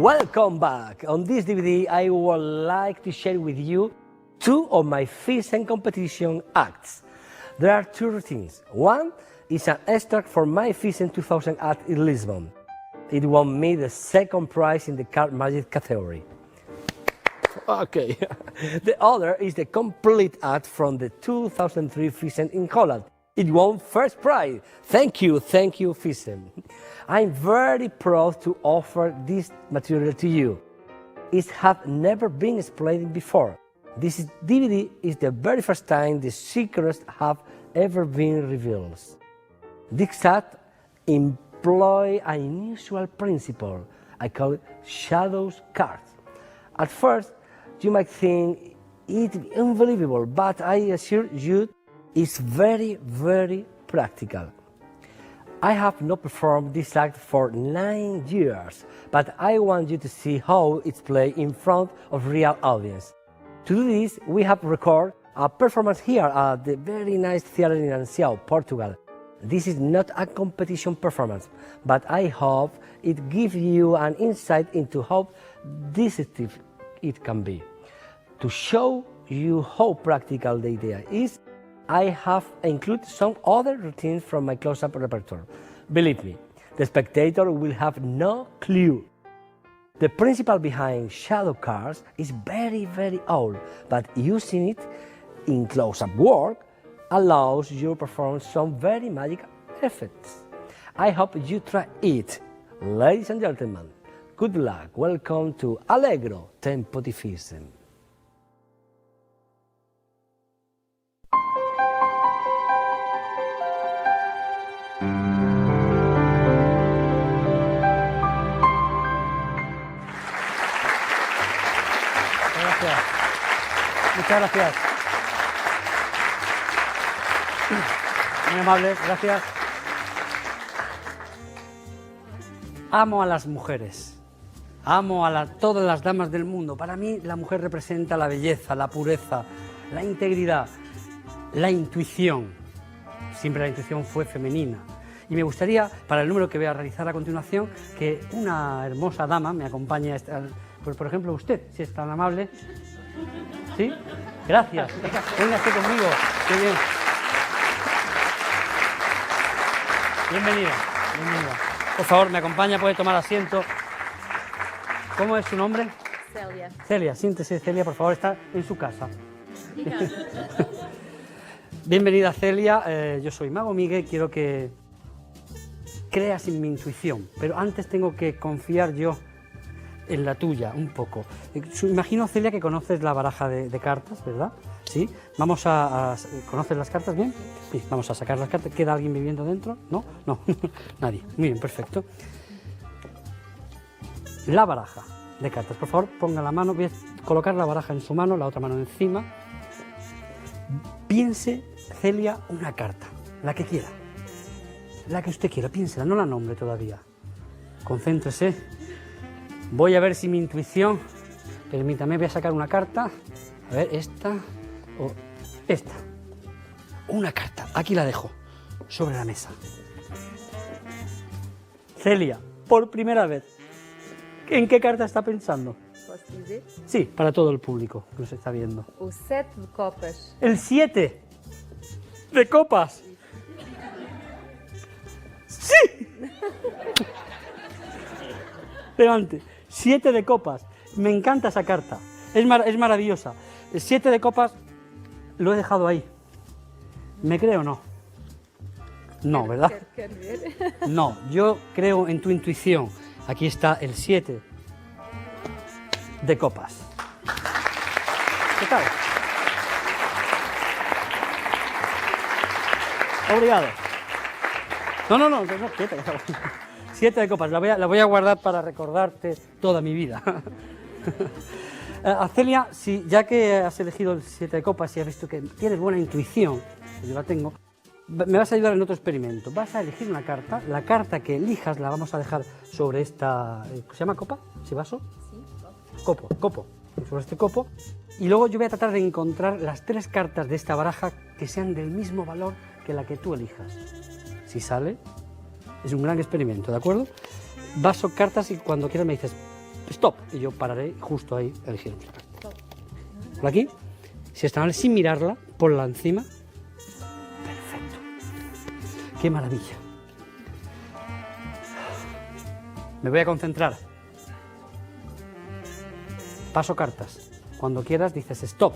Welcome back! On this DVD I would like to share with you two of my Thyssen competition acts. There are two routines. One is an extract from my Thyssen 2000 act in Lisbon. It won me the second prize in the card magic category. Okay. The other is the complete act from the 2003 Thyssen in Holland. It won first prize. Thank you, Thyssen. I'm very proud to offer this material to you. It has never been explained before. This DVD is the very first time the secrets have ever been revealed. This act employs an unusual principle. I call it shadows cards. At first, you might think it unbelievable, but I assure you it's very, very practical. I have not performed this act for 9 years, but I want you to see how it's played in front of real audience. To do this, we have recorded a performance here at the very nice theater in Ancião, Portugal. This is not a competition performance, but I hope it gives you an insight into how deceptive it can be. To show you how practical the idea is, I have included some other routines from my close-up repertoire. Believe me, the spectator will have no clue. The principle behind shadow cards is very, very old, but using it in close-up work allows you to perform some very magic effects. I hope you try it. Ladies and gentlemen, good luck. Welcome to Allegro, Tempo di Thyssen. Muchas gracias. Muy amable, gracias. Amo a las mujeres. Amo a todas las damas del mundo. Para mí la mujer representa la belleza, la pureza, la integridad, la intuición. Siempre la intuición fue femenina. Y me gustaría, para el número que voy a realizar a continuación, que una hermosa dama me acompañe, por ejemplo usted, si es tan amable. ¿Sí? Gracias. Véngase conmigo. Qué bien. Bienvenida. Bienvenida. Por favor, me acompaña, puede tomar asiento. ¿Cómo es su nombre? Celia. Celia, siéntese, Celia, por favor, está en su casa. Bienvenida, Celia. Yo soy Mago Migue, quiero que creas en mi intuición, pero antes tengo que confiar yo en la tuya, un poco. Imagino, Celia, que conoces la baraja de cartas, ¿verdad? ¿Sí? Vamos ¿Conoces las cartas bien? Sí, vamos a sacar las cartas. ¿Queda alguien viviendo dentro? ¿No? No, nadie. Muy bien, perfecto. La baraja de cartas. Por favor, ponga la mano. Voy a colocar la baraja en su mano, la otra mano encima. Piense, Celia, una carta, la que quiera. La que usted quiera, piénsela, no la nombre todavía. Concéntrese. Voy a ver si mi intuición, permítame, voy a sacar una carta, a ver, esta o esta, una carta, aquí la dejo, sobre la mesa. Celia, por primera vez, ¿en qué carta está pensando? Posso dizer? Sí, para todo el público que nos está viendo. O 7 de copas. ¡El 7 de copas! ¡Sí! Levante. 7 de copas. Me encanta esa carta. Es maravillosa. El 7 de copas lo he dejado ahí. ¿Me cree o no? No, ¿verdad? Quero ver. No, yo creo en tu intuición. Aquí está el 7 de copas. ¿Qué tal? Obrigado. No, quieta. 7 de copas, la voy a guardar para recordarte toda mi vida. Celia, ya que has elegido el 7 de copas y has visto que tienes buena intuición, que yo la tengo, me vas a ayudar en otro experimento. Vas a elegir una carta, la carta que elijas la vamos a dejar sobre esta... ¿Se llama copa? ¿Sí, vaso? Sí, Copo. Sobre este copo. Y luego yo voy a tratar de encontrar las 3 cartas de esta baraja que sean del mismo valor que la que tú elijas. Si sale... Es un gran experimento, ¿de acuerdo? Vaso, cartas y cuando quieras me dices, stop. Y yo pararé justo ahí, elegir una carta. Por aquí, si está mal, sin mirarla, ponla encima. Perfecto. Qué maravilla. Me voy a concentrar. Paso cartas. Cuando quieras dices stop.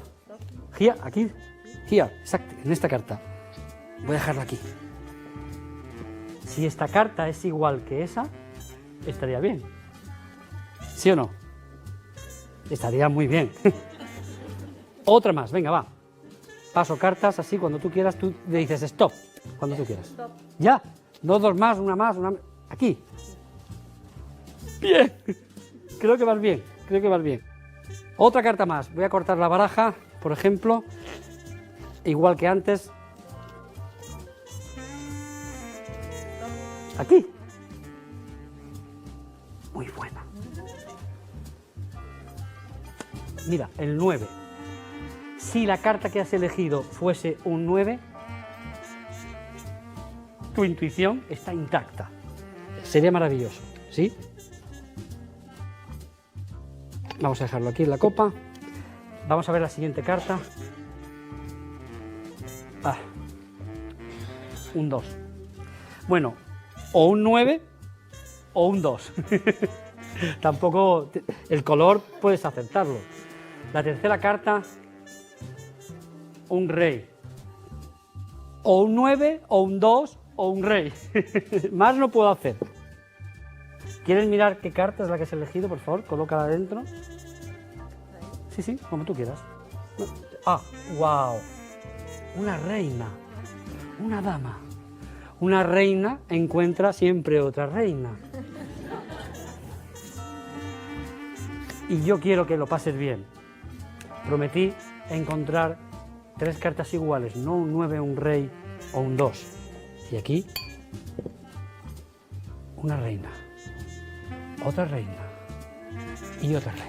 Here, aquí. Here, exacto, en esta carta. Voy a dejarla aquí. Si esta carta es igual que esa, estaría bien. ¿Sí o no? Estaría muy bien. Otra más, venga, va. Paso cartas, así, cuando tú quieras, tú le dices stop. Cuando tú quieras. Stop. Ya, no dos más, una más, una... Aquí. Bien. Creo que vas bien, creo que vas bien. Otra carta más. Voy a cortar la baraja, por ejemplo. Igual que antes. Aquí. Muy buena. Mira, el 9. Si la carta que has elegido fuese un 9, tu intuición está intacta. Sería maravilloso, ¿sí? Vamos a dejarlo aquí en la copa. Vamos a ver la siguiente carta. Ah, un 2. Bueno, o un 9 o un 2. Tampoco el color puedes aceptarlo. La tercera carta, un rey. O un 9 o un 2 o un rey. Más no puedo hacer. ¿Quieres mirar qué carta es la que has elegido? Por favor, colócala dentro. Sí, sí, como tú quieras. Ah, wow. Una reina. Una dama. Una reina encuentra siempre otra reina. Y yo quiero que lo pases bien. Prometí encontrar 3 cartas iguales, no un 9, un rey o un 2. Y aquí, una reina. Otra reina y otra reina.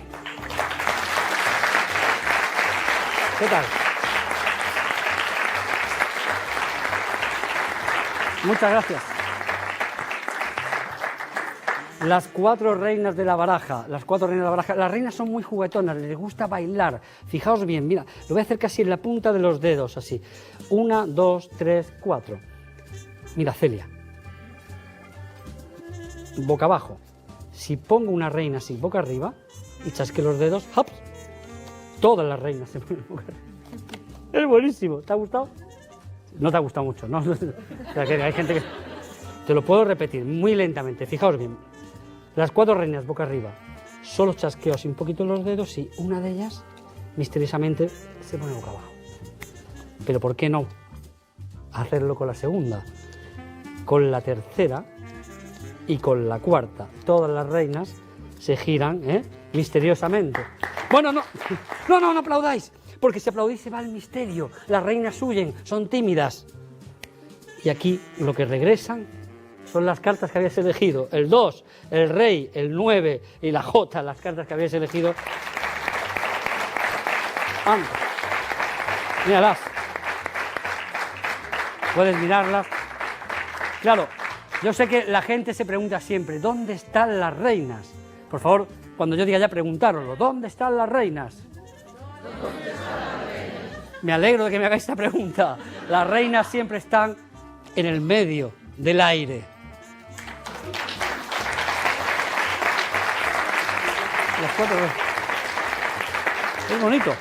¿Qué tal? Muchas gracias. Las 4 reinas de la baraja, las reinas son muy juguetonas, les gusta bailar. Fijaos bien, mira, lo voy a hacer casi en la punta de los dedos, así. 1, 2, 3, 4. Mira, Celia. Boca abajo. Si pongo una reina así, boca arriba, y chasque los dedos, ¡hops! Todas las reinas se ponen boca arriba. Es buenísimo. ¿Te ha gustado? No te ha gustado mucho, ¿no? O sea, que hay gente que... Te lo puedo repetir muy lentamente, fijaos bien. Las 4 reinas boca arriba, solo chasqueo así un poquito los dedos y una de ellas, misteriosamente, se pone boca abajo. Pero ¿por qué no hacerlo con la segunda? Con la tercera y con la cuarta. Todas las reinas se giran, misteriosamente. Bueno, no aplaudáis, porque si aplaudís se va el misterio. Las reinas huyen, son tímidas. Y aquí lo que regresan son las cartas que habías elegido. El 2, el rey, el 9 y la J, las cartas que habías elegido. Anda. Míralas. Puedes mirarlas. Claro, yo sé que la gente se pregunta siempre, ¿dónde están las reinas? Por favor, cuando yo diga ya, preguntároslo, ¿dónde están las reinas? ¿Dónde están las reinas? Me alegro de que me hagáis esta pregunta. Las reinas siempre están en el medio del aire. Las 4 reinas. Es bonito.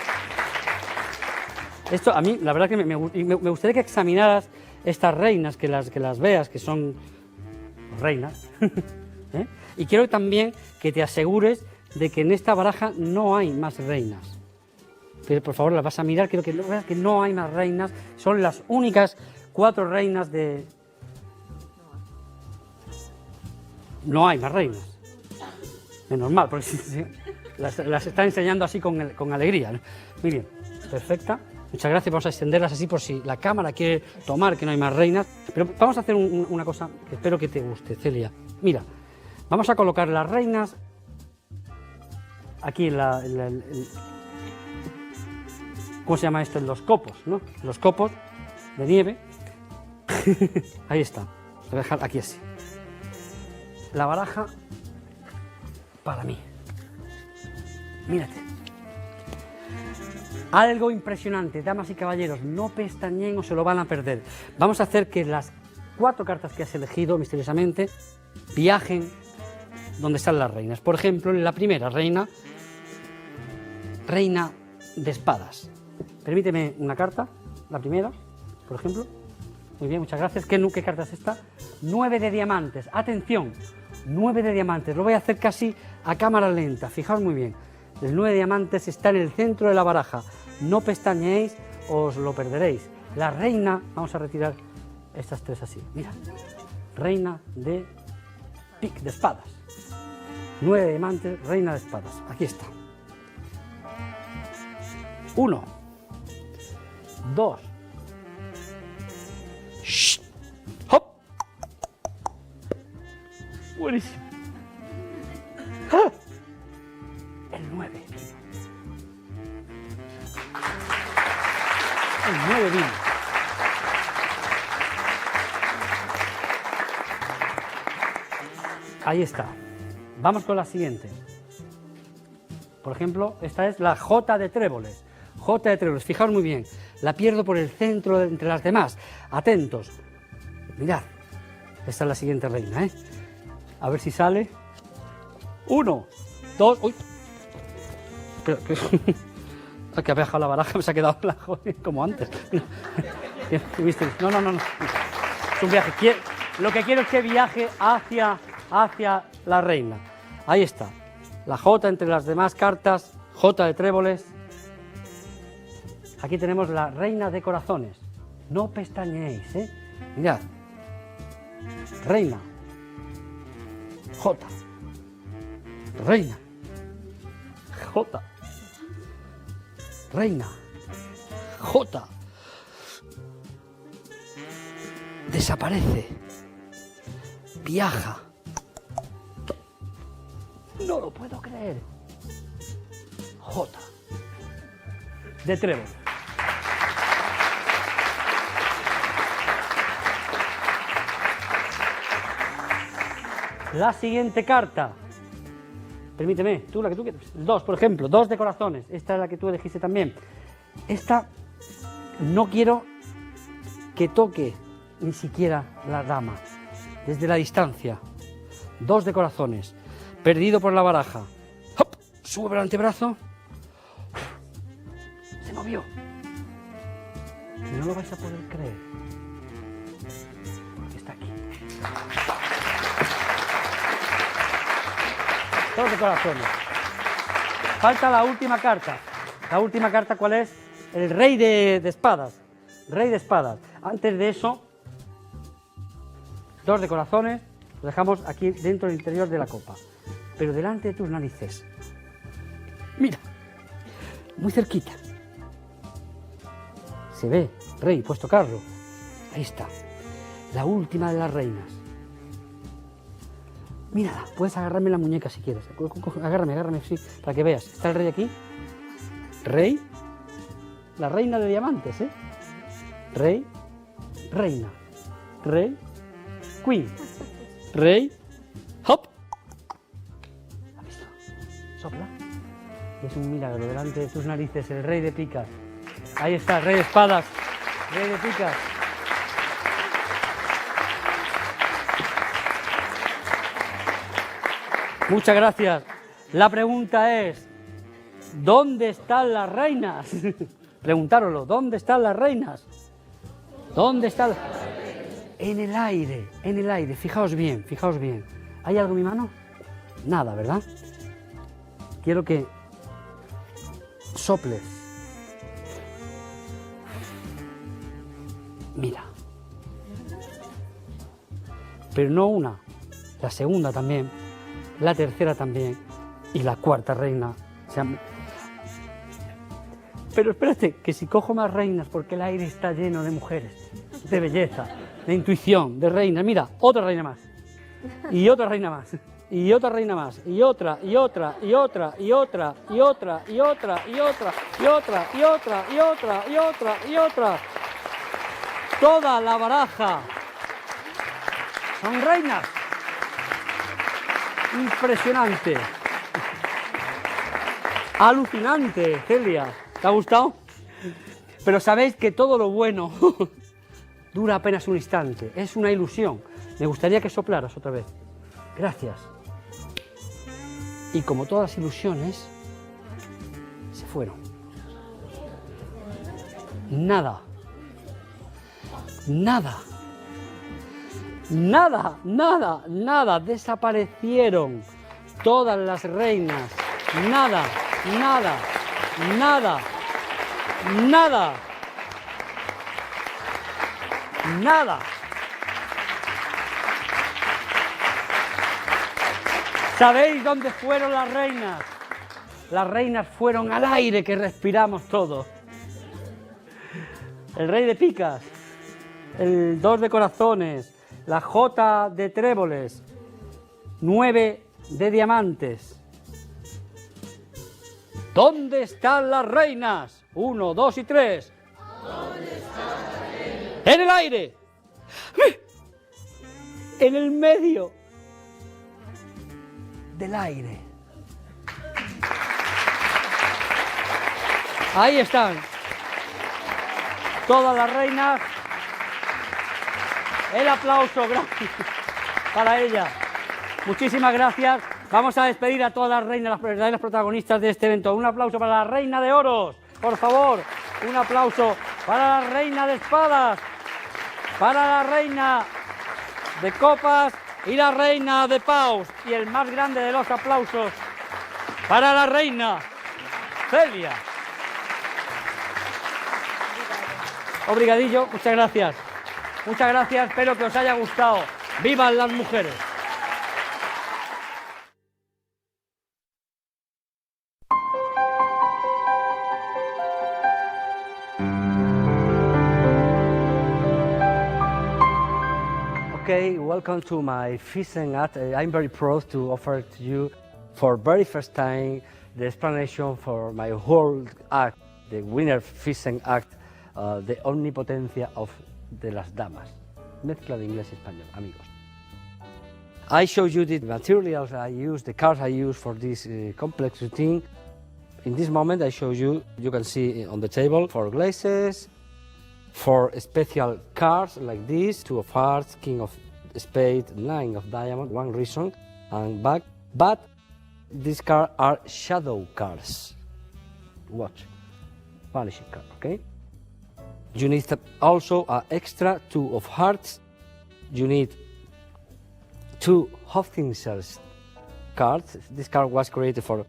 Esto a mí, la verdad que me gustaría que examinaras estas reinas, que las veas, que son reinas. ¿Eh? Y quiero también que te asegures de que en esta baraja no hay más reinas. Pero por favor, las vas a mirar, quiero que veas que no hay más reinas, son las únicas 4 reinas de... No hay más reinas. Menos mal, porque las está enseñando así con alegría, ¿no? Muy bien, perfecta. Muchas gracias, vamos a extenderlas así por si la cámara quiere tomar que no hay más reinas. Pero vamos a hacer una cosa que espero que te guste, Celia. Mira, vamos a colocar las reinas aquí en ¿cómo se llama esto? En los copos, ¿no? Los copos de nieve. Ahí está. Lo voy a dejar aquí así. La baraja para mí. Mírate. Algo impresionante, damas y caballeros, no pestañeen o se lo van a perder. Vamos a hacer que las 4 cartas que has elegido misteriosamente viajen donde están las reinas. Por ejemplo, la primera reina, reina de espadas. Permíteme una carta, la primera, por ejemplo. Muy bien, muchas gracias. ¿Qué carta es esta? 9 de diamantes. Atención, 9 de diamantes. Lo voy a hacer casi a cámara lenta. Fijaos muy bien. El 9 de diamantes está en el centro de la baraja. No pestañeéis o os lo perderéis. La reina, vamos a retirar estas 3 así. Mira, reina de espadas. 9 de diamantes, reina de espadas. Aquí está. 1, 2. ¡Shh! ¡Hop! Buenísimo. ¡Ah! El 9 vino. El 9 vino. Ahí está. Vamos con la siguiente. Por ejemplo, esta es la J de tréboles. J de tréboles, fijaos muy bien. La pierdo por el centro entre las demás. Atentos. Mirad. Esta es la siguiente reina, ¿eh? A ver si sale. 1, 2. ¡Uy! Pero, que había dejado la baraja, me se ha quedado la joder, como antes. ¿Viste? No. Es un viaje. Lo que quiero es que viaje hacia la reina. Ahí está. La J entre las demás cartas. J de tréboles. Aquí tenemos la reina de corazones. No pestañeéis, ¿eh? Mirad. Reina. J. Reina. J. Reina. J. Desaparece. Viaja. No lo puedo creer. J. De trébol. La siguiente carta. Permíteme, tú la que tú quieras. 2, por ejemplo, 2 de corazones. Esta es la que tú elegiste también. Esta no quiero que toque ni siquiera la dama. Desde la distancia. 2 de corazones. Perdido por la baraja. ¡Hop! Sube el antebrazo. Se movió. No lo vais a poder creer. Porque está aquí. 2 de corazones. Falta la última carta. La última carta, ¿cuál es? El rey de espadas. Rey de espadas. Antes de eso, 2 de corazones. Lo dejamos aquí dentro del interior de la copa. Pero delante de tus narices. Mira. Muy cerquita. Se ve. Rey, puedes tocarlo. Ahí está. La última de las reinas. Mírala, puedes agarrarme la muñeca si quieres. Agárrame, sí, para que veas. Está el rey aquí. Rey. La reina de diamantes, ¿eh? Rey. Reina. Rey. Queen. Rey. Hop. ¿Has visto? Sopla. Y es un milagro. Delante de tus narices, el rey de picas. Ahí está, rey de espadas. Rey de picas. Muchas gracias. La pregunta es, ¿dónde están las reinas? Preguntároslo, ¿dónde están las reinas? ¿Dónde están las reinas? En el aire, fijaos bien, fijaos bien. ¿Hay algo en mi mano? Nada, ¿verdad? Quiero que soples. Mira. Pero no una, la segunda también. La tercera también, y la cuarta reina. Pero espérate, que si cojo más reinas, porque el aire está lleno de mujeres, de belleza, de intuición, de reinas. Mira, otra reina más, y otra reina más, y otra reina más, y otra, y otra, y otra, y otra, y otra, y otra, y otra, y otra, y otra, y otra, y otra, y otra. Toda la baraja son reinas. Impresionante. Alucinante, Celia. ¿Te ha gustado? Pero sabéis que todo lo bueno dura apenas un instante. Es una ilusión. Me gustaría que soplaras otra vez. Gracias. Y como todas las ilusiones, se fueron. Nada. Nada. Nada, nada, nada. Desaparecieron todas las reinas. Nada, nada, nada, nada. Nada. ¿Sabéis dónde fueron las reinas? Las reinas fueron al aire que respiramos todos. El rey de picas, el 2 de corazones, la J de tréboles, 9 de diamantes. ¿Dónde están las reinas? 1, 2 y 3. ¿Dónde están las reinas? En el aire. En el medio del aire. Ahí están. Todas las reinas. El aplauso para ella. Muchísimas gracias. Vamos a despedir a todas las reinas, las verdaderas protagonistas de este evento. Un aplauso para la reina de oros, por favor. Un aplauso para la reina de espadas, para la reina de copas y la reina de paus. Y el más grande de los aplausos para la reina Celia. Obrigadillo, muchas gracias. Muchas gracias, espero que os haya gustado. ¡Vivan las mujeres! Okay, welcome to my fishing act. I'm very proud to offer to you for very first time the explanation for my whole act, the winner fishing act, the omnipotencia of de las damas. Mezcla de inglés y español, amigos. I show you the materials I use, the cards I use for this complex routine. In this moment I show you, you can see on the table, 4 glazes, 4 special cards like this, 2 of hearts, king of spades, 9 of diamond, 1 reason and back. But these cards are shadow cards. Watch, vanishing card, okay? You need also an extra 2 of hearts. You need 2 Hofzinser's cards. This card was created for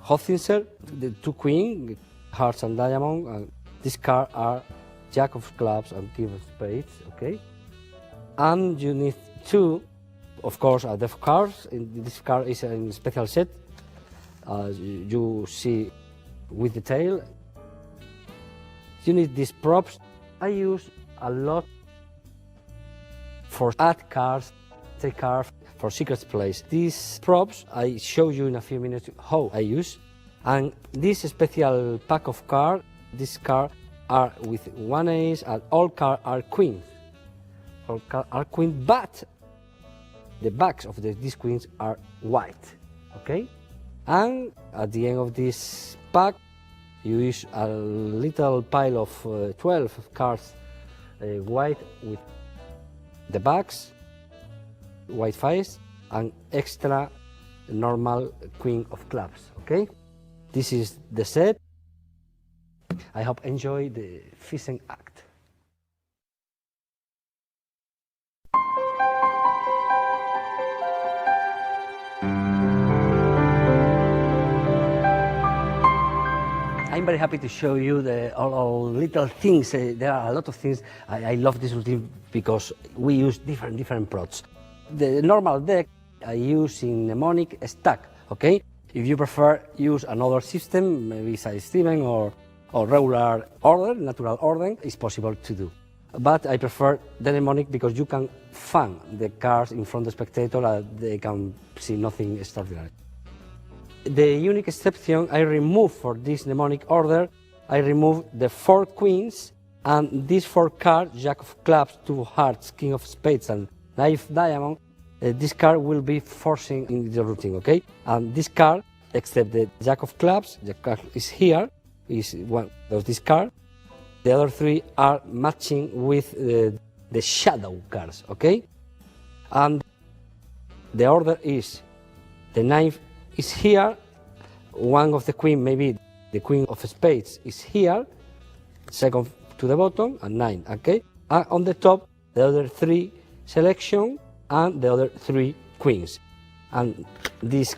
Hofzinser, the 2 queen, hearts and diamond. And these cards are Jack of clubs and King of spades, okay? And you need 2, of course, death cards. This card is a special set. You see with the tail. You need these props. I use a lot for add cards, take cards for secret place. These props I show you in a few minutes how I use. And this special pack of cards, these cards are with 1 ace and all cards are queens. All cards are queens, but the backs of these queens are white, okay? And at the end of this pack, you use a little pile of 12 cards white with the backs, white face, and extra normal queen of clubs, okay? This is the set. I hope you enjoy the fishing act. I'm very happy to show you all little things. There are a lot of things. I love this routine because we use different props. The normal deck I use in mnemonic stack, okay? If you prefer use another system, maybe size 7 or regular order, natural order, it's possible to do. But I prefer the mnemonic because you can fan the cards in front of the spectator and they can see nothing extraordinary. The unique exception I remove for this mnemonic order, I remove the 4 queens and these 4 cards, Jack of clubs, 2 hearts, King of spades and 9 of diamond. This card will be forcing in the routine, okay? And this card except the jack of clubs. The card is here, is one of this card. The other three are matching with the shadow cards, okay? And the order is, the 9 is here, one of the queen, maybe the queen of spades is here, second to the bottom, and 9, okay? And on the top, the other 3 selection, and the other 3 queens. And this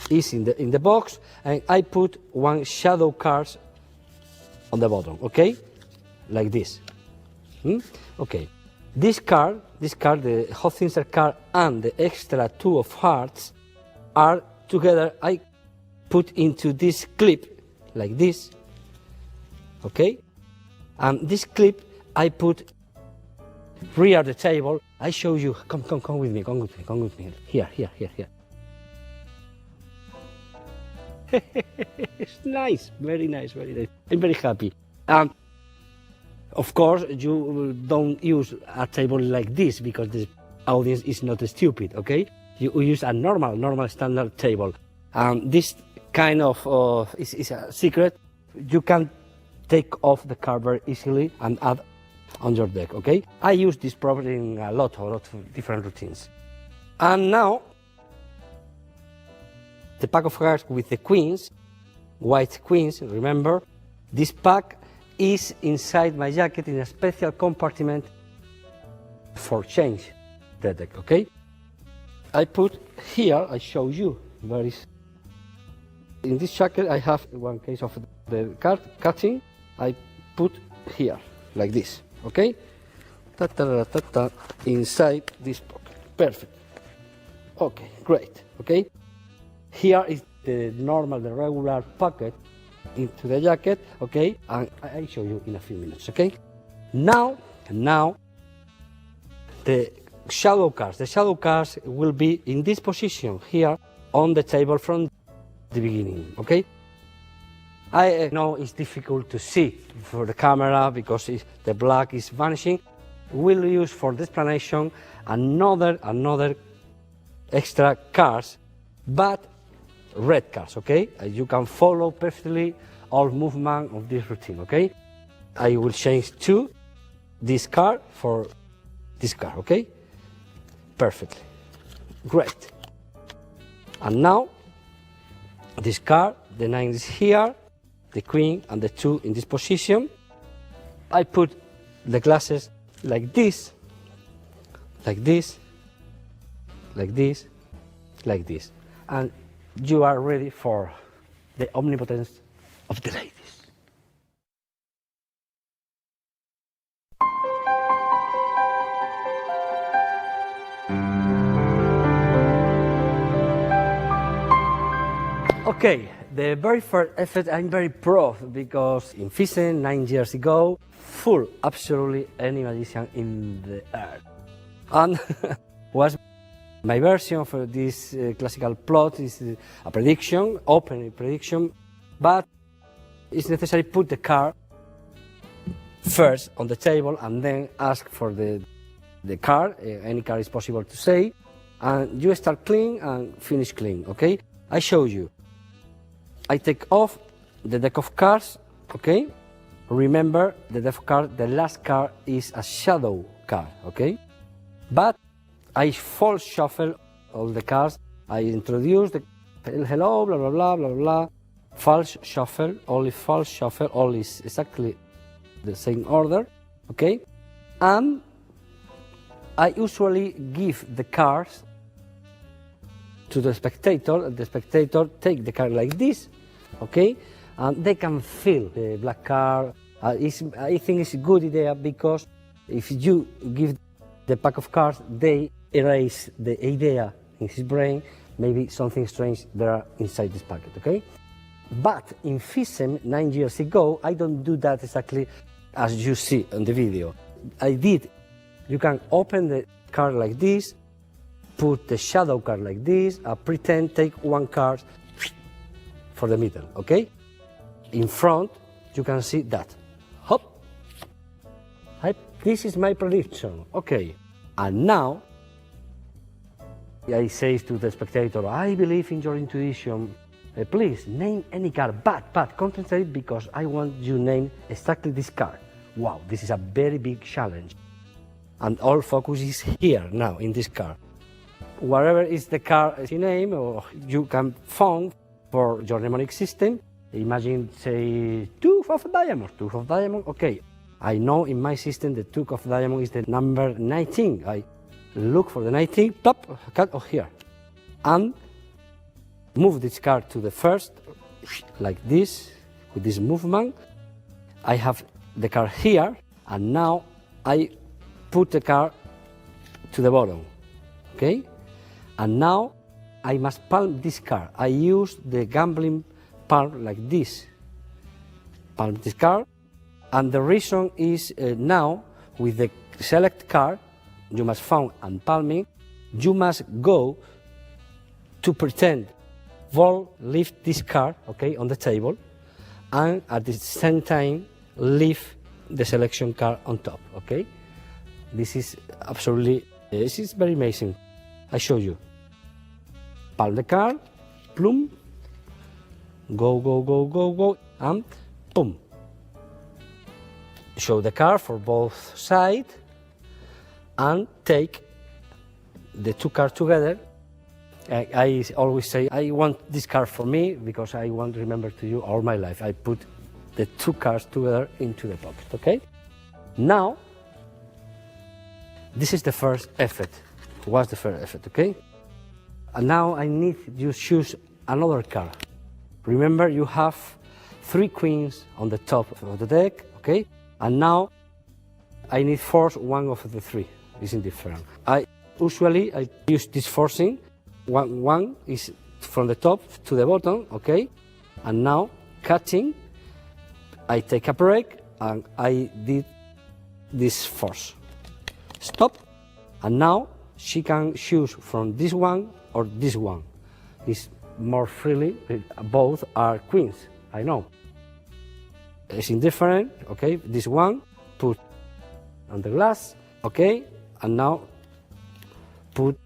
is in the box, and I put one shadow cards on the bottom, okay? Like this. Okay. This card, the hot thinser card and the extra 2 of hearts are together. I put into this clip, like this, okay? And this clip I put rear the table. I show you. Come with me. Come with me. Here. It's nice. Very nice. I'm very happy. Of course, you don't use a table like this because the audience is not stupid. Okay, you use a normal standard table. This kind of is a secret. You can take off the card very easily and add on your deck, okay? I use this property in a lot of different routines. And now, the pack of cards with the queens, white queens, remember, this pack is inside my jacket in a special compartment for change the deck, okay? I put here, I show you, where is, in this jacket I have one case of the card cutting, I put here, like this. Okay, inside this pocket. Perfect. Okay, great. Okay, here is the regular pocket into the jacket. Okay, and I'll show you in a few minutes. Okay, now the shadow cards. The shadow cards will be in this position here on the table from the beginning. Okay. I know it's difficult to see for the camera because the black is vanishing. We'll use for the explanation another extra cards, but red cards, okay? You can follow perfectly all movement of this routine, okay? I will change to this card for this card, okay? Perfectly. Great. And now, this card, the 9 is here, the queen and the 2 in this position. I put the glasses like this, like this, like this, like this. And you are ready for the omnipotence of the ladies. Okay, the very first effort I'm very proud because in Thyssen 9 years ago, full absolutely any magician in the earth. And was my version for this classical plot is a prediction, open prediction, but it's necessary to put the card first on the table and then ask for the card, any card is possible to say, and you start clean and finish clean, okay? I show you. I take off the deck of cards, okay? Remember, the deck of cards, the last card is a shadow card, okay? But I false shuffle all the cards. I introduce the hello, blah, blah, blah, blah, blah. False shuffle, all is exactly the same order, okay? And I usually give the cards to the spectator. The spectator take the card like this, okay? And they can feel the black card. I think it's a good idea because if you give the pack of cards, they erase the idea in his brain, maybe something strange there inside this packet, okay? But in Thyssen 9 years ago, I don't do that exactly as you see on the video. I did, you can open the card like this, put the shadow card like this, pretend take one card for the middle, okay? In front, you can see that. Hop. This is my prediction, okay? And now, I say to the spectator, I believe in your intuition. Please name any card, but concentrate because I want you to name exactly this card. Wow, this is a very big challenge. And all focus is here now in this card. Whatever is the card you name, or you can phone for your mnemonic system. Imagine, say, two of diamonds. Okay. I know in my system the two of diamonds is the number 19. I look for the 19, top, cut here. And move this card to the first, like this, with this movement. I have the card here, and now I put the card to the bottom, okay? And now I must palm this card. I use the gambling palm like this. Palm this card, and the reason is now with the select card, you must found and palming, you must go to pretend Vol lift this card, okay, on the table, and at the same time leave the selection card on top, okay? This is absolutely, this is very amazing. I show you. Palm the card, plum, go, and boom. Show the card for both sides, and take the two cards together. I always say, I want this card for me because I want to remember to you all my life. I put the two cards together into the pocket, okay? Now, this is the first effort. What's the first effort, okay? And now I need you to choose another card. Remember, you have 3 queens on the top of the deck, okay? And now I need force one of the 3. It's indifferent. I use this forcing. One is from the top to the bottom, okay? And now cutting, I take a break and I did this force. Stop. And now she can choose from this one or this one. It's more freely, both are queens, I know. It's indifferent, okay? This one, put on the glass, okay? And now put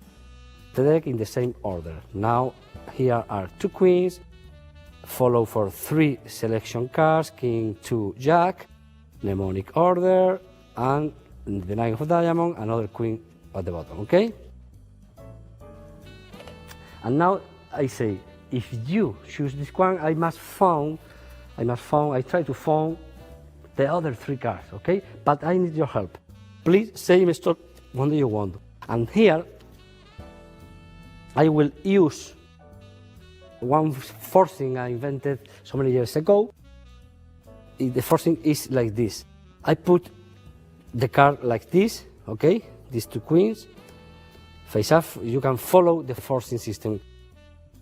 the deck in the same order. Now here are 2 queens, follow for 3 selection cards, king, 2, jack, mnemonic order, and the 9 of diamond, another queen at the bottom, okay? And now I say, if you choose this one, I try to find the other 3 cards, okay? But I need your help. Please say me stop when do you want. And here, I will use one forcing I invented so many years ago. The forcing is like this. I put the card like this, okay? These 2 queens, face up. You can follow the forcing system.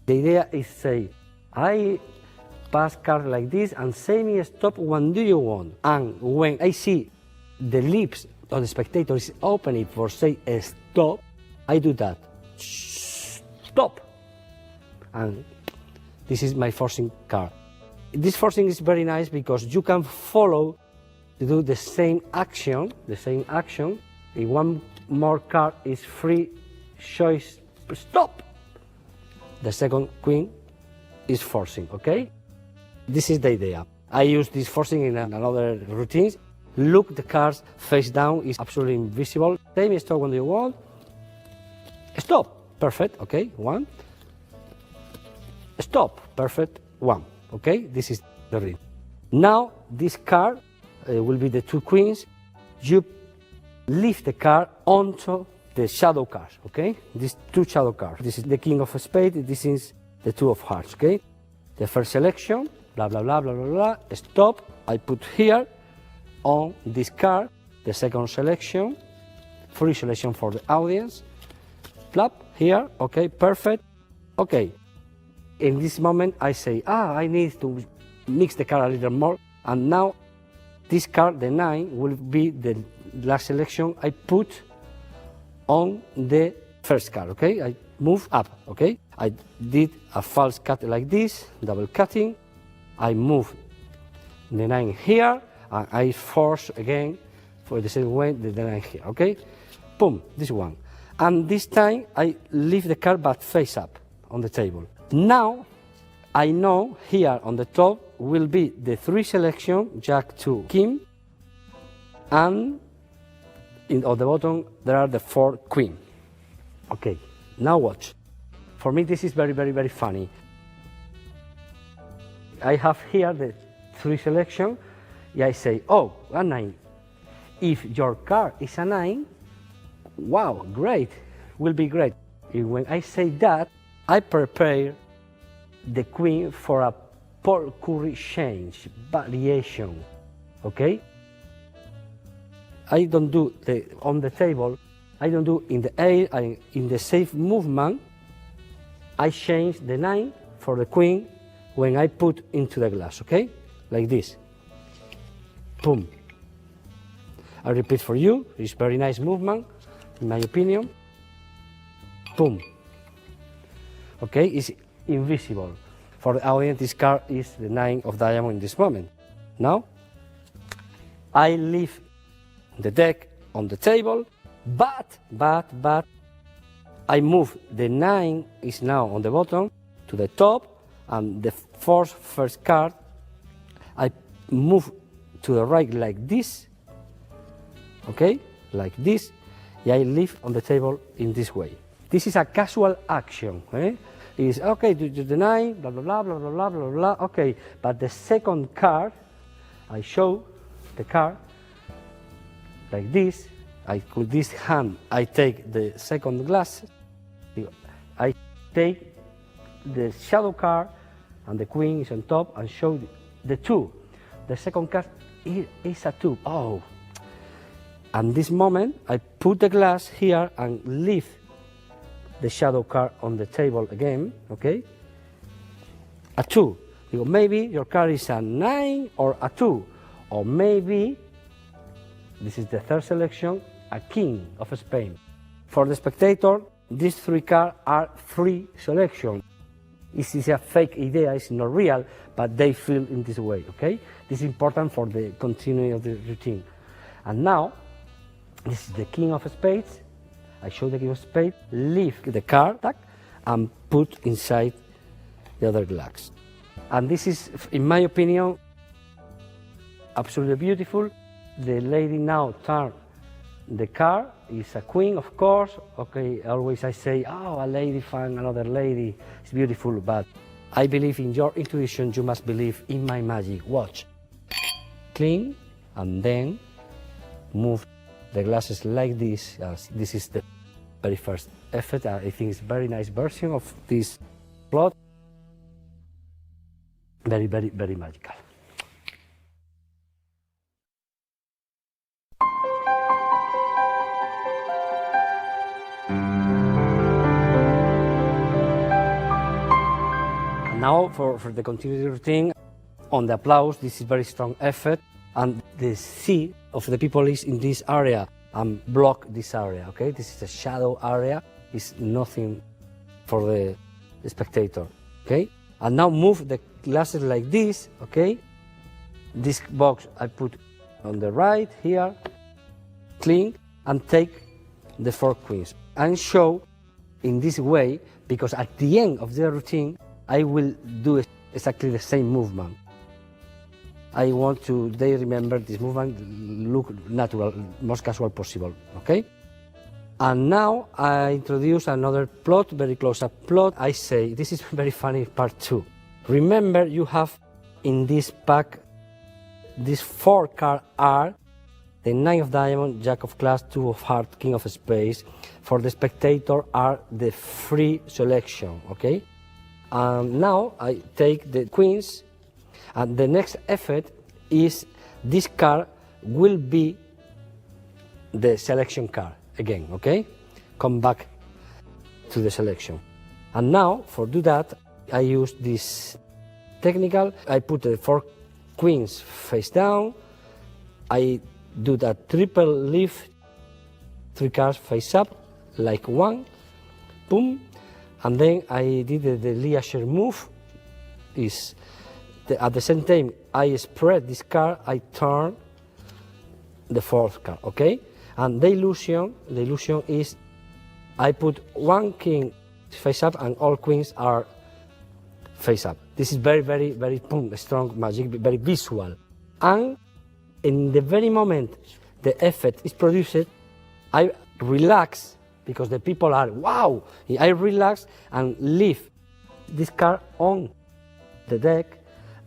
The idea is say, I pass card like this and say me stop when do you want. And when I see the lips of the spectator is opening for say stop, I do that. Stop. And this is my forcing card. This forcing is very nice because you can follow to do the same action. If one more card is free choice, stop. The second queen is forcing, okay? This is the idea. I use this forcing in another routines. Look, the cards face down is absolutely invisible. Say me stop when you want. Stop. Perfect, okay, 1. Stop, perfect, 1, okay? This is the ring. Now, this card will be the 2 queens. You lift the card onto the shadow cards, okay? These 2 shadow cards. This is the king of spades, this is the 2 of hearts, okay? The first selection, blah, blah, blah, blah, blah, blah, stop. I put here on this card, the second selection, free selection for the audience. Plop, here, okay, perfect, okay. In this moment, I say, I need to mix the card a little more, and now this card, the 9, will be the last selection I put on the first card, okay? I move up, okay? I did a false cut like this, double cutting. I move the 9 here, and I force again for the same way the 9 here, okay? Boom, this one. And this time I leave the card but face up on the table. Now I know here on the top will be the 3 selection, Jack to King, and on the bottom there are the 4 Queen. Okay, now watch. For me this is very funny. I have here the 3 selection. I say, oh, a 9. If your card is a 9, wow, great, will be great. When I say that, I prepare the queen for a Paul Curry change, variation, okay? I don't do on the table, I don't do in the air, in the safe movement, I change the 9 for the queen when I put into the glass, okay? Like this. Boom. I repeat for you, it's very nice movement, in my opinion. Boom. Okay, it's invisible. For the audience, this card is the 9 of diamond in this moment. Now, I leave the deck on the table, but, I move the 9 is now on the bottom to the top, and the first card, I move to the right like this, okay, like this, I leave on the table in this way. This is a casual action, eh? Is okay, do the 9, blah, blah, blah, blah, blah, blah, blah, blah, okay, but the second card, I show the card like this, with this hand, I take the second glass, I take the shadow card, and the queen is on top, and show the 2. The second card is a 2. Oh. And this moment, I put the glass here and leave the shadow card on the table again, okay? A 2. Maybe your card is a 9 or a 2. Or maybe, this is the third selection, a king of Spain. For the spectator, these 3 cards are 3 selection. This is a fake idea, it's not real, but they feel in this way, okay? This is important for the continuity of the routine. And now, this is the king of spades. I show the king of spades, leave the card, and put inside the other glass. And this is, in my opinion, absolutely beautiful. The lady now turn the card, is a queen, of course. Okay, always I say, oh, a lady find another lady, it's beautiful, but I believe in your intuition, you must believe in my magic. Watch. Clean, and then move the glasses like this. This is the very first effort. I think it's a very nice version of this plot. Very magical. And now for the continuity routine, on the applause, this is very strong effort, and the C of the people is in this area and block this area, okay? This is a shadow area, it's nothing for the spectator, okay? And now move the glasses like this, okay? This box I put on the right here, clean, and take the 4 queens. And show in this way, because at the end of the routine, I will do exactly the same movement. I want they remember this movement, look natural, most casual possible, okay? And now I introduce another plot, very close-up plot. I say, this is very funny, part 2. Remember, you have in this pack, these 4 cards are the 9 of diamond, jack of clubs, 2 of hearts, king of spades. For the spectator are the free selection, okay? And now I take the queens, and the next effort is this card will be the selection card again, okay? Come back to the selection. And now, for do that, I use this technical. I put the 4 queens face down. I do that triple lift, 3 cards face up, like 1, boom. And then I did the Liasher move. At the same time, I spread this card, I turn the 4th card, okay? And the illusion is I put 1 king face up and all queens are face up. This is very, very, very strong magic, very visual. And in the very moment the effect is produced, I relax because the people are, wow! I relax and leave this card on the deck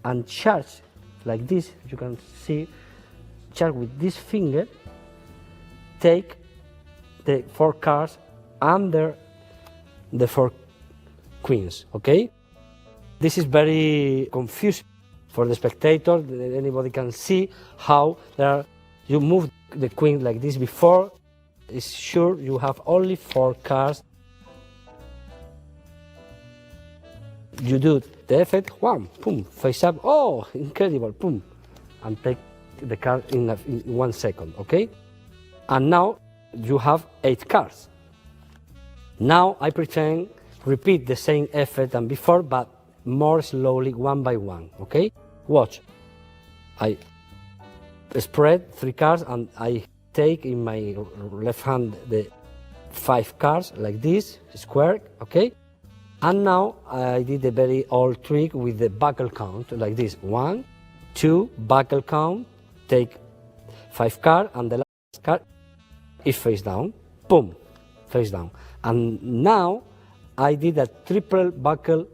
and charge like this. You can see, charge with this finger, take the 4 cards under the 4 queens, okay? This is very confusing for the spectator. Anybody can see how you move the queen like this before. It's sure you have only 4 cards. You do the effect, wham, boom, face up, oh, incredible, boom, and take the card in 1 second, okay? And now you have 8 cards. Now I pretend repeat the same effect than before, but more slowly, one by one, okay? Watch. I spread 3 cards and I take in my left hand the 5 cards like this, square, okay? And now I did a very old trick with the buckle count, like this. 1, 2, buckle count, take 5 cards, and the last card is face down, boom, face down. And now I did a triple buckle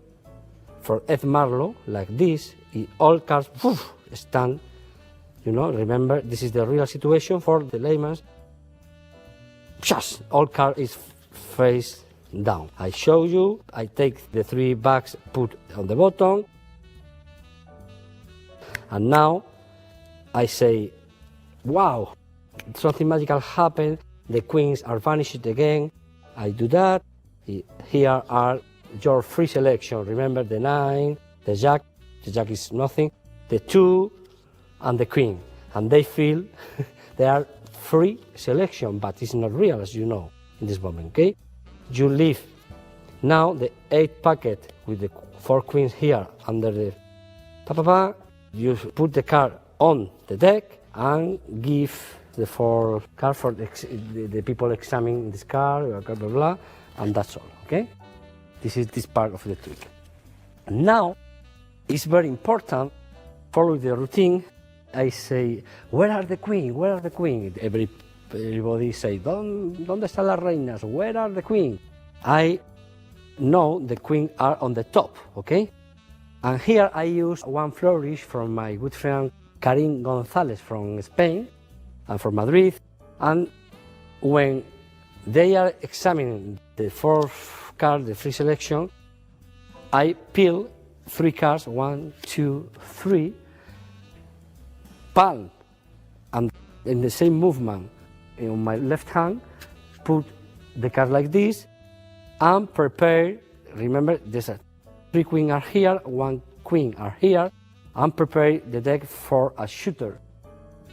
for Ed Marlowe, like this. All cards stand, you know, remember, this is the real situation for the layman. Just all card is face down. I show you, I take the 3 bags, put on the bottom, and now I say, wow, something magical happened, the queens are vanished again. I do that. Here are your free selection. Remember the 9, the jack is nothing, the 2, and the queen. And they feel they are free selection, but it's not real, as you know, in this moment, okay? You leave now the 8 packet with the 4 queens here under the you put the card on the deck and give the 4 cards for the people examining this card, blah, blah, blah, and that's all, okay? This is this part of the trick. And now, it's very important, follow the routine. I say, where are the queen? Where are the queen? Everybody say, ¿Dónde están las reinas? Where are the queen? I know the queen are on the top, okay? And here I use one flourish from my good friend Karim Gonzalez from Spain and from Madrid. And when they are examining the 4th card, the free selection, I peel 3 cards, 1, 2, 3, palm, and in the same movement in my left hand, put the card like this, and prepare, remember there's 3 queens are here, 1 queen are here, and prepare the deck for a shooter.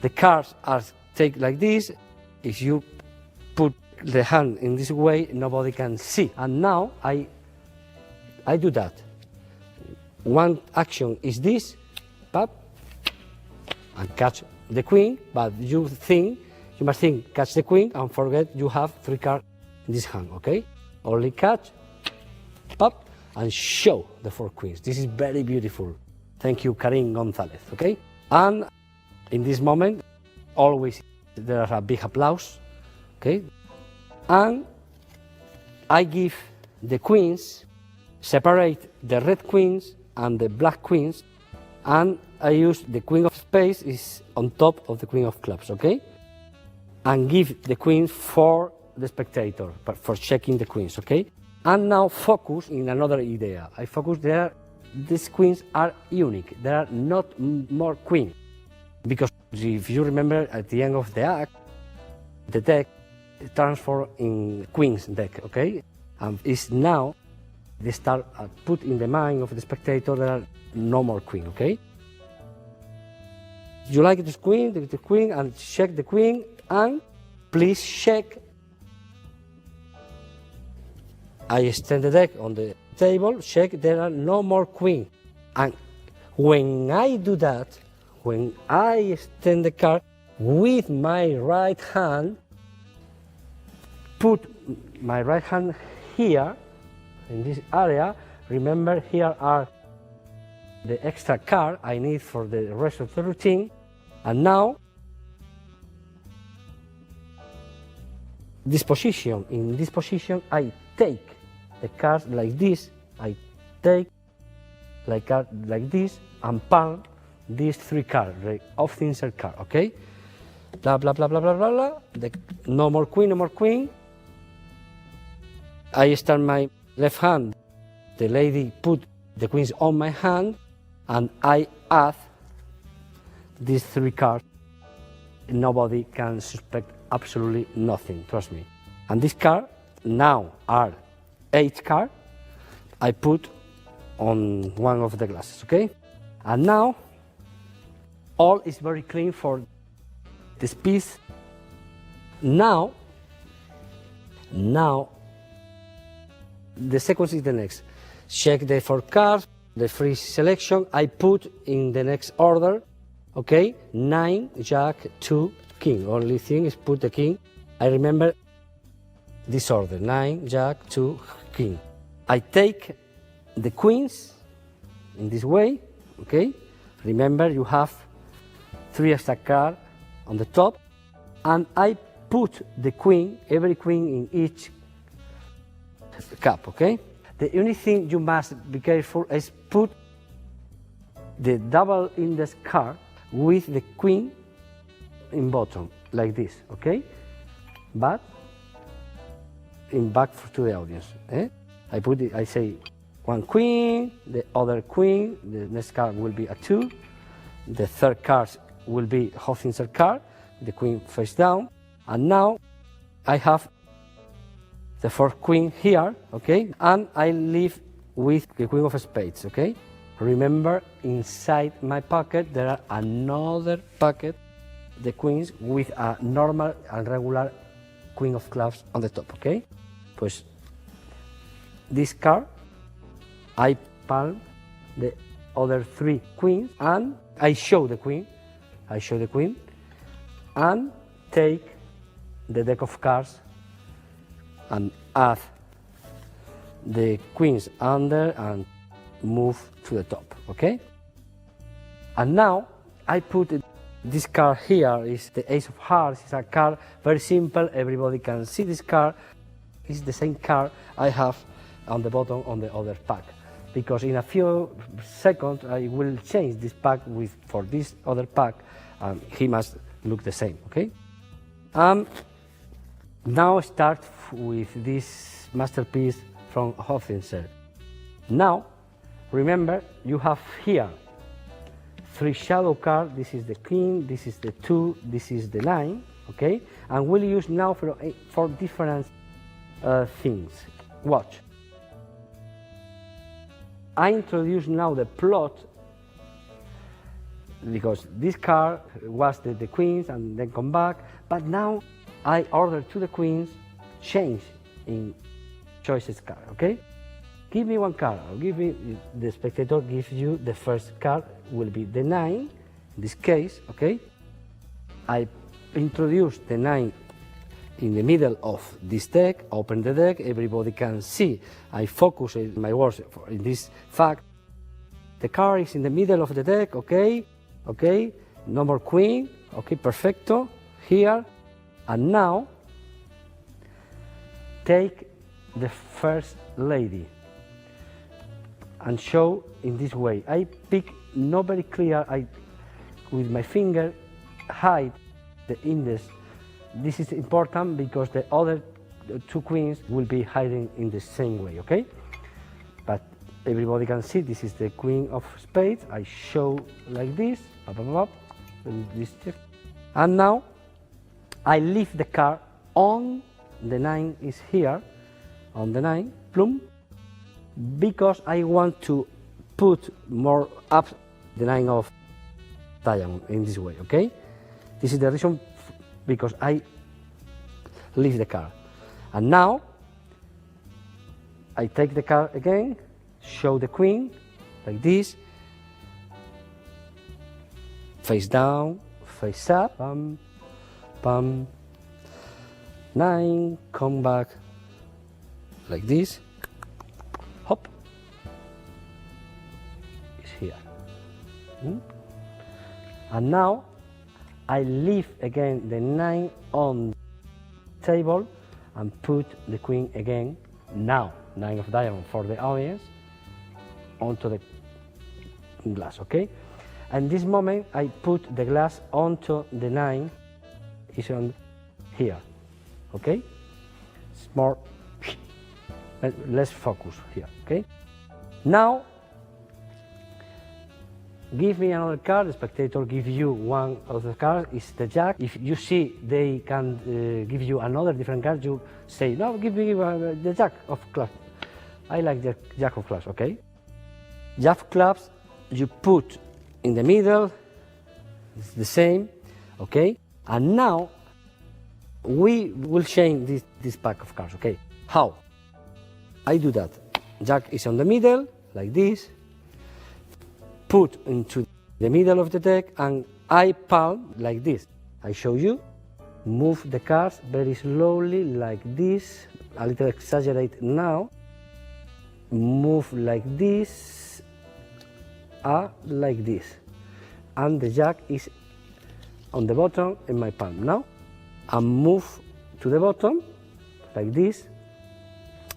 The cards are taken like this. If you put the hand in this way, nobody can see. And now I do that. One action is this, pop, and catch the queen, but you must think, catch the queen, and forget you have 3 cards in this hand, okay? Only catch, pop, and show the 4 queens. This is very beautiful. Thank you, Karim Gonzalez, okay? And in this moment, always there's a big applause, okay? And I give the queens, separate the red queens and the black queens, and I use the queen of spades is on top of the queen of clubs, okay? And give the queens for the spectator, but for checking the queens, okay? And now focus in another idea. I focus there, these queens are unique. There are not more queens. Because if you remember at the end of the act, the deck transforms in queens deck, okay? And it's now, they start put in the mind of the spectator, there are no more queen, okay? You like this queen, the queen, and check the queen, and please check. I extend the deck on the table, check there are no more queen. And when I do that, when I extend the card with my right hand, put my right hand here, in this area, remember here are the extra card I need for the rest of the routine. And now, in this position, I take the cards like this, I take like this, and palm these 3 cards, the off-insert card, okay? Blah, blah, blah, blah, blah, blah, blah. No more queen, no more queen. I start my left hand, the lady put the queens on my hand, and I add these 3 cards. Nobody can suspect absolutely nothing, trust me. And these cards now are 8 cards I put on one of the glasses, okay? And now, all is very clean for this piece. Now, the sequence is the next. Check the 4 cards, the free selection. I put in the next order, okay? 9, Jack, 2, King. Only thing is put the King. I remember this order, 9, Jack, 2, King. I take the queens in this way, okay? Remember, you have 3 extra cards on the top, and I put the queen, every queen in each cup, okay? The only thing you must be careful is put the double index card with the queen in bottom, like this, okay? But in back to the audience, eh? I say 1 queen, the other queen, the next card will be a 2, the third card will be half-insert card, the queen face down, and now I have the 4th queen here, okay? And I leave with the queen of spades, okay? Remember, inside my pocket there are another pocket, the queens with a normal and regular queen of clubs on the top, okay? Pues this card, I palm the other 3 queens and I show the queen, and take the deck of cards and add the queens under and move to the top, okay? And now I put this card here, is the Ace of Hearts. It's a card very simple, everybody can see this card. It's the same card I have on the bottom on the other pack, because in a few seconds I will change this pack for this other pack, and he must look the same, okay? Now start with this masterpiece from Hoffinser. Now, remember, you have here 3 shadow cards. This is the king, this is the 2, this is the 9, okay? And we'll use now for different things. Watch. I introduce now the plot, because this card was the queens and then come back, but now I order to the queens change in choices card, okay? Give me 1 card, or give me, the spectator gives you the first card, will be the 9, in this case, okay? I introduce the 9 in the middle of this deck, open the deck, everybody can see. I focus my words in this fact. The card is in the middle of the deck, okay? Okay, no more queen, okay, perfecto, here. And now, take the first lady and show in this way. I pick not very clear, with my finger hide the index. This is important because the other 2 queens will be hiding in the same way, okay? But everybody can see this is the queen of spades. I show like this, and now I leave the card on, the 9 is here, on the 9, plum, because I want to put more up the 9 of diamond in this way, okay? This is the reason, because I leave the card. And now I take the card again, show the queen like this, face down, face up, pam, pam, 9, come back like this, hop, it's here. And now I leave again the 9 on the table and put the queen again, now 9 of diamond for the audience, onto the glass, okay? And this moment I put the glass onto the 9, is on here, okay? It's more, let's focus here, okay? Now, give me another card, the spectator give you one of the cards, is the jack. If you see they can give you another different card, you say, no, give me the jack of clubs. I like the jack of clubs, okay? Jack of clubs, you put in the middle, it's the same, okay? And now, we will change this pack of cards, okay? How? I do that. Jack is on the middle, like this, put into the middle of the deck, and I palm like this. I show you, move the cards very slowly like this, a little exaggerate now, move like this, like this, and the jack is on the bottom in my palm. Now, I move to the bottom like this,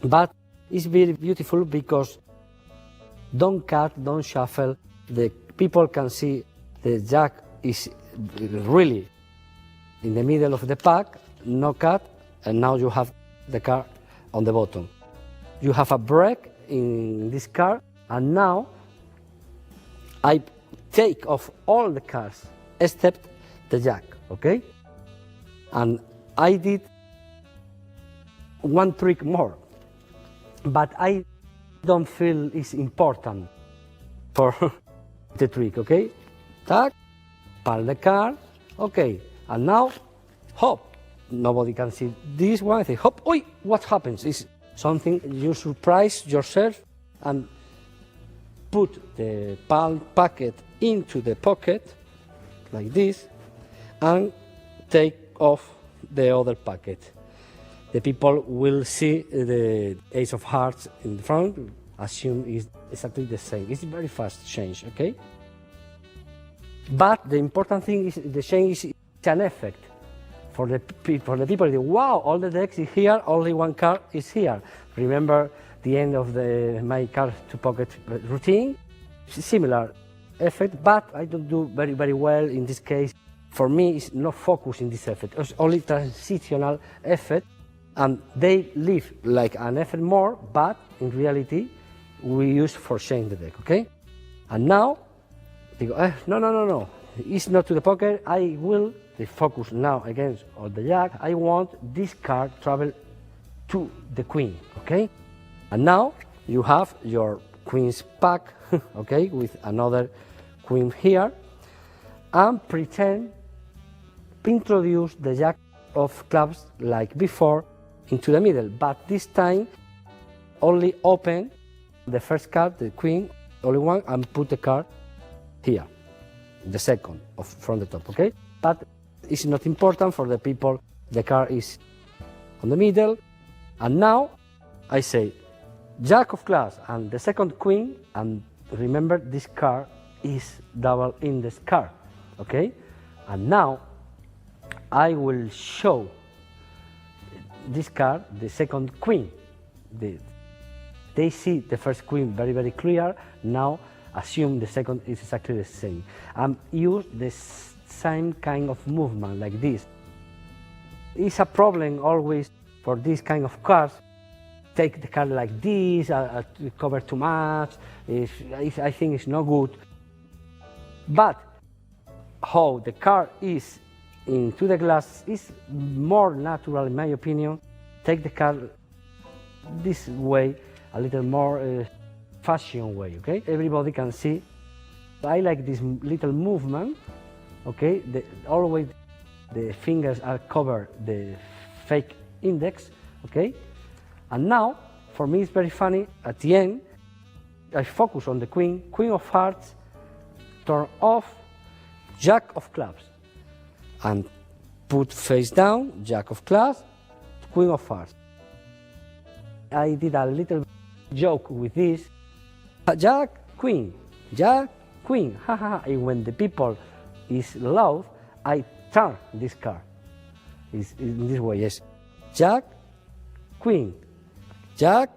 but it's very beautiful because don't cut, don't shuffle. The people can see the jack is really in the middle of the pack, no cut, and now you have the card on the bottom. You have a break in this card, and now I take off all the cards except the jack, okay? And I did one trick more, but I don't feel it's important for the trick, okay? Tack, pal the card, okay, and now, hop. Nobody can see this one. I say, hop, oi, what happens? Is something you surprise yourself and put the palm packet into the pocket, like this, and take off the other packet. The people will see the ace of hearts in the front, assume it's exactly the same. It's very fast change, okay? But the important thing is the change is an effect. For the people, they, wow, all the decks is here, only one card is here. Remember the end of my card to pocket routine? Similar effect, but I don't do very well in this case. For me, it's not focus in this effect. It's only transitional effect, and they live like an effect more, but in reality, we use for change the deck, okay? And now, they go, no, it's not to the pocket, I will, they focus now against all the jack, I want this card travel to the queen, okay? And now, you have your queen's pack, okay, with another queen here, and pretend introduce the jack of clubs like before into the middle, but this time only open the first card, the queen, only one, and put the card here, the second from the top, okay? But it's not important for the people, the card is on the middle, and now I say jack of clubs and the second queen, and remember this card is double in this card, okay? And now I will show this card, the second queen. They see the first queen very clear. Now assume the second is exactly the same. And use the same kind of movement like this. It's a problem always for this kind of cards. Take the card like this, cover too much. I think it's not good. But how the card is into the glass is more natural in my opinion. Take the card this way, a little more fashion way, okay? Everybody can see. I like this little movement, okay? Always the fingers are covered the fake index, okay? And now, for me it's very funny, at the end, I focus on the queen, queen of hearts, turn off, jack of clubs, and put face down, jack of clubs, queen of hearts. I did a little joke with this, jack, queen, queen, ha ha ha. And when the people is loud, I turn this card. Is in this way, yes. Jack, queen, jack,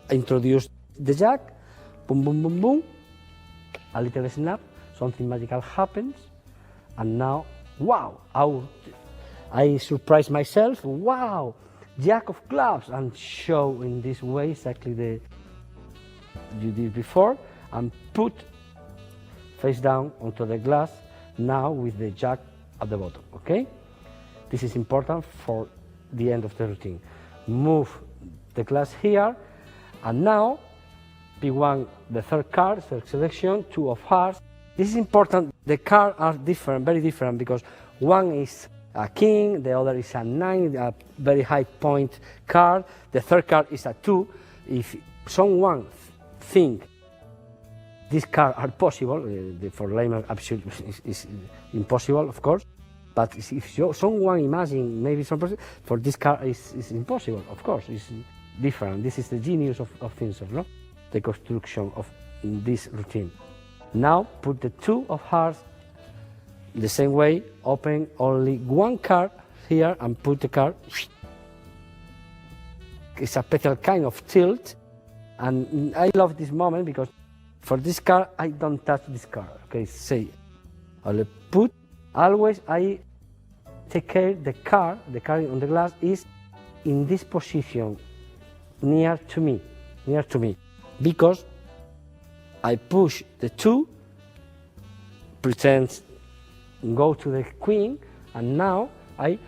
I introduce the jack, boom, boom, boom, boom, a little snap, something magical happens, and now, wow, I surprise myself, wow, jack of clubs, and show in this way exactly the you did before, and put face down onto the glass, now with the jack at the bottom, okay? This is important for the end of the routine. Move the glass here, and now pick one, the third card, third selection, 2 of hearts. This is important. The cards are different, very different, because one is a king, the other is a 9, a very high point card. The third card is a 2. If someone think these cards are possible, for layman absolutely is impossible, of course. But if someone imagine maybe some person, for this card is impossible, of course, it's different. This is the genius of things, no? The construction of this routine. Now put the 2 of hearts the same way, open only one card here and put the card. It's a special kind of tilt, and I love this moment because for this card I don't touch this card. Okay, say, I'll put. Always I take care the card on the glass is in this position, near to me, because I push the 2, pretend go to the queen, and now I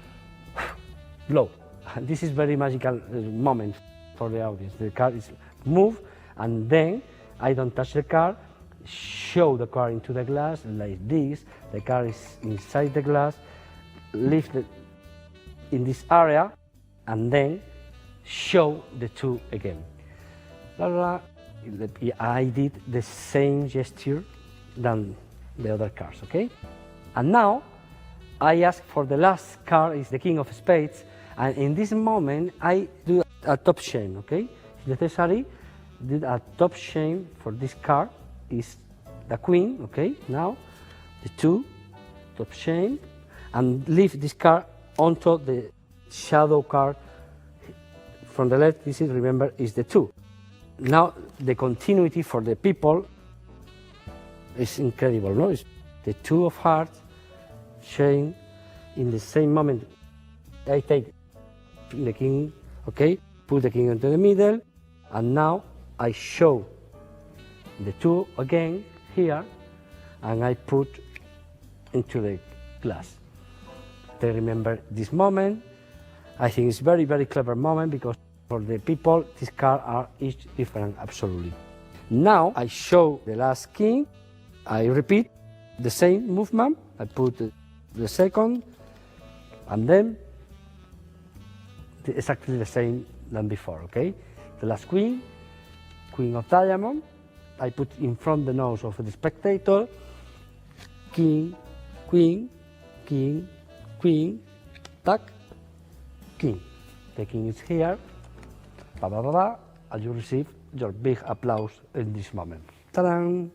blow. And this is very magical moment for the audience. The card is moved, and then I don't touch the card. Show the card into the glass like this. The card is inside the glass, lift it in this area, and then show the 2 again. I did the same gesture than the other cards, okay? And now I ask for the last card, is the king of spades, and in this moment I do a top chain, okay? If necessary, do a top chain for this card. Is the queen, okay? Now the 2, top chain, and leave this card onto the shadow card from the left. This is, remember, is the 2. Now the continuity for the people is incredible, no? It's the 2 of hearts, chain, in the same moment I take the king, okay? Put the king into the middle, and now I show the 2 again here, and I put into the glass. They remember this moment. I think it's very, very clever moment, because for the people, these cards are each different, absolutely. Now I show the last king. I repeat the same movement. I put the second, and then exactly the same than before, okay? The last queen, queen of diamond. I put in front the nose of the spectator, king, queen, king, queen, tack, king. The king is here, ba ba ba ba, and you receive your big applause in this moment. Ta-da!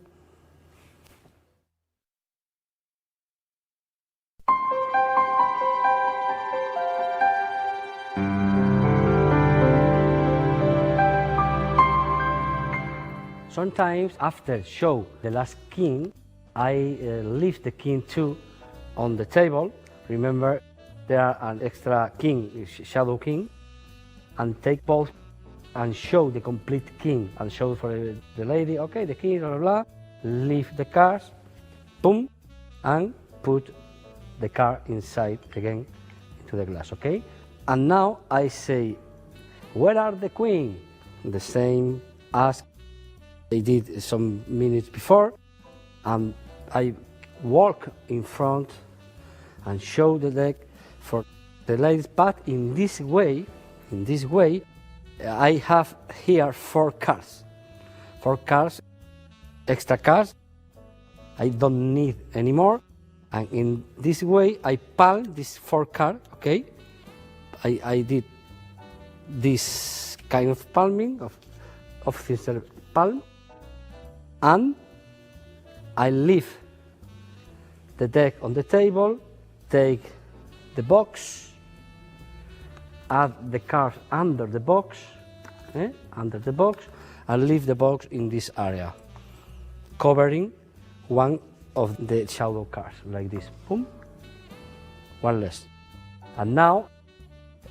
Sometimes after show the last king, I leave the king 2 on the table. Remember, there are an extra king, shadow king, and take both and show the complete king, and show for the lady, okay, the king, blah, blah, blah. Leave the cards, boom, and put the card inside again into the glass, okay? And now I say, where are the queen? The same ask they did some minutes before, and I walk in front and show the deck for the ladies. But in this way, I have here 4 cards, extra cards. I don't need anymore, and in this way I palm this 4 cards. Okay, I did this kind of palming of sincere palm. And I leave the deck on the table, take the box, add the cards under the box, and leave the box in this area, covering one of the shadow cards, like this. Boom. One less. And now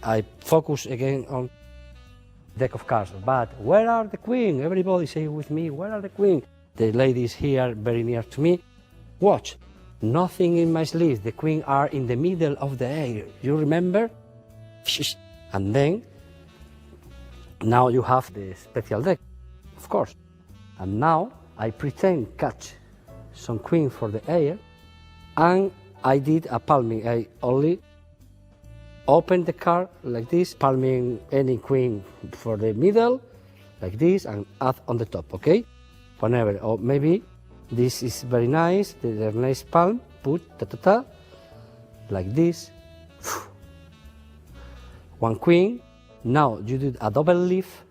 I focus again on deck of cards. But where are the queen? Everybody say with me, where are the queen? The lady is here, very near to me. Watch. Nothing in my sleeves. The queen are in the middle of the air. You remember? And then, now you have the special deck, of course. And now I pretend catch some queen for the air, and I did a palming. I only open the card like this, palming any queen for the middle, like this, and add on the top, okay? Whenever, or maybe this is very nice, the nice palm, put like this. One queen. Now you do a double leaf,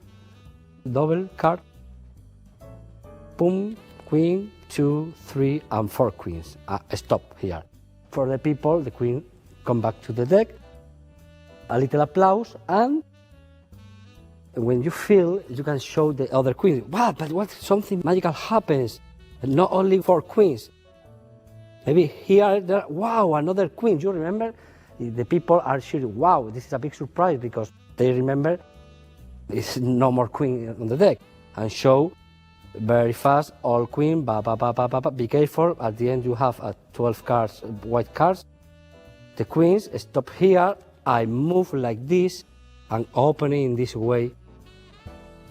double card. Boom, queen, 2, 3, and 4 queens. Stop here. For the people, the queen come back to the deck. A little applause, and when you feel, you can show the other queens. Wow, but what something magical happens? Not only 4 queens. Maybe here, there, wow, another queen. You remember? The people are sure, wow, this is a big surprise, because they remember it's no more queen on the deck. And show very fast, all queen, be careful. At the end you have 12 cards, white cards. The queens stop here. I move like this and open it in this way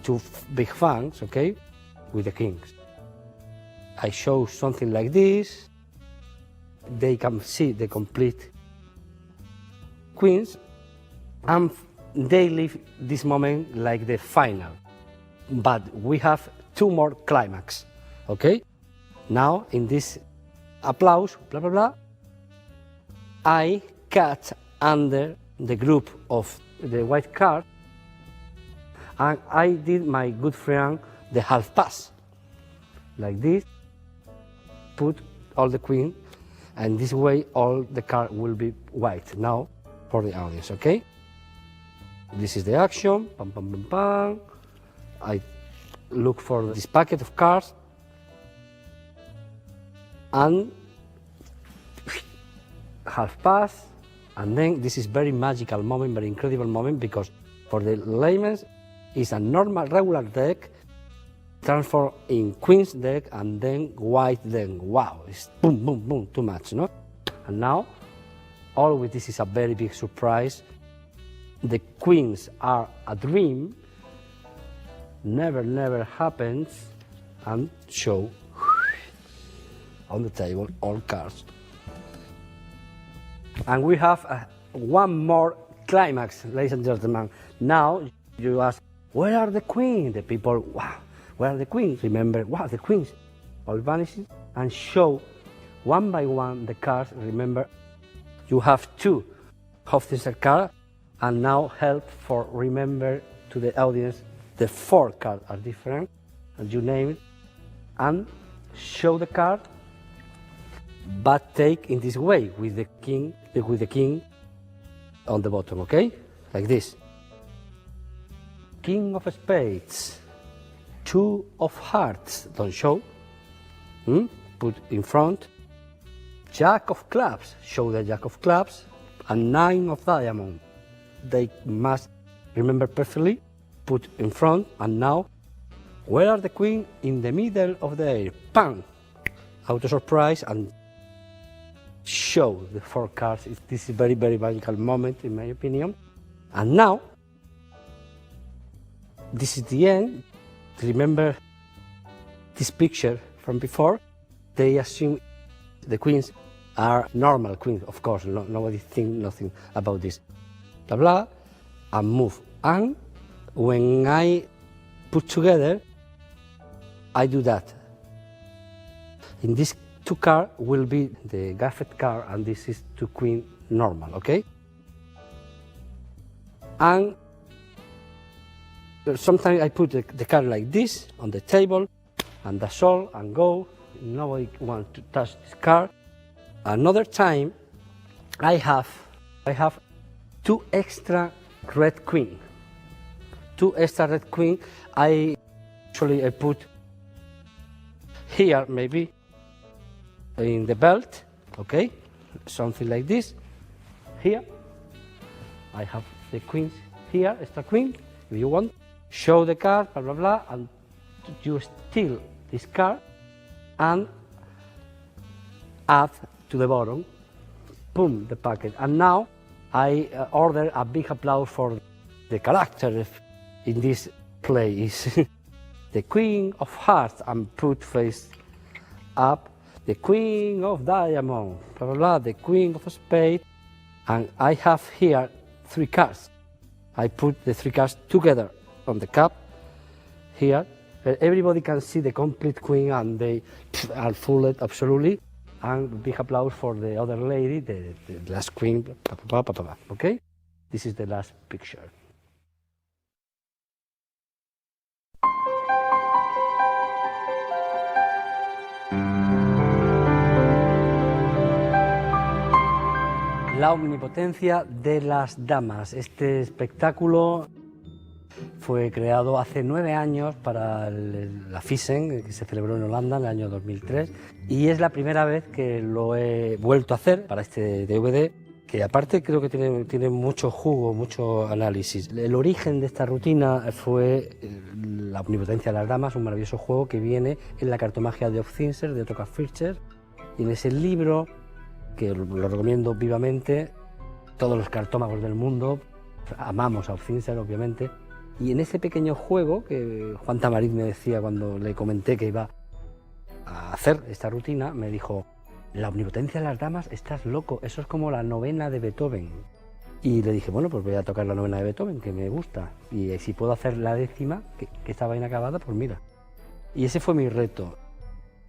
to big fans, okay, with the kings. I show something like this. They can see the complete queens, and they leave this moment like the final. But we have 2 more climax, okay? Now, in this applause, blah, blah, blah, I cut under the group of the white card, and I did my good friend the half pass, like this, put all the queen, and this way all the card will be white now for the audience, okay? This is the action, pam, pam, pam, pam. I look for this packet of cards, and half pass, and then this is very magical moment, very incredible moment, because for the layman it's a normal, regular deck, transform in queen's deck, and then white deck. Wow, it's boom, boom, boom, too much, no? And now, always this is a very big surprise. The queens are a dream, never happens, and show on the table all cards. And we have one more climax, ladies and gentlemen. Now you ask, where are the queens? The people, wow, where are the queens? Remember, wow, the queens all vanishes, and show one by one the cards. Remember, you have 2 Hofstadter cards, and now help for remember to the audience the 4 cards are different, and you name it, and show the card, but take in this way with the king on the bottom, okay? Like this. King of spades, 2 of hearts, don't show, put in front. Jack of clubs, show the jack of clubs, and 9 of diamonds. They must remember perfectly, put in front, and now, where are the queen? In the middle of the air, bang! Auto surprise, and show the 4 cards. This is a very, very magical moment, in my opinion. And now, this is the end. Remember this picture from before? They assume the queens are normal queens, of course, nobody think nothing about this. Blah, blah, and move. And when I put together, I do that. In this 2 card will be the gaffet card, and this is 2 queen normal, okay? And sometimes I put the card like this on the table, and that's all, and go, nobody wants to touch this card. Another time, I have 2 extra red queen. 2 extra red queen. I put here maybe in the belt, okay, something like this. Here, I have the queens here, extra queen. If you want, show the card, blah blah blah, and you steal this card and add to the bottom. Boom, the packet. And now I order a big applause for the character in this play is the Queen of Hearts, and put face up the Queen of Diamond, blah blah blah, the Queen of Spades, and I have here 3 cards. I put the 3 cards together on the cup here. Everybody can see the complete queen, and they are fooled absolutely. And big applause for the other lady, the last queen. Okay, this is the last picture. La omnipotencia de las damas. Este espectáculo fue creado hace 9 años para la Thyssen, que se celebró en Holanda en el año 2003, y es la primera vez que lo he vuelto a hacer para este DVD, que aparte creo que tiene mucho jugo, mucho análisis. El origen de esta rutina fue la omnipotencia de las damas, un maravilloso juego que viene en la cartomagia de Opfinser, de Otto Fischer, y en ese libro, que lo recomiendo vivamente, todos los cartómagos del mundo amamos a Opfinser, obviamente. Y en ese pequeño juego que Juan Tamarín me decía cuando le comenté que iba a hacer esta rutina, me dijo: la omnipotencia de las damas, estás loco, eso es como la novena de Beethoven. Y le dije, bueno, pues voy a tocar la novena de Beethoven, que me gusta, y si puedo hacer la 10ª, que estaba inacabada, pues mira. Y ese fue mi reto.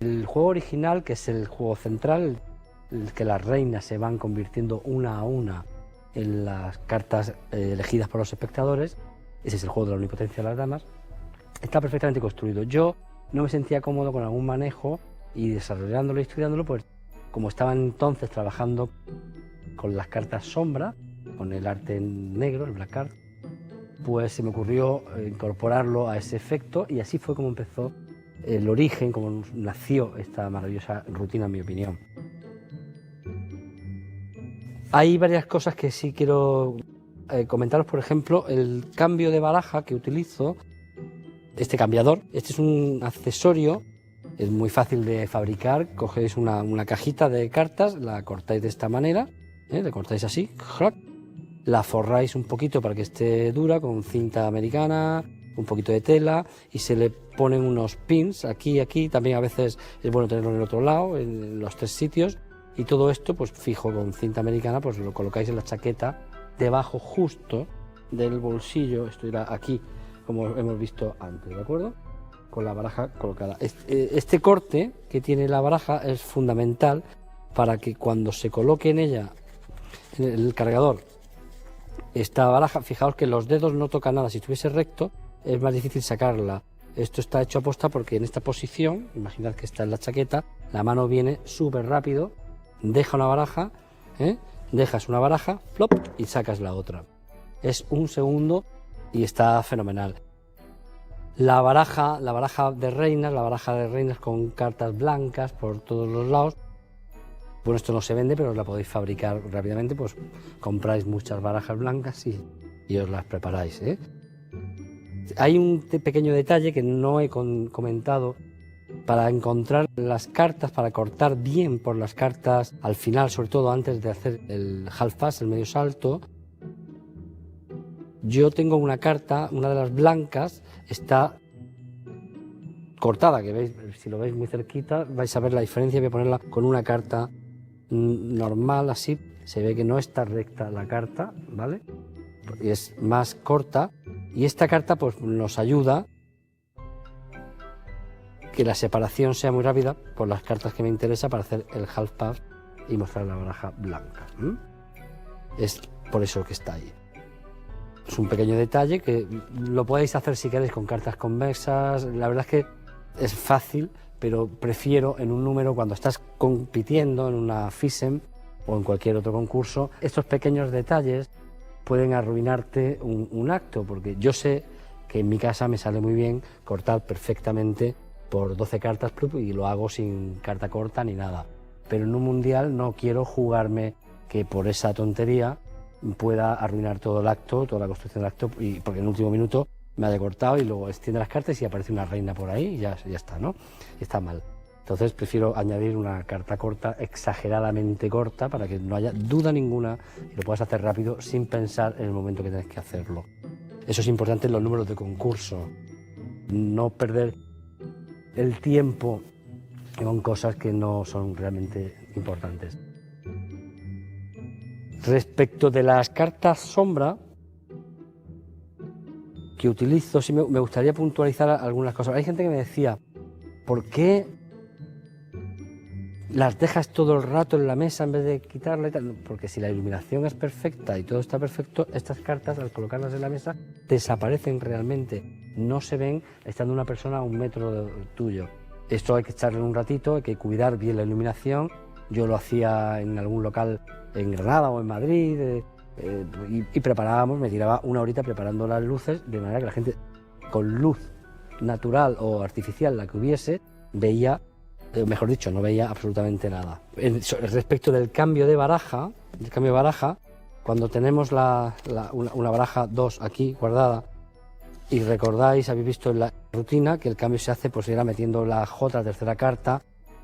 El juego original, que es el juego central, el que las reinas se van convirtiendo una a una en las cartas elegidas por los espectadores, ese es el juego de la omnipotencia de las damas, está perfectamente construido. Yo no me sentía cómodo con algún manejo, y desarrollándolo y estudiándolo, pues como estaba entonces trabajando con las cartas sombra, con el arte en negro, el black art, pues se me ocurrió incorporarlo a ese efecto, y así fue como empezó el origen, como nació esta maravillosa rutina, en mi opinión. Hay varias cosas que sí quiero comentaros. Por ejemplo, el cambio de baraja que utilizo, este cambiador. Este es un accesorio, es muy fácil de fabricar. Cogéis una cajita de cartas, la cortáis de esta manera, la cortáis así, la forráis un poquito para que esté dura con cinta americana, un poquito de tela, y se le ponen unos pins aquí y aquí. También a veces es bueno tenerlo en el otro lado, en los 3 sitios. Y todo esto, pues fijo con cinta americana, pues lo colocáis en la chaqueta, debajo justo del bolsillo. Esto irá aquí, como hemos visto antes, ¿de acuerdo? Con la baraja colocada. Este corte que tiene la baraja es fundamental para que cuando se coloque en ella, en el cargador, esta baraja, fijaos que los dedos no tocan nada. Si estuviese recto, es más difícil sacarla. Esto está hecho aposta porque en esta posición, imaginad que está en la chaqueta, la mano viene súper rápido, deja una baraja, dejas una baraja, plop, y sacas la otra. Es un segundo y está fenomenal. La baraja de reinas con cartas blancas por todos los lados. Bueno, esto no se vende, pero os la podéis fabricar rápidamente, pues compráis muchas barajas blancas y os las preparáis. Hay un pequeño detalle que no he comentado. Para encontrar las cartas, para cortar bien por las cartas al final, sobre todo antes de hacer el half pass, el medio salto, yo tengo una carta, una de las blancas, está cortada, que veis, si lo veis muy cerquita vais a ver la diferencia. Voy a ponerla con una carta normal, así se ve que no está recta la carta, ¿vale? Y es más corta, y esta carta pues nos ayuda que la separación sea muy rápida por las cartas que me interesa para hacer el half pass y mostrar la baraja blanca. Es por eso que está ahí. Es un pequeño detalle que lo podéis hacer si queréis con cartas convexas. La verdad es que es fácil, pero prefiero en un número cuando estás compitiendo en una FISEM o en cualquier otro concurso, estos pequeños detalles pueden arruinarte un acto, porque yo sé que en mi casa me sale muy bien cortar perfectamente por 12 cartas y lo hago sin carta corta ni nada. Pero en un mundial no quiero jugarme que por esa tontería pueda arruinar todo el acto, toda la construcción del acto, y porque en el último minuto me haya cortado y luego extiende las cartas y aparece una reina por ahí y ya está, ¿no? Y está mal. Entonces prefiero añadir una carta corta, exageradamente corta, para que no haya duda ninguna y lo puedas hacer rápido sin pensar en el momento que tienes que hacerlo. Eso es importante en los números de concurso. No perder el tiempo con cosas que no son realmente importantes. Respecto de las cartas sombra que utilizo, sí me gustaría puntualizar algunas cosas. Hay gente que me decía, ¿por qué las dejas todo el rato en la mesa en vez de quitarla y tal? Porque si la iluminación es perfecta y todo está perfecto, estas cartas al colocarlas en la mesa desaparecen realmente, no se ven estando una persona a 1 metro tuyo. Esto hay que echarle un ratito, hay que cuidar bien la iluminación. Yo lo hacía en algún local en Granada o en Madrid y preparábamos, me tiraba 1 horita preparando las luces de manera que la gente con luz natural o artificial, la que hubiese, veía, mejor dicho, no veía absolutamente nada. Respecto del cambio de baraja, cuando tenemos una baraja 2 aquí guardada, y recordáis, habéis visto en la rutina que el cambio se hace, pues era metiendo la J, tercera carta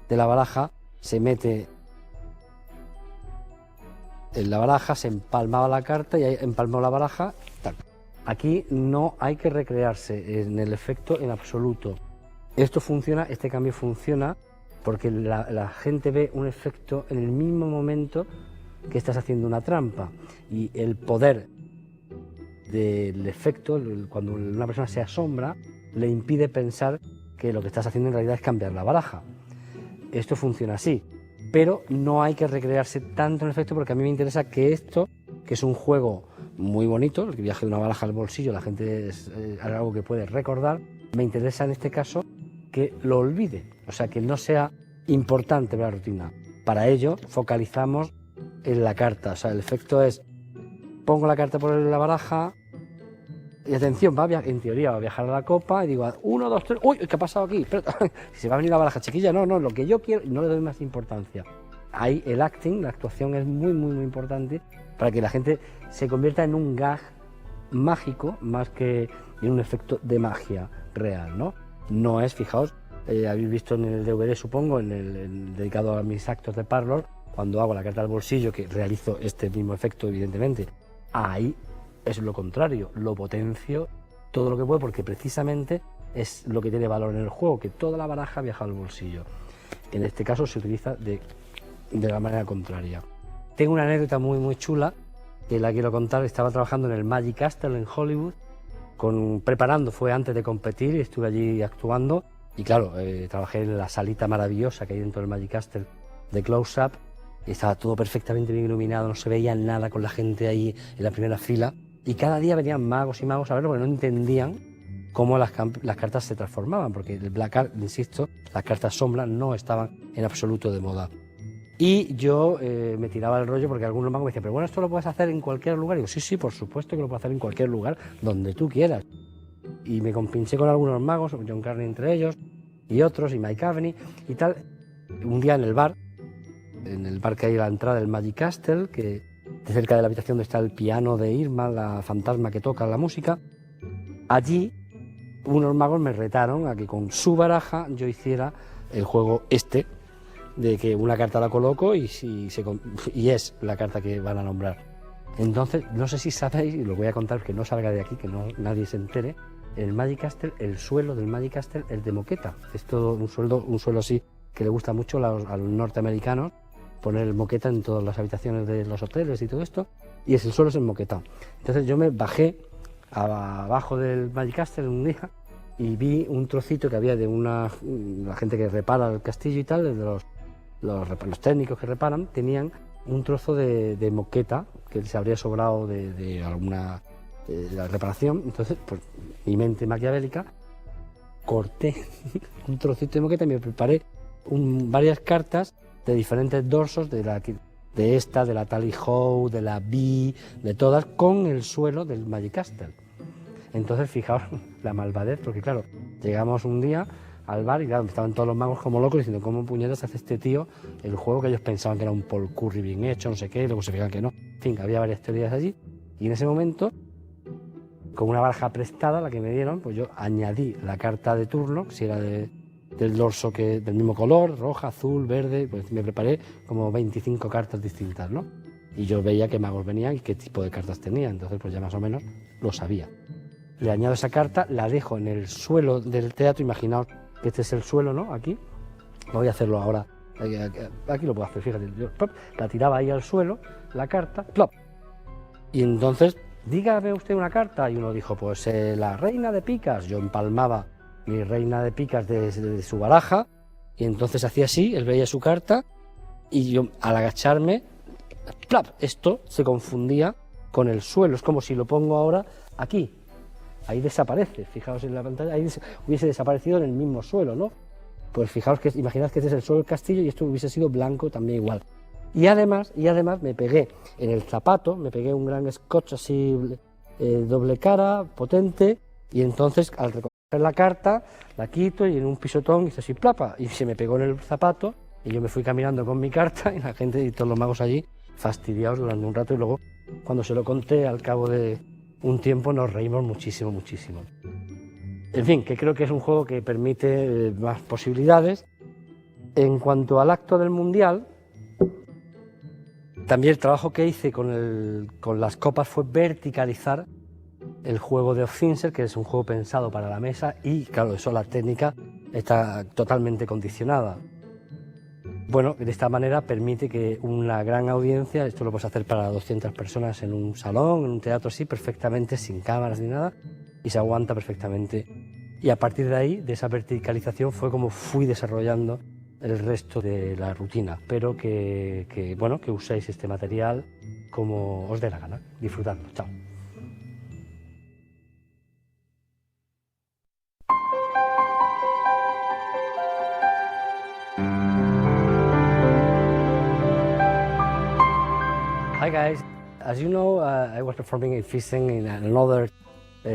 de la baraja, se mete en la baraja, se empalmaba la carta y ahí empalmó la baraja, tal. Aquí no hay que recrearse en el efecto en absoluto. Esto funciona, este cambio funciona porque la gente ve un efecto en el mismo momento que estás haciendo una trampa, y el poder del efecto, cuando una persona se asombra, le impide pensar que lo que estás haciendo en realidad es cambiar la baraja. Esto funciona así, pero no hay que recrearse tanto en el efecto, porque a mí me interesa que esto, que es un juego muy bonito, el que viaje de una baraja al bolsillo, la gente es algo que puede recordar, me interesa en este caso que lo olvide, o sea, que no sea importante para la rutina. Para ello focalizamos en la carta, o sea, el efecto es, pongo la carta por la baraja, y atención, en teoría va a viajar a la copa y digo 1, 2, 3, uy, ¿qué ha pasado aquí? Si se va a venir la baraja, chiquilla, no, lo que yo quiero, no le doy más importancia. Ahí el acting, la actuación es muy importante para que la gente se convierta en un gag mágico más que en un efecto de magia real, ¿no? No es, fijaos, habéis visto en el DVD, supongo, en el dedicado a mis actos de parlor, cuando hago la carta al bolsillo, que realizo este mismo efecto, evidentemente, ahí es lo contrario, lo potencio todo lo que puedo, porque precisamente es lo que tiene valor en el juego, que toda la baraja viaja al bolsillo. En este caso se utiliza de la manera contraria. Tengo una anécdota muy chula que la quiero contar. Estaba trabajando en el Magic Castle en Hollywood, fue antes de competir y estuve allí actuando. Y claro, trabajé en la salita maravillosa que hay dentro del Magic Castle de close-up, y estaba todo perfectamente bien iluminado, no se veía nada con la gente ahí en la primera fila. Y cada día venían magos y magos a verlo porque no entendían cómo las cartas se transformaban, porque el Black Art, insisto, las cartas sombra no estaban en absoluto de moda. Y yo me tiraba el rollo porque algunos magos me decían, pero bueno, esto lo puedes hacer en cualquier lugar. Y digo, sí, por supuesto que lo puedo hacer en cualquier lugar, donde tú quieras. Y me compinché con algunos magos, John Carney entre ellos, y otros, y Mike y tal. Un día en el bar que hay a la entrada del Magic Castle, que cerca de la habitación donde está el piano de Irma, la fantasma que toca la música, allí unos magos me retaron a que con su baraja yo hiciera el juego de que una carta la coloco y es la carta que van a nombrar. Entonces, no sé si sabéis, y lo voy a contar que no salga de aquí, que nadie se entere, el Magic Castle, el suelo del Magic Castle es de moqueta. Es todo un suelo así que le gusta mucho a los norteamericanos, poner el moqueta en todas las habitaciones de los hoteles y todo esto, y el suelo es en moqueta. Entonces yo me bajé abajo del Magic Castle un día y vi un trocito que había de la gente que repara el castillo y tal, de los técnicos que reparan, tenían un trozo de moqueta que se habría sobrado de alguna la reparación. Entonces, pues mi mente maquiavélica corté un trocito de moqueta y me preparé varias cartas de diferentes dorsos de la Tally Ho, de la B, de todas, con el suelo del Magic Castle. Entonces, fijaos la malvadez, porque claro, llegamos un día al bar y claro, estaban todos los magos como locos diciendo, ¿cómo puñetas hace este tío el juego que ellos pensaban que era un Paul Curry bien hecho, no sé qué, y luego se fijan que no? En fin, había varias teorías allí, y en ese momento, con una baraja prestada, la que me dieron, pues yo añadí la carta de turno, si era del dorso del mismo color, roja, azul, verde, pues me preparé como 25 cartas distintas, ¿no? Y yo veía qué magos venían y qué tipo de cartas tenía, entonces pues ya más o menos lo sabía. Le añado esa carta, la dejo en el suelo del teatro, imaginaos que este es el suelo, ¿no? Aquí, voy a hacerlo ahora, aquí lo puedo hacer, fíjate, yo plop, la tiraba ahí al suelo, la carta, plop, y entonces, dígame usted una carta, y uno dijo, pues la reina de picas, yo empalmaba mi reina de picas de su baraja, y entonces hacía así, él veía su carta, y yo al agacharme, plop, esto se confundía con el suelo, es como si lo pongo ahora aquí. Ahí desaparece, fijaos en la pantalla, ahí hubiese desaparecido en el mismo suelo, ¿no? Pues fijaos que, imaginad que este es el suelo del castillo y esto hubiese sido blanco también igual. Y además me pegué en el zapato, me pegué un gran scotch así, doble cara, potente, y entonces al recoger la carta, la quito y en un pisotón hice así, plapa, y se me pegó en el zapato, y yo me fui caminando con mi carta y la gente y todos los magos allí fastidiados durante un rato, y luego cuando se lo conté al cabo de un tiempo nos reímos muchísimo, muchísimo. En fin, que creo que es un juego que permite más posibilidades. En cuanto al acto del Mundial, también el trabajo que hice con las copas fue verticalizar el juego de Off-Finser, que es un juego pensado para la mesa y, claro, eso la técnica está totalmente condicionada. Bueno, de esta manera permite que una gran audiencia, esto lo puedes hacer para 200 personas en un salón, en un teatro así, perfectamente, sin cámaras ni nada, y se aguanta perfectamente. Y a partir de ahí, de esa verticalización, fue como fui desarrollando el resto de la rutina. Pero que uséis este material como os dé la gana. Disfrutadlo. Chao. Hi guys, as you know, I was performing in Fishing in another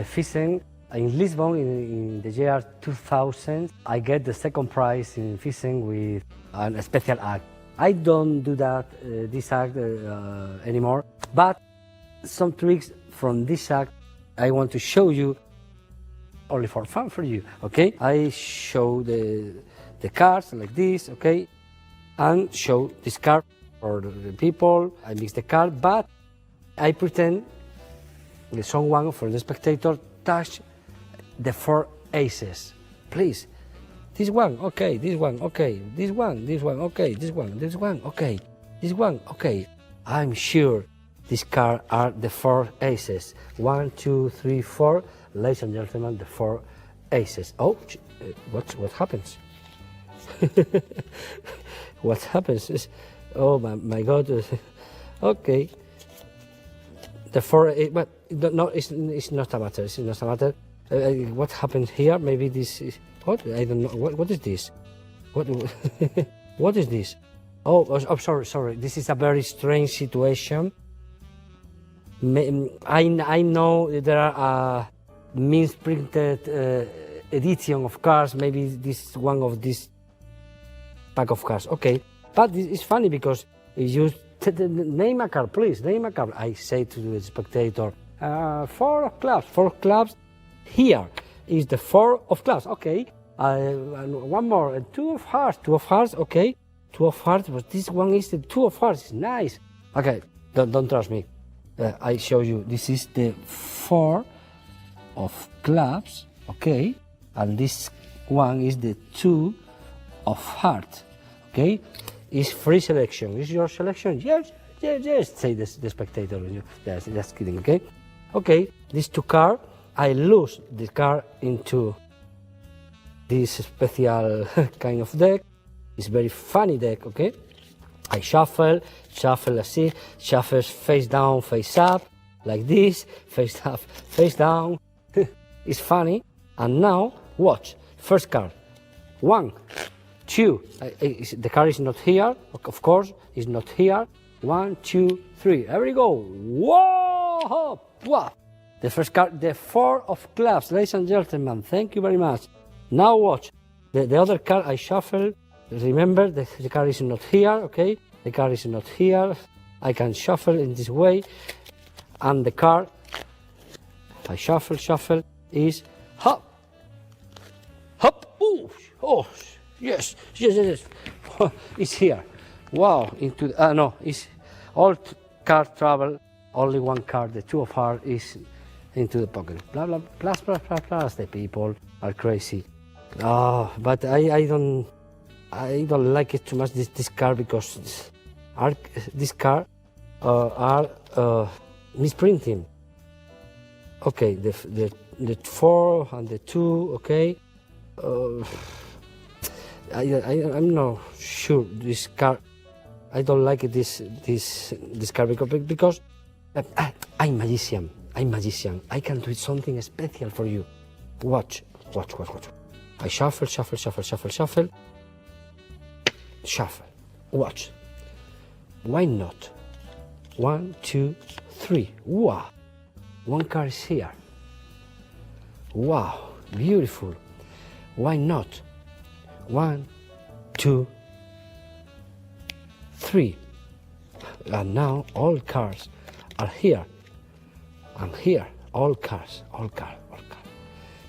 Fishing in Lisbon in the year 2000. I get the second prize in Fishing with a special act. I don't do this act anymore, but some tricks from this act I want to show you only for fun for you, okay? I show the cards like this, okay? And show this card for the people, I mix the card, but I pretend that someone for the spectator touch the 4 aces. Please, this one, okay, this one, okay, this one, okay, this one, okay, this one, okay. I'm sure these cards are the 4 aces. 1, 2, 3, 4. Ladies and gentlemen, the 4 aces. Oh, what happens? What happens? Oh my God! Okay, the 4. But no, it's not a matter. It's not a matter. What happened here? Maybe this is what? I don't know. What is this? What is this? Oh, sorry. This is a very strange situation. I know there are means printed edition of cards. Maybe this is one of this pack of cards. Okay. But it's funny because you name a card, please, name a card. I say to the spectator, 4 of clubs, 4 clubs. Here is the 4 of clubs, okay. And one more, 2 of hearts, 2 of hearts, okay. 2 of hearts, but this one is the 2 of hearts, it's nice. Okay, don't trust me. I show you, this is the 4 of clubs, okay. And this one is the 2 of hearts, okay. Is free selection. Is your selection? Yes, say the spectator. Yes, just kidding, okay? Okay, these 2 cards, I lose the card into this special kind of deck. It's very funny deck, okay? I shuffle, let's see, shuffle face down, face up, like this, face up, face down. It's funny. And now, watch, First card. 1, 2. The card is not here. Of course, it's not here. 1, 2, 3. There we go. Whoa! Wow. The first card, the 4 of clubs, ladies and gentlemen. Thank you very much. Now watch. The other card I shuffle. Remember, the card is not here, okay? The card is not here. I can shuffle in this way. And the card, I shuffle, is hop. Hop. Ooh. Oh, yes. It's here. Wow. No, it's all card travel. Only one card, the 2 of hearts, is into the pocket. Blah, blah, plus. The people are crazy. Oh, but I don't like it too much, this card, because this card are misprinting. Okay, the 4 and the 2, okay. I'm not sure this card. I don't like it, this card, because I'm magician. I can do something special for you. Watch. I shuffle. Watch. Why not? 1, 2, 3. Wow. One card is here. Wow. Beautiful. Why not? 1, 2, 3. And now all cards are here. And here. All cards.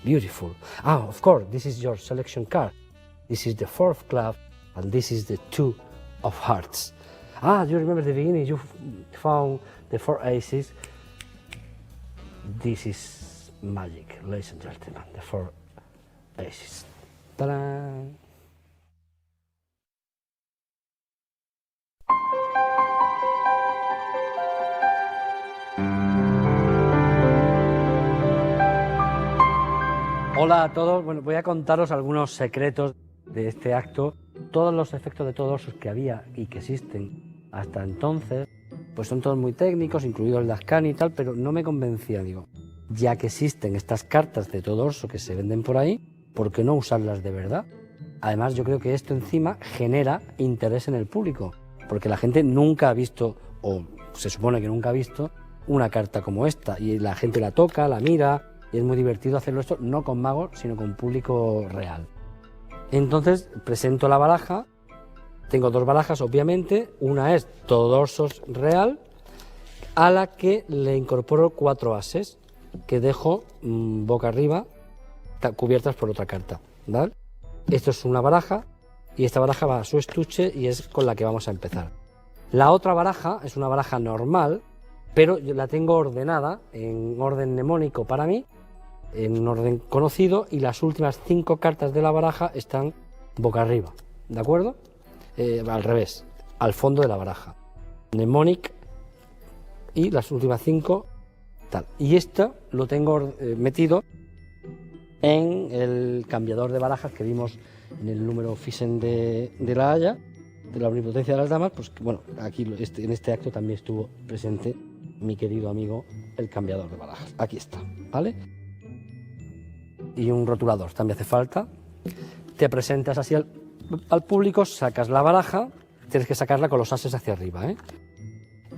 Beautiful. Of course, this is your selection card. This is the 4 of clubs, and this is the 2 of hearts. Do you remember the beginning? You found the 4 aces. This is magic, ladies and gentlemen. The 4 aces. Ta-da! Hola a todos, bueno, voy a contaros algunos secretos de este acto. Todos los efectos de torsos que había y que existen hasta entonces, pues son todos muy técnicos, incluido el de Ascani y tal, pero no me convencía, digo, ya que existen estas cartas de torso que se venden por ahí, ¿por qué no usarlas de verdad? Además, yo creo que esto encima genera interés en el público, porque la gente nunca ha visto, o se supone que nunca ha visto, una carta como esta, y la gente la toca, la mira, y es muy divertido hacerlo esto, no con magos, sino con público real. Entonces presento la baraja, tengo 2 barajas obviamente, una es torsos real, a la que le incorporo 4 ases, que dejo boca arriba, cubiertas por otra carta, ¿vale? Esto es una baraja, y esta baraja va a su estuche, y es con la que vamos a empezar. La otra baraja es una baraja normal, pero yo la tengo ordenada, en orden mnemónico para mí, en un orden conocido, y las últimas 5 cartas de la baraja están boca arriba, ¿de acuerdo? Al revés, al fondo de la baraja, mnemonic, y las últimas 5 tal. Y esto lo tengo metido en el cambiador de barajas que vimos en el número Fisen de la Haya, de la omnipotencia de las damas. Pues bueno, aquí en este acto también estuvo presente mi querido amigo el cambiador de barajas. Aquí está, ¿vale? Y un rotulador también hace falta. Te presentas así al público, sacas la baraja, tienes que sacarla con los ases hacia arriba, ¿eh?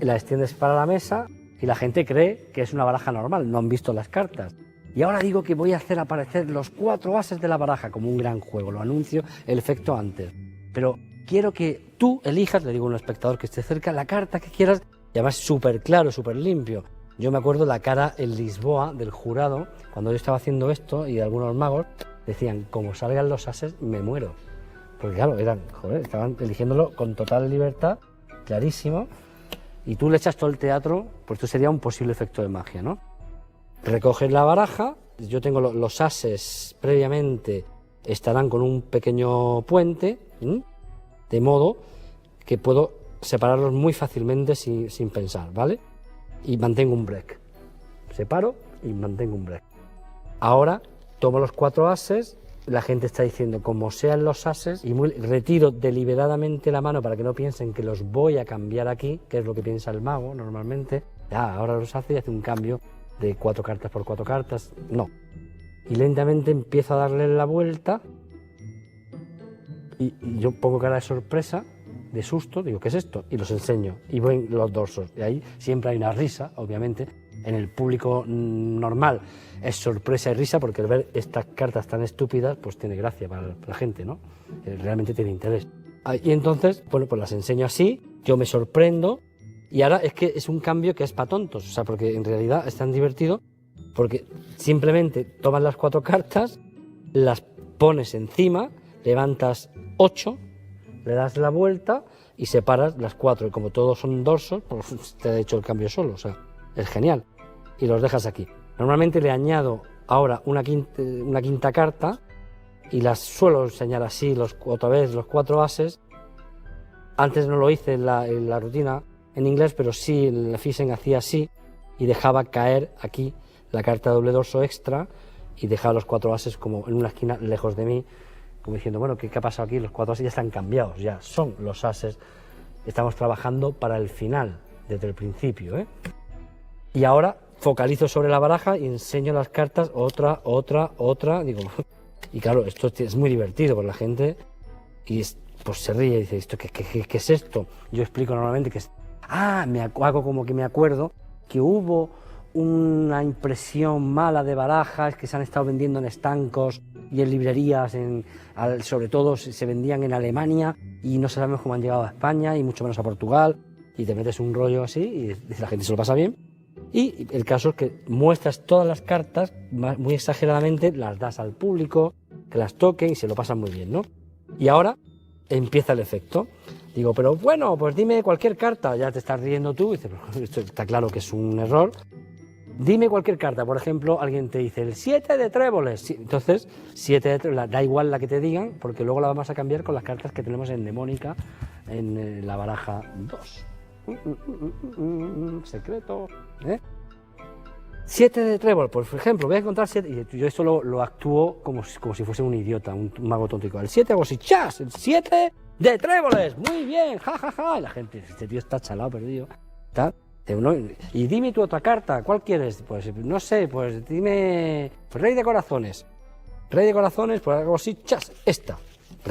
La extiendes para la mesa y la gente cree que es una baraja normal, no han visto las cartas. Y ahora digo que voy a hacer aparecer los 4 ases de la baraja como un gran juego, lo anuncio el efecto antes. Pero quiero que tú elijas, le digo a un espectador que esté cerca, la carta que quieras, y además súper claro, súper limpio. Yo me acuerdo la cara en Lisboa del jurado, cuando yo estaba haciendo esto, y de algunos magos decían, como salgan los ases, me muero. Porque claro, estaban eligiéndolo con total libertad, clarísimo, y tú le echas todo el teatro, pues esto sería un posible efecto de magia, ¿no? Recoges la baraja, yo tengo los ases previamente, estarán con un pequeño puente, de modo que puedo separarlos muy fácilmente sin pensar, ¿vale? Y mantengo un break. Separo y mantengo un break. Ahora tomo los 4 ases, la gente está diciendo como sean los ases, y retiro deliberadamente la mano para que no piensen que los voy a cambiar aquí, que es lo que piensa el mago normalmente. Ahora los hace y hace un cambio de 4 cartas por 4 cartas. No. y lentamente empiezo a darle la vuelta y yo pongo cara de sorpresa, de susto, digo, ¿qué es esto? Y los enseño y ven los dorsos. Y ahí siempre hay una risa, obviamente. En el público normal es sorpresa y risa porque el ver estas cartas tan estúpidas pues tiene gracia para la gente, ¿no? Realmente tiene interés. Y entonces, bueno, pues las enseño así, yo me sorprendo y ahora es que es un cambio que es para tontos, o sea, porque en realidad es tan divertido porque simplemente tomas las 4 cartas, las pones encima, levantas 8, le das la vuelta y separas las 4 y como todos son dorsos, pues te ha hecho el cambio solo, o sea, es genial. Y los dejas aquí. Normalmente le añado ahora una quinta carta y las suelo enseñar así otra vez los 4 ases. Antes no lo hice en la rutina en inglés, pero sí en la Thyssen hacía así y dejaba caer aquí la carta de doble dorso extra y dejaba los 4 ases como en una esquina lejos de mí, como diciendo, bueno, ¿qué ha pasado aquí? Los 4 ases ya están cambiados, ya son los ases. Estamos trabajando para el final, desde el principio, ¿eh? Y ahora focalizo sobre la baraja y enseño las cartas, otra, digo, y claro, esto es muy divertido por la gente y pues se ríe y dice, ¿esto qué es esto? Yo explico normalmente que es, hago como que me acuerdo que hubo una impresión mala de barajas que se han estado vendiendo en estancos y en librerías, sobre todo se vendían en Alemania y no sabemos cómo han llegado a España y mucho menos a Portugal, y te metes un rollo así y la gente se lo pasa bien. Y el caso es que muestras todas las cartas muy exageradamente, las das al público, que las toquen y se lo pasan muy bien, ¿no? Y ahora empieza el efecto. Digo, pero bueno, pues dime cualquier carta. Ya te estás riendo tú, y dices, esto está claro que es un error. Dime cualquier carta. Por ejemplo, alguien te dice el 7 de tréboles. Sí, entonces, 7 de tréboles, da igual la que te digan, porque luego la vamos a cambiar con las cartas que tenemos en mnemónica en la baraja 2. Secreto, ¿eh? 7 de trébol, por ejemplo, voy a encontrar 7, y yo esto lo actúo como si fuese un idiota, un mago tontico. El 7 hago así, ¡chas! El 7 de tréboles, muy bien, ja, ja, ja. Y la gente, este tío está chalado, perdido. ¿Está? Y dime tu otra carta, ¿cuál quieres? Pues no sé, pues dime, pues rey de corazones. Rey de corazones, pues hago así, ¡chas! Esta. El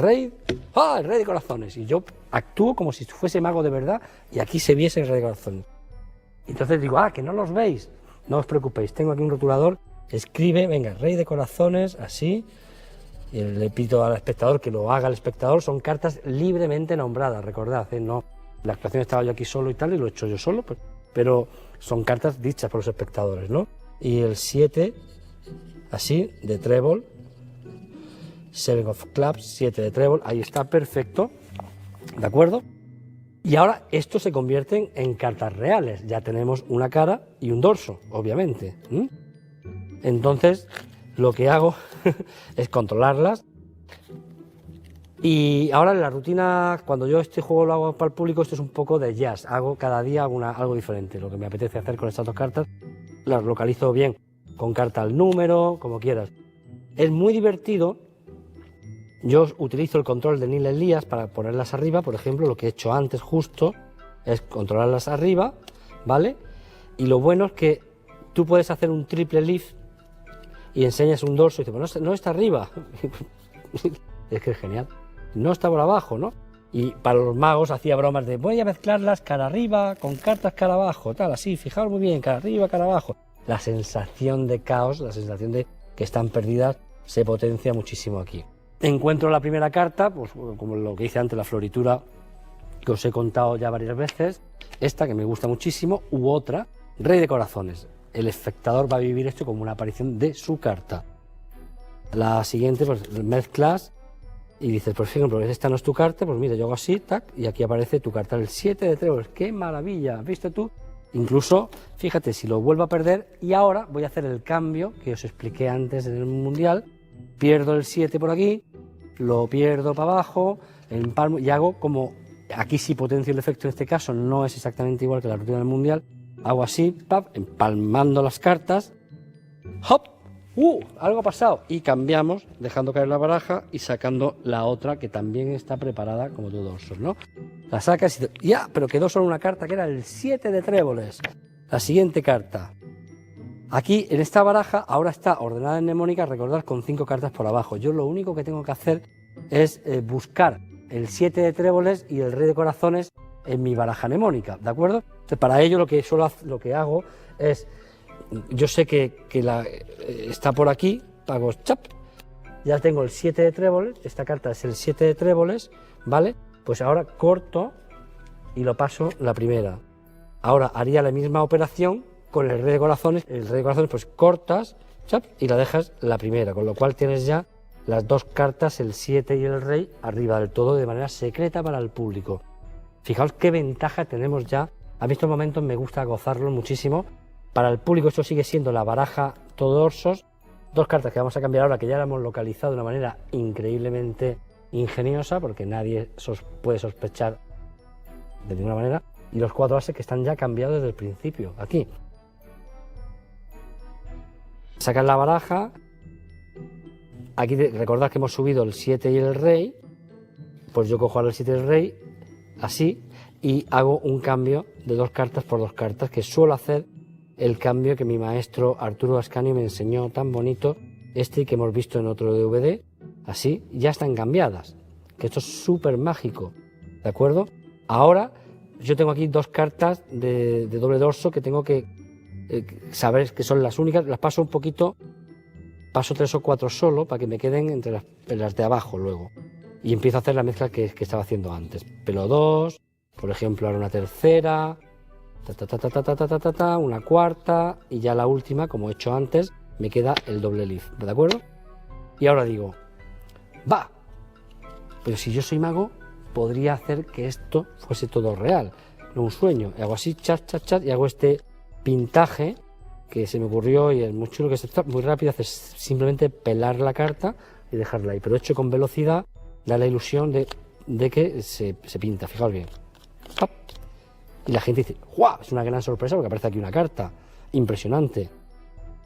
rey de corazones. Y yo actúo como si fuese mago de verdad y aquí se viese el rey de corazones. Entonces digo, que no los veis. No os preocupéis, tengo aquí un rotulador, escribe, venga, rey de corazones, así, y le pido al espectador que lo haga el espectador. Son cartas libremente nombradas, recordad, no, la actuación estaba yo aquí solo y tal, y lo he hecho yo solo, pero son cartas dichas por los espectadores, ¿no? Y el 7, así, de trébol, 7 of clubs, 7 de trébol, ahí está, perfecto, ¿de acuerdo? Y ahora esto se convierte en cartas reales, ya tenemos una cara y un dorso, obviamente. Entonces, lo que hago es controlarlas. Y ahora en la rutina, cuando yo este juego lo hago para el público, esto es un poco de jazz, cada día algo diferente, lo que me apetece hacer con estas 2 cartas, las localizo bien, con carta al número, como quieras. Es muy divertido. Yo utilizo el control de Nil Elías para ponerlas arriba, por ejemplo, lo que he hecho antes justo es controlarlas arriba, ¿vale? Y lo bueno es que tú puedes hacer un triple lift y enseñas un dorso y dices, pues no está arriba. Es que es genial. No está por abajo, ¿no? Y para los magos hacía bromas de voy a mezclarlas cara arriba con cartas cara abajo, tal, así, fijaos muy bien, cara arriba, cara abajo. La sensación de caos, la sensación de que están perdidas se potencia muchísimo aquí. Encuentro la primera carta, pues como lo que hice antes, la floritura que os he contado ya varias veces, esta que me gusta muchísimo, u otra, rey de corazones. El espectador va a vivir esto como una aparición de su carta. La siguiente, pues mezclas y dices, por ejemplo, esta no es tu carta, pues mira, yo hago así, tac, y aquí aparece tu carta, el 7 de tréboles. ¡Qué maravilla! ¿Viste tú? Incluso, fíjate, si lo vuelvo a perder, y ahora voy a hacer el cambio que os expliqué antes en el Mundial, pierdo el 7 por aquí, lo pierdo para abajo, empalmo y hago como, aquí sí potencio el efecto, en este caso no es exactamente igual que la rutina del Mundial, hago así, pap, empalmando las cartas, hop, algo ha pasado, y cambiamos, dejando caer la baraja y sacando la otra que también está preparada como tu dorso, ¿no? La sacas y pero quedó solo una carta que era el 7 de tréboles. La siguiente carta, Aquí, en esta baraja, ahora está ordenada en mnemónica, recordad, con 5 cartas por abajo. Yo lo único que tengo que hacer es buscar el 7 de tréboles y el rey de corazones en mi baraja mnemónica, ¿de acuerdo? Entonces, para ello lo que hago es, yo sé que está por aquí, hago chap, ya tengo el 7 de tréboles, esta carta es el 7 de tréboles, ¿vale? Pues ahora corto y lo paso la primera. Ahora haría la misma operación con el rey de corazones. El rey de corazones pues cortas, chap, y la dejas la primera, con lo cual tienes ya las 2 cartas, el 7 y el rey, arriba del todo de manera secreta para el público. Fijaos qué ventaja tenemos ya. A mí estos momentos me gusta gozarlo muchísimo. Para el público esto sigue siendo la baraja todo orsos. 2 cartas que vamos a cambiar ahora, que ya la hemos localizado de una manera increíblemente ingeniosa, porque nadie puede sospechar de ninguna manera. Y los 4 ases que están ya cambiados desde el principio, aquí. Sacas la baraja. Aquí recordad que hemos subido el 7 y el rey. Pues yo cojo ahora el 7 y el rey, así, y hago un cambio de 2 cartas por 2 cartas, que suelo hacer el cambio que mi maestro Arturo Ascanio me enseñó tan bonito, que hemos visto en otro DVD, así, ya están cambiadas, que esto es súper mágico, ¿de acuerdo? Ahora yo tengo aquí 2 cartas de doble dorso que tengo que saber que son las únicas, las paso un poquito, paso 3 o 4 solo para que me queden entre las de abajo luego, y empiezo a hacer la mezcla que estaba haciendo antes, pelo 2, por ejemplo ahora una tercera, una cuarta, y ya la última, como he hecho antes, me queda el doble leaf, ¿de acuerdo? Y ahora digo, va, pero si yo soy mago, podría hacer que esto fuese todo real, no un sueño. Y hago así, chat, chat, chat, y hago este pintaje que se me ocurrió y es muy chulo, que es muy rápido, haces simplemente pelar la carta y dejarla ahí, pero hecho con velocidad, da la ilusión de que se pinta, fijaos bien. ¡Pap! Y la gente dice, ¡guau! Es una gran sorpresa porque aparece aquí una carta impresionante.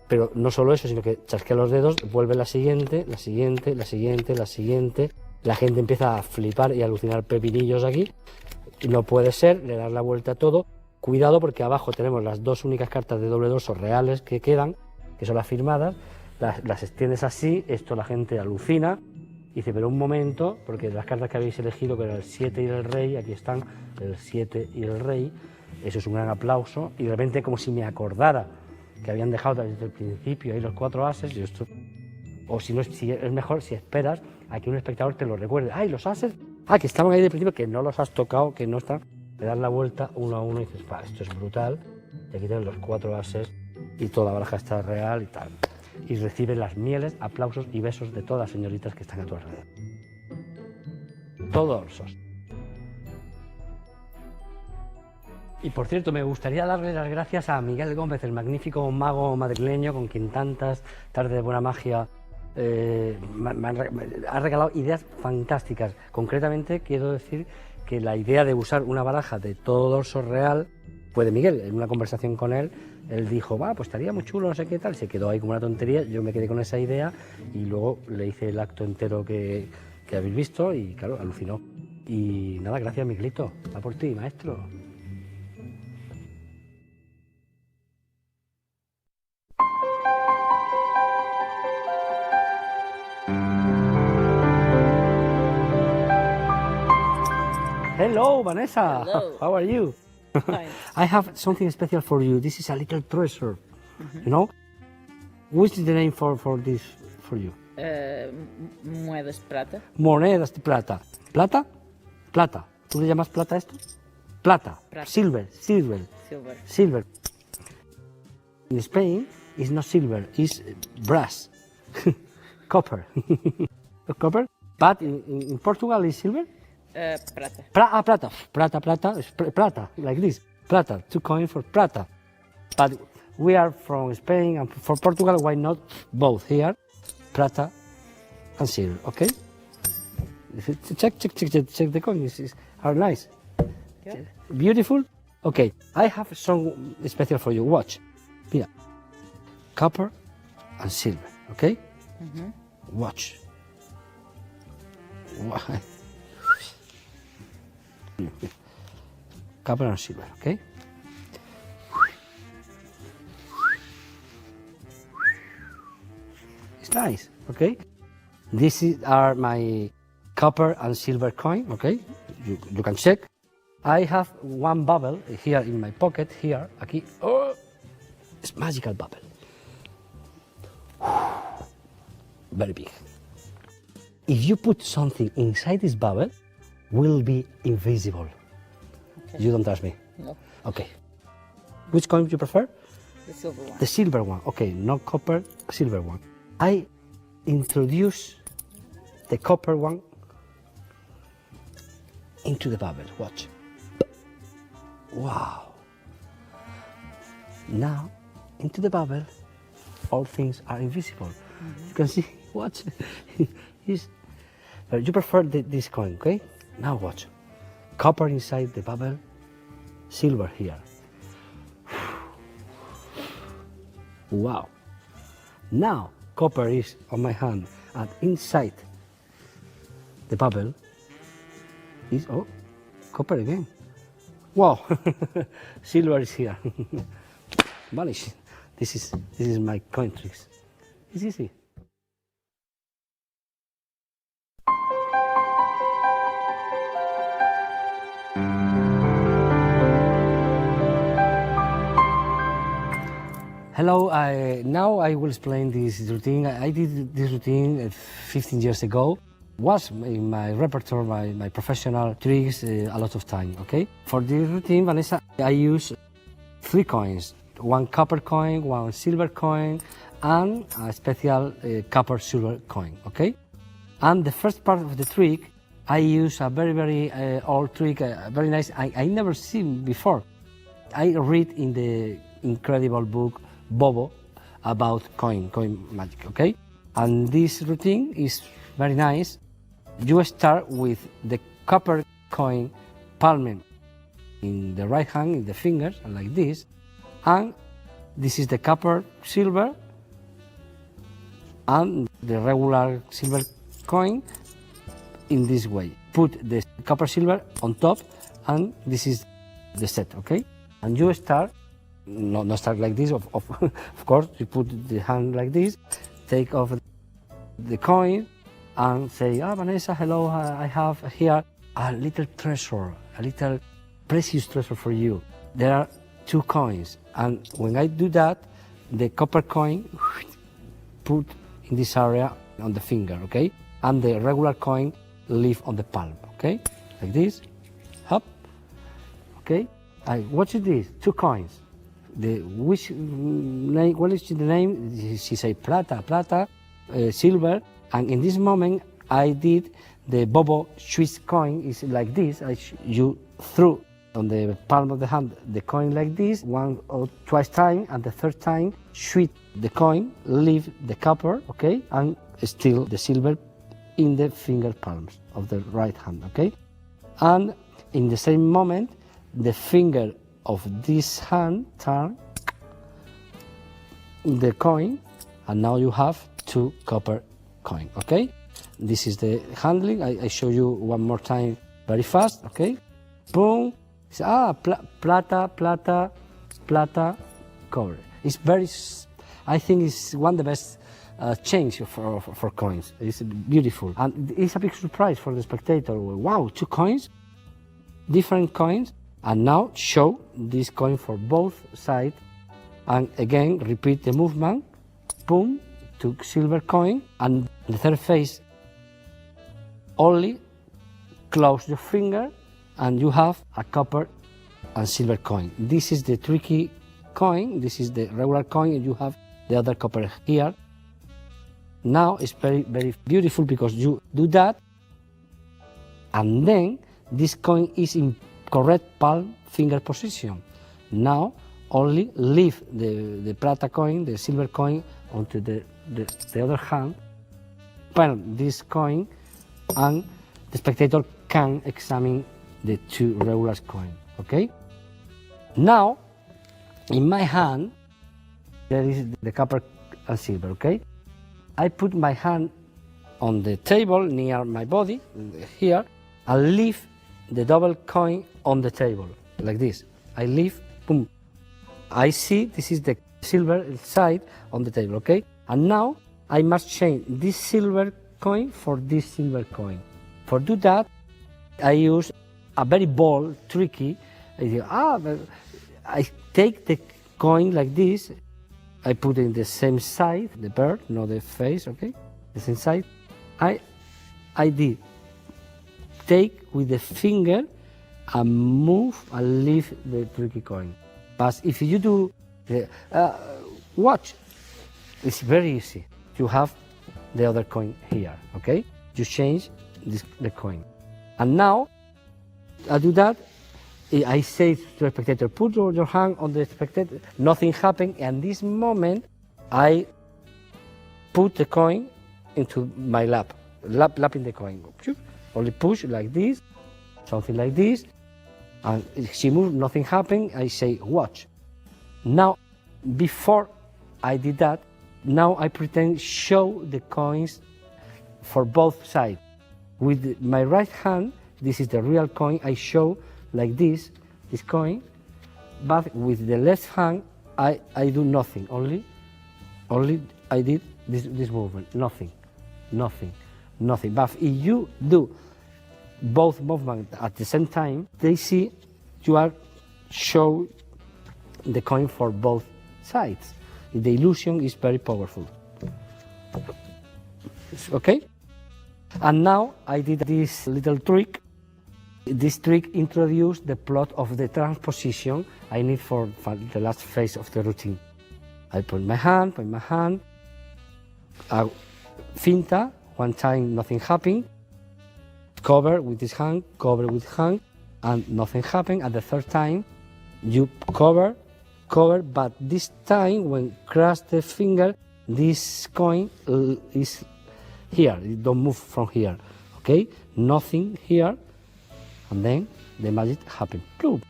Pero no solo eso, sino que chasquea los dedos, vuelve la siguiente, la siguiente, la siguiente, la siguiente. La gente empieza a flipar y a alucinar pepinillos aquí. No puede ser, le das la vuelta a todo. Cuidado porque abajo tenemos las 2 únicas cartas de doble dorso reales que quedan, que son las firmadas. Las extiendes así, esto la gente alucina. Y dice, pero un momento, porque las cartas que habéis elegido, que era el 7 y el rey, aquí están, el 7 y el rey, eso es un gran aplauso, y de repente como si me acordara que habían dejado desde el principio ahí los 4 ases, y esto, o si no, si es mejor si esperas a que un espectador te lo recuerde, ¡ay, los ases! ¡Ah, que estaban ahí de principio, que no los has tocado, que no están! Le das la vuelta uno a uno y dices, esto es brutal, y aquí tienes los 4 ases, y toda la baraja está real y tal. Y recibe las mieles, aplausos y besos de todas las señoritas que están a tu alrededor. Todo orsos. Y por cierto, me gustaría darle las gracias a Miguel Gómez, el magnífico mago madrileño con quien tantas tardes de buena magia ha regalado ideas fantásticas. Concretamente, quiero decir que la idea de usar una baraja de todo dorso real fue de Miguel. En una conversación con él dijo, va, pues estaría muy chulo, no sé qué tal, se quedó ahí como una tontería, yo me quedé con esa idea y luego le hice el acto entero que habéis visto y claro, alucinó. Y nada, gracias Miguelito, va por ti, maestro. Hello, Vanessa. Hello. How are you? Fine. I have something special for you. This is a little treasure. You know? Which is the name for this for you? Moedas de prata. Monedas de plata. ¿Plata? Plata. ¿Tú le llamas plata a esto? Plata. Plata. Silver. Silver. Silver. Silver. In Spain, it's not silver, it's brass. Copper. Copper. But in Portugal, it's silver? Prata. Plata. Plata. Plata. Like this. Plata. 2 coins for plata. But we are from Spain and for Portugal, why not both here? Plata and silver, okay? Check the coins. Are nice. Yeah. Beautiful? Okay, I have some special for you. Watch. Mira. Copper and silver, okay? Watch. Copper and silver, okay? It's nice, okay? Are my copper and silver coin, okay? You can check. I have one bubble here in my pocket, here, aquí. Oh, it's magical bubble. Very big. If you put something inside this bubble, will be invisible. Okay. You don't trust me? No, Okay. Which coin do you prefer? the silver one. The silver one. Okay, no copper, silver one. I introduce the copper one into the bubble. Watch. Wow. Now, into the bubble, all things are invisible. You can see, watch. You prefer this coin, okay? Now watch. Copper inside the bubble, silver here. Wow. Now, copper is on my hand, and inside the bubble is, oh, copper again. Wow. Silver is here. Vanish. This is my coin tricks. It's easy. Hello, now I will explain this routine. I did this routine 15 years ago. Was in my repertoire, my professional tricks a lot of time, okay? For this routine, Vanessa, I use 3 coins. 1 copper coin, 1 silver coin, and a special copper silver coin, okay? And the first part of the trick, I use a very old trick, very nice, I never seen before. I read in the incredible book Bobo about coin magic, okay? And this routine is very nice. You start with the copper coin palm in the right hand, in the fingers, like this. And this is the copper silver and the regular silver coin in this way. Put the copper silver on top, and this is the set, okay? And you start, not start like this, of course, you put the hand like this, take off the coin, and say, Vanessa, hello, I have here a little treasure, a little precious treasure for you. There are 2 coins, and when I do that, the copper coin put in this area on the finger, okay? And the regular coin leave on the palm, okay? Like this, up, okay? What is this? 2 coins. Which name? What is the name? She say plata, silver. And in this moment, I did the Bobo Swiss coin. Is like this. You threw on the palm of the hand the coin like this 1 or 2 times, and the 3rd time, sweep the coin, leave the copper, okay, and still the silver in the finger palms of the right hand, okay? And in the same moment, the finger of this hand turn the coin, and now you have 2 copper coin, okay? This is the handling. I show you one more time very fast, okay? Boom. Plata, cover. It's very, I think it's one of the best change for coins. It's beautiful. And it's a big surprise for the spectator. Wow, 2 coins, different coins, and now show this coin for both sides. And again, repeat the movement, boom, to silver coin, and the 3rd phase, only close your finger, and you have a copper and silver coin. This is the tricky coin, this is the regular coin, and you have the other copper here. Now it's very beautiful because you do that, and then this coin is in correct palm finger position. Now only leave the plata coin, the silver coin, onto the other hand, palm this coin, and the spectator can examine the 2 regular coins, okay? Now, in my hand, there is the copper and silver, okay? I put my hand on the table near my body, here, and leave the double coin on the table, like this. I leave, boom. I see this is the silver side on the table, okay? And now I must change this silver coin for this silver coin. For do that, I use a very bold, tricky. I take the coin like this. I put it in the same side, the bird, not the face, okay? The same side. I did take with the finger and move and leave the tricky coin. But if you do the watch, it's very easy. You have the other coin here, okay? You change the coin. And now, I do that. I say to the spectator, put your hand on the spectator, nothing happened, and this moment, I put the coin into my lap in the coin. Only push like this, something like this, and if she moves, nothing happened, I say, watch. Now, before I did that, now I pretend show the coins for both sides. With my right hand, this is the real coin, I show like this coin, but with the left hand, I do nothing, only I did this movement, nothing. But if you do both movements at the same time, they see you are show the coin for both sides. The illusion is very powerful. Okay? And now I did this little trick. This trick introduced the plot of the transposition I need for the last phase of the routine. I put my hand, finta, one time nothing happened, cover with this hand, and nothing happened. At the third time, you cover, but this time when cross the finger, this coin is here, it don't move from here, okay? Nothing here, and then the magic happened. Boom.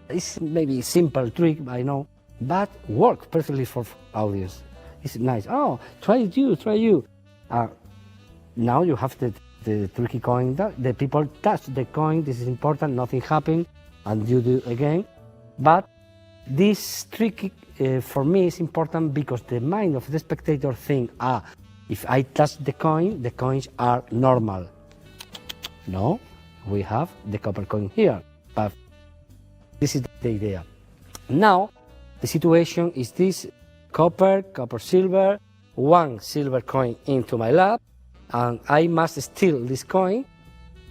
It's maybe a simple trick, I know, but works perfectly for audience. It's nice. Oh, try you. Now you have the tricky coin. The people touch the coin. This is important. Nothing happened, and you do again. But this trick for me is important because the mind of the spectator think, if I touch the coins are normal. No, we have the copper coin here. But this is the idea. Now, the situation is this: copper, silver, one silver coin into my lap, and I must steal this coin,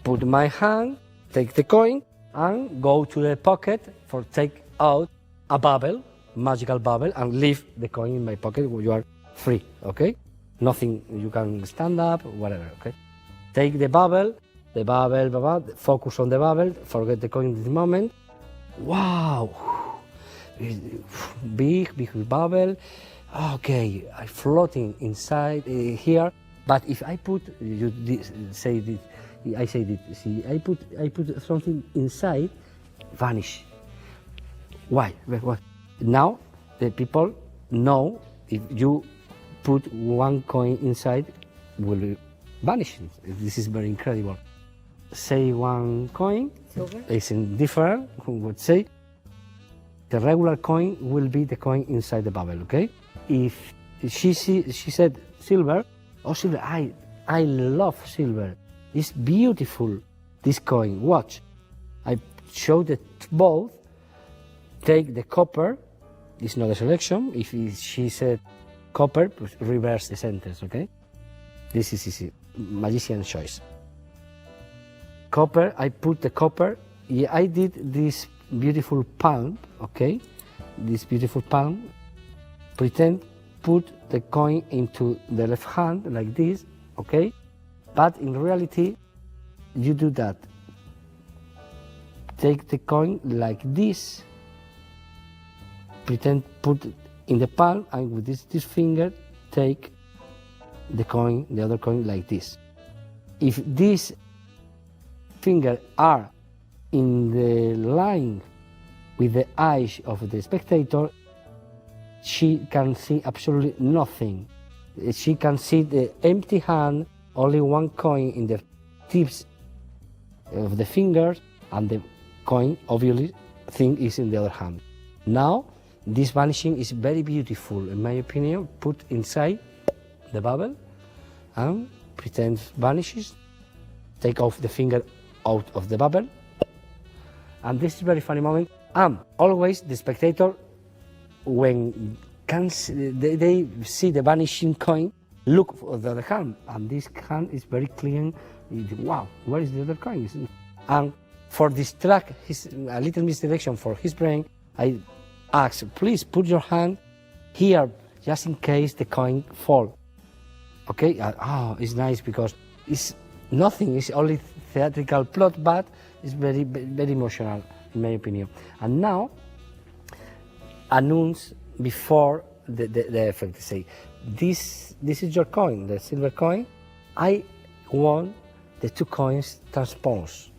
put my hand, take the coin, and go to the pocket for take out a bubble, magical bubble, and leave the coin in my pocket where you are free, okay? Nothing, you can stand up, whatever, okay? Take the bubble, focus on the bubble, forget the coin in this moment. Wow! Big bubble. Okay, I'm floating inside here. But if I put, I put something inside, vanish. Why? Now the people know if you put one coin inside, will vanish. This is very incredible. Say one coin, Silver. It's indifferent, who would say. The regular coin will be the coin inside the bubble, okay? If she said silver, silver, I love silver. It's beautiful, this coin. Watch. I showed it both. Take the copper. It's not a selection. If she said copper, reverse the sentence, okay? This is easy. Magician choice. Copper, I put the copper. Yeah, I did this beautiful palm, okay? This beautiful palm. Pretend put the coin into the left hand like this, okay? But in reality, you do that. Take the coin like this. Pretend put in the palm, and with this finger, take the coin, the other coin like this. If these fingers are in the line with the eyes of the spectator, she can see absolutely nothing. She can see the empty hand, only one coin in the tips of the fingers, and the coin, obviously, thing is in the other hand. Now, this vanishing is very beautiful, in my opinion. Put inside, the bubble and pretend vanishes. Take off the finger out of the bubble. And this is a very funny moment. Always the spectator, when they see the vanishing coin, look for the other hand. And this hand is very clean. Wow, where is the other coin? And for distract a little misdirection for his brain, I ask, please put your hand here, just in case the coin fall. Okay, it's nice because it's nothing, it's only theatrical plot, but it's very, very emotional, in my opinion. And now, announce before the effect, say, this is your coin, the silver coin. I want the two coins transpose.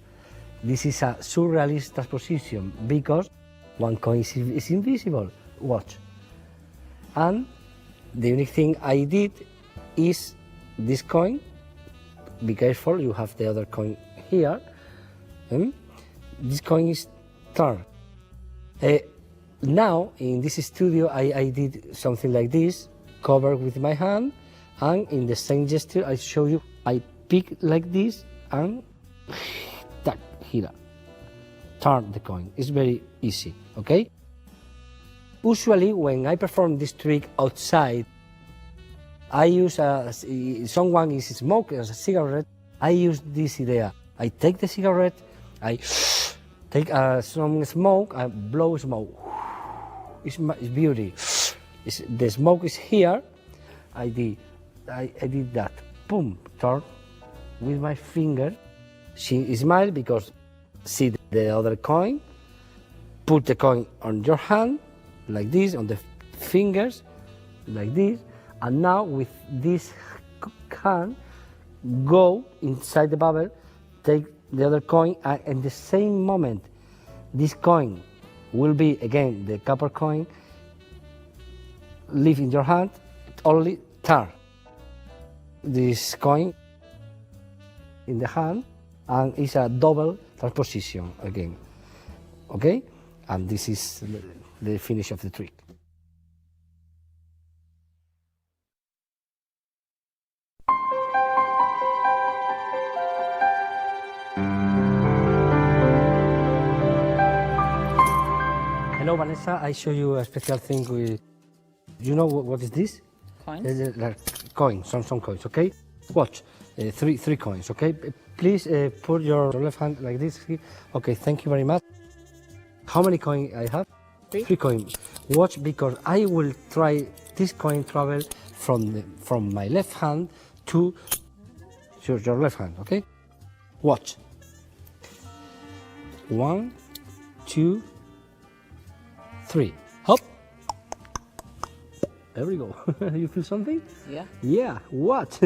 This is a surrealist transposition because one coin is invisible. Watch. And the unique thing I did is this coin. Be careful, you have the other coin here. This coin is turned. Now, in this studio, I did something like this, covered with my hand, and in the same gesture I show you, I pick like this and tack here. Turn the coin. It's very easy, okay? Usually, when I perform this trick outside, I use someone is smoking a cigarette. I use this idea. I take the cigarette, I take some smoke, I blow smoke. It's beauty. The smoke is here. I did that. Boom, turn with my finger. She smiled because see the other coin. Put the coin on your hand, like this, on the fingers, like this. And now with this hand, go inside the bubble, take the other coin, and in the same moment, this coin will be again the copper coin. Leave in your hand, only turn this coin in the hand, and it's a double transposition again. Okay? And this is the finish of the trick. Hello, Vanessa. I show you a special thing with. You know what is this? Coins? Like coins, some coins. Okay. Watch. Three coins. Okay. Please put your left hand like this. Okay. Thank you very much. How many coins I have? Three coins. Watch, because I will try this coin travel from my left hand to your left hand. Okay. Watch. 1, 2, 3. Hop. There we go. You feel something? Yeah. Yeah. What?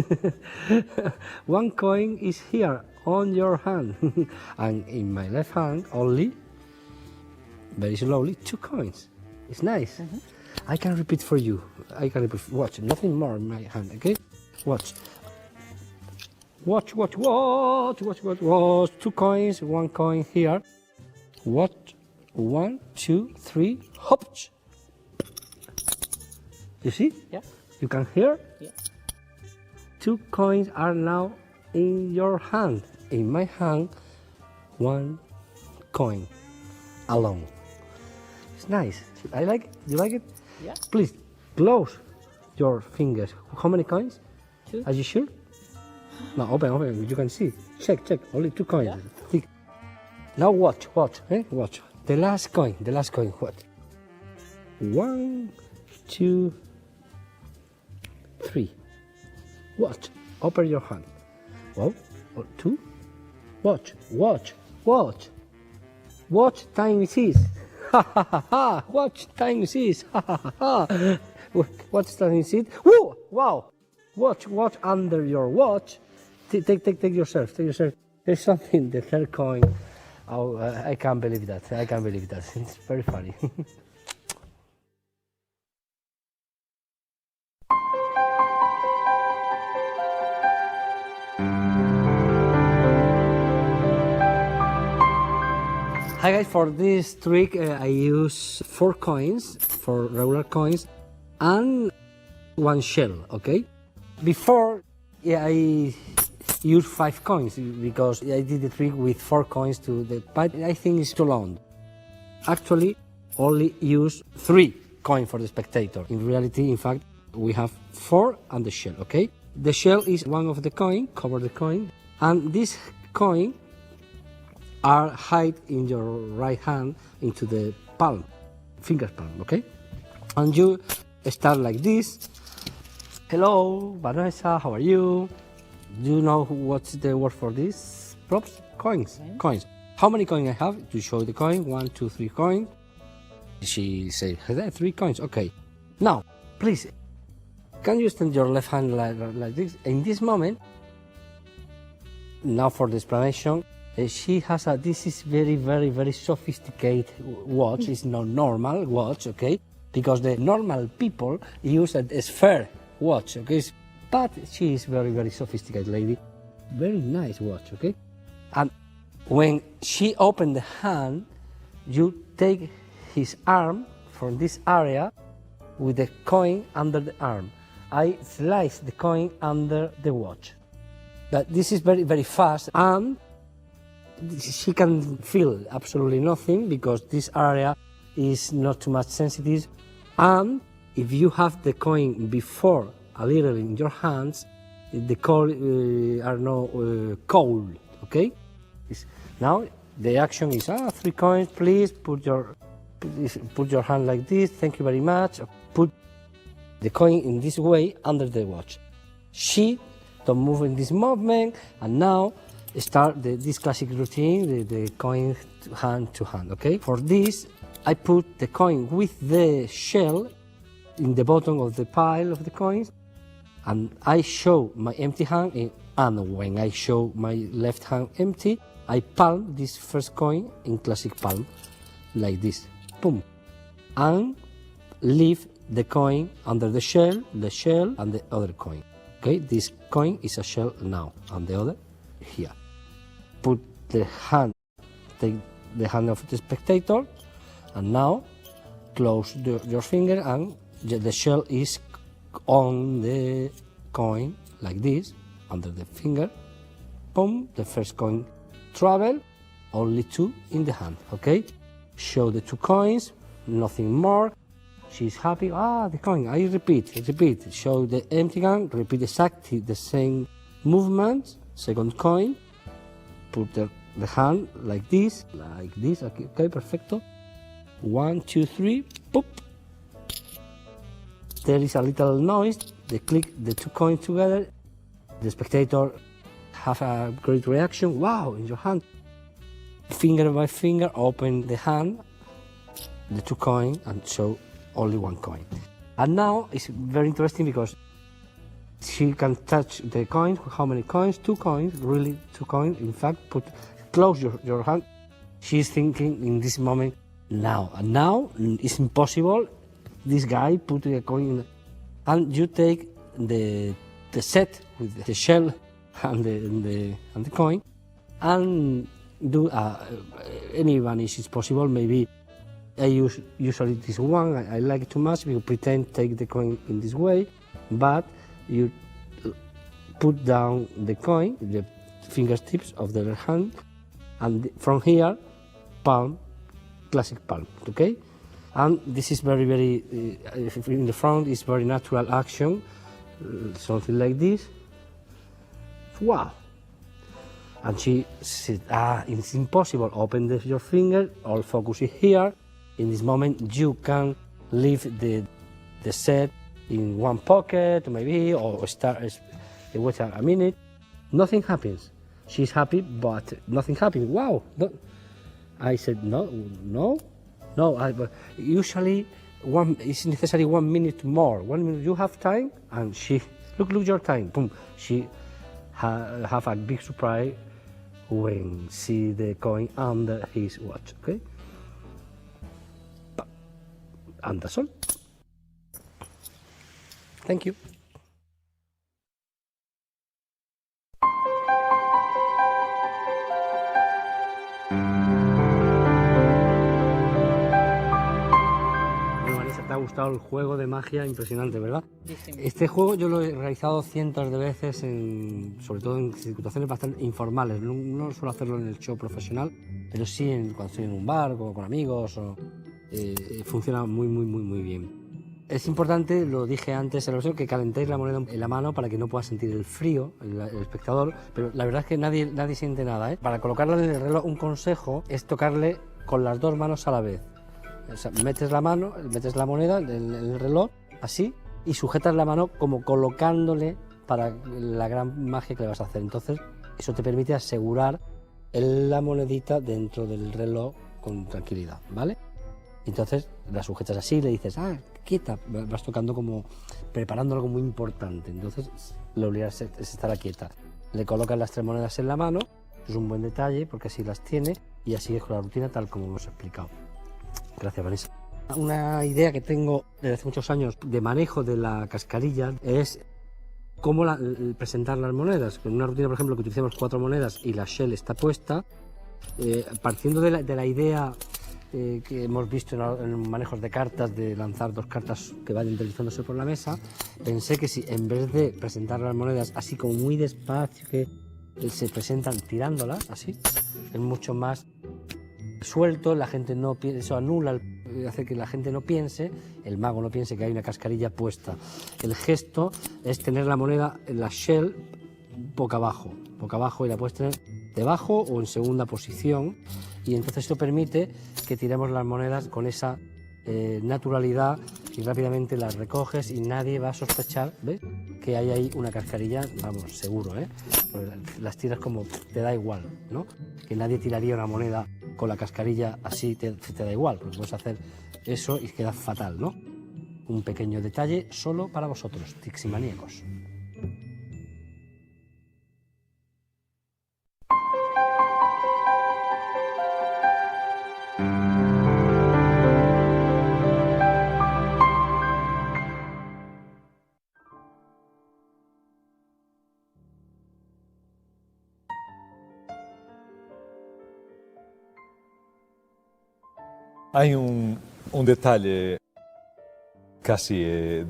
One coin is here on your hand, and in my left hand only, very slowly, 2 coins. It's nice. Mm-hmm. I can repeat for you. I can repeat. Watch. Nothing more in my hand. Okay. Watch. Watch. 2 coins. 1 coin here. Watch. 1, 2, 3. Hop. You see? Yeah. You can hear? Yeah. 2 coins are now in your hand. In my hand, 1 coin alone. It's nice. I like it. You like it? Yeah. Please close your fingers. How many coins? 2. Are you sure? No, open. You can see. Check. Only 2 coins. Yeah. Now watch. Watch. The last coin. What? 1, 2, 3. Watch. Open your hand. 1, 2. Watch. Watch time it is. Ha ha ha ha. Watch time it is. Ha ha ha ha. Watch time it is. Whoa! Wow. Watch under your watch. Take yourself. There's something. The third coin. Oh, I can't believe that. It's very funny. Hi guys, for this trick I use 4 coins, 4 regular coins, and 1 shell, okay? Before, yeah, I used 5 coins because I did the trick with 4 coins to the, but I think it's too long. Actually, only use 3 coins for the spectator. In reality, in fact, we have 4 and the shell, okay? The shell is one of the coin, cover the coin, and this coin are hide in your right hand into the palm, finger palm, okay? And you start like this. Hello, Vanessa, how are you? Do you know what's the word for this? Props? Coins. Coins. How many coins I have? To show the coin. 1, 2, 3 coins. She said, 3 coins. Okay. Now, please, can you extend your left hand like this? In this moment, now for the explanation, she has a, this is very sophisticated watch. It's not normal watch, okay? Because the normal people use a sphere watch, okay? But she is very sophisticated lady. Very nice watch, okay? And when she opened the hand, you take his arm from this area with the coin under the arm. I slice the coin under the watch. But this is very fast, and she can feel absolutely nothing because this area is not too much sensitive. And if you have the coin before a little in your hands, the coin are not cold, okay? Now the action is 3 coins, please put your hand like this, thank you very much. Put the coin in this way under the watch. She don't move in this movement, and now start this classic routine, the coin hand to hand, okay? For this, I put the coin with the shell in the bottom of the pile of the coins, and I show my empty hand, and when I show my left hand empty, I palm this first coin in classic palm, like this, boom, and leave the coin under the shell, and the other coin. Okay, this coin is a shell now, and the other here. Put the hand, take the hand of the spectator, and now close your finger, and the shell is on the coin like this, under the finger. Boom, the first coin travel, only 2 in the hand, okay? Show the 2 coins, nothing more. She's happy, the coin, I repeat. Show the empty hand, repeat exactly the same movement, second coin, put the hand like this, okay, perfecto. 1, 2, 3, boop. There is a little noise, they click the 2 coins together, the spectator have a great reaction, wow, in your hand. Finger by finger, open the hand, the 2 coins, and show only 1 coin. And now it's very interesting because she can touch the coin. How many coins? 2 coins, really 2 coins. In fact, close your hand. She's thinking in this moment, now it's impossible. This guy put a coin in, and you take the set with the shell and the coin, and do any vanish is possible. Maybe I usually this one, I like it too much because pretend take the coin in this way, but you put down the coin, the fingertips of the left hand, and from here, palm, classic palm, okay? And this is very in the front is very natural action, something like this. Wow! And she said, it's impossible, open your finger, all focus is here. In this moment, you can leave the set in one pocket, maybe, or wait a minute. Nothing happens. She's happy, but nothing happens. Wow! I said no. Usually, it's necessary 1 minute more. 1 minute. You have time, and she look your time. Boom. She have a big surprise when see the coin under his watch. Okay. And that's all. Thank you. Vanessa, ¿te ha gustado montado el juego de magia impresionante, ¿verdad? Muchísimo. Este juego yo lo he realizado cientos de veces, sobre todo en situaciones bastante informales. No suelo hacerlo en el show profesional, pero sí cuando estoy en un bar con amigos. Funciona muy bien. Es importante, lo dije antes en la versión, que calentéis la moneda en la mano para que no pueda sentir el frío el espectador, pero la verdad es que nadie siente nada, ¿eh? Para colocarla en el reloj, un consejo es tocarle con las dos manos a la vez. O sea, metes la moneda en el reloj, así, y sujetas la mano como colocándole para la gran magia que le vas a hacer. Entonces, eso te permite asegurar la monedita dentro del reloj con tranquilidad, ¿vale? Entonces la sujetas así, le dices, quieta, vas tocando como preparando algo muy importante. Entonces la obligación es estar quieta. Le colocas las 3 monedas en la mano, es un buen detalle porque así las tiene y así es con la rutina tal como hemos explicado. Gracias, Vanessa. Una idea que tengo desde hace muchos años de manejo de la cascarilla es cómo presentar las monedas. En una rutina, por ejemplo, que utilicemos 4 monedas y la shell está puesta, partiendo de la idea que hemos visto en manejos de cartas, de lanzar 2 cartas que vayan deslizándose por la mesa, pensé que si en vez de presentar las monedas así como muy despacio, que se presentan tirándolas así, es mucho más suelto, la gente no piensa, eso anula, hace que la gente no piense, el mago no piense que hay una cascarilla puesta. El gesto es tener la moneda en la shell boca abajo y la puedes tener debajo o en segunda posición, y entonces esto permite que tiremos las monedas con esa naturalidad y rápidamente las recoges y nadie va a sospechar, ¿ves?, que hay ahí una cascarilla, vamos, seguro, las tiras como te da igual, ¿no? Que nadie tiraría una moneda con la cascarilla así, te da igual, porque puedes hacer eso y queda fatal, ¿no? Un pequeño detalle solo para vosotros, tiximaníacos. Hay un detalle casi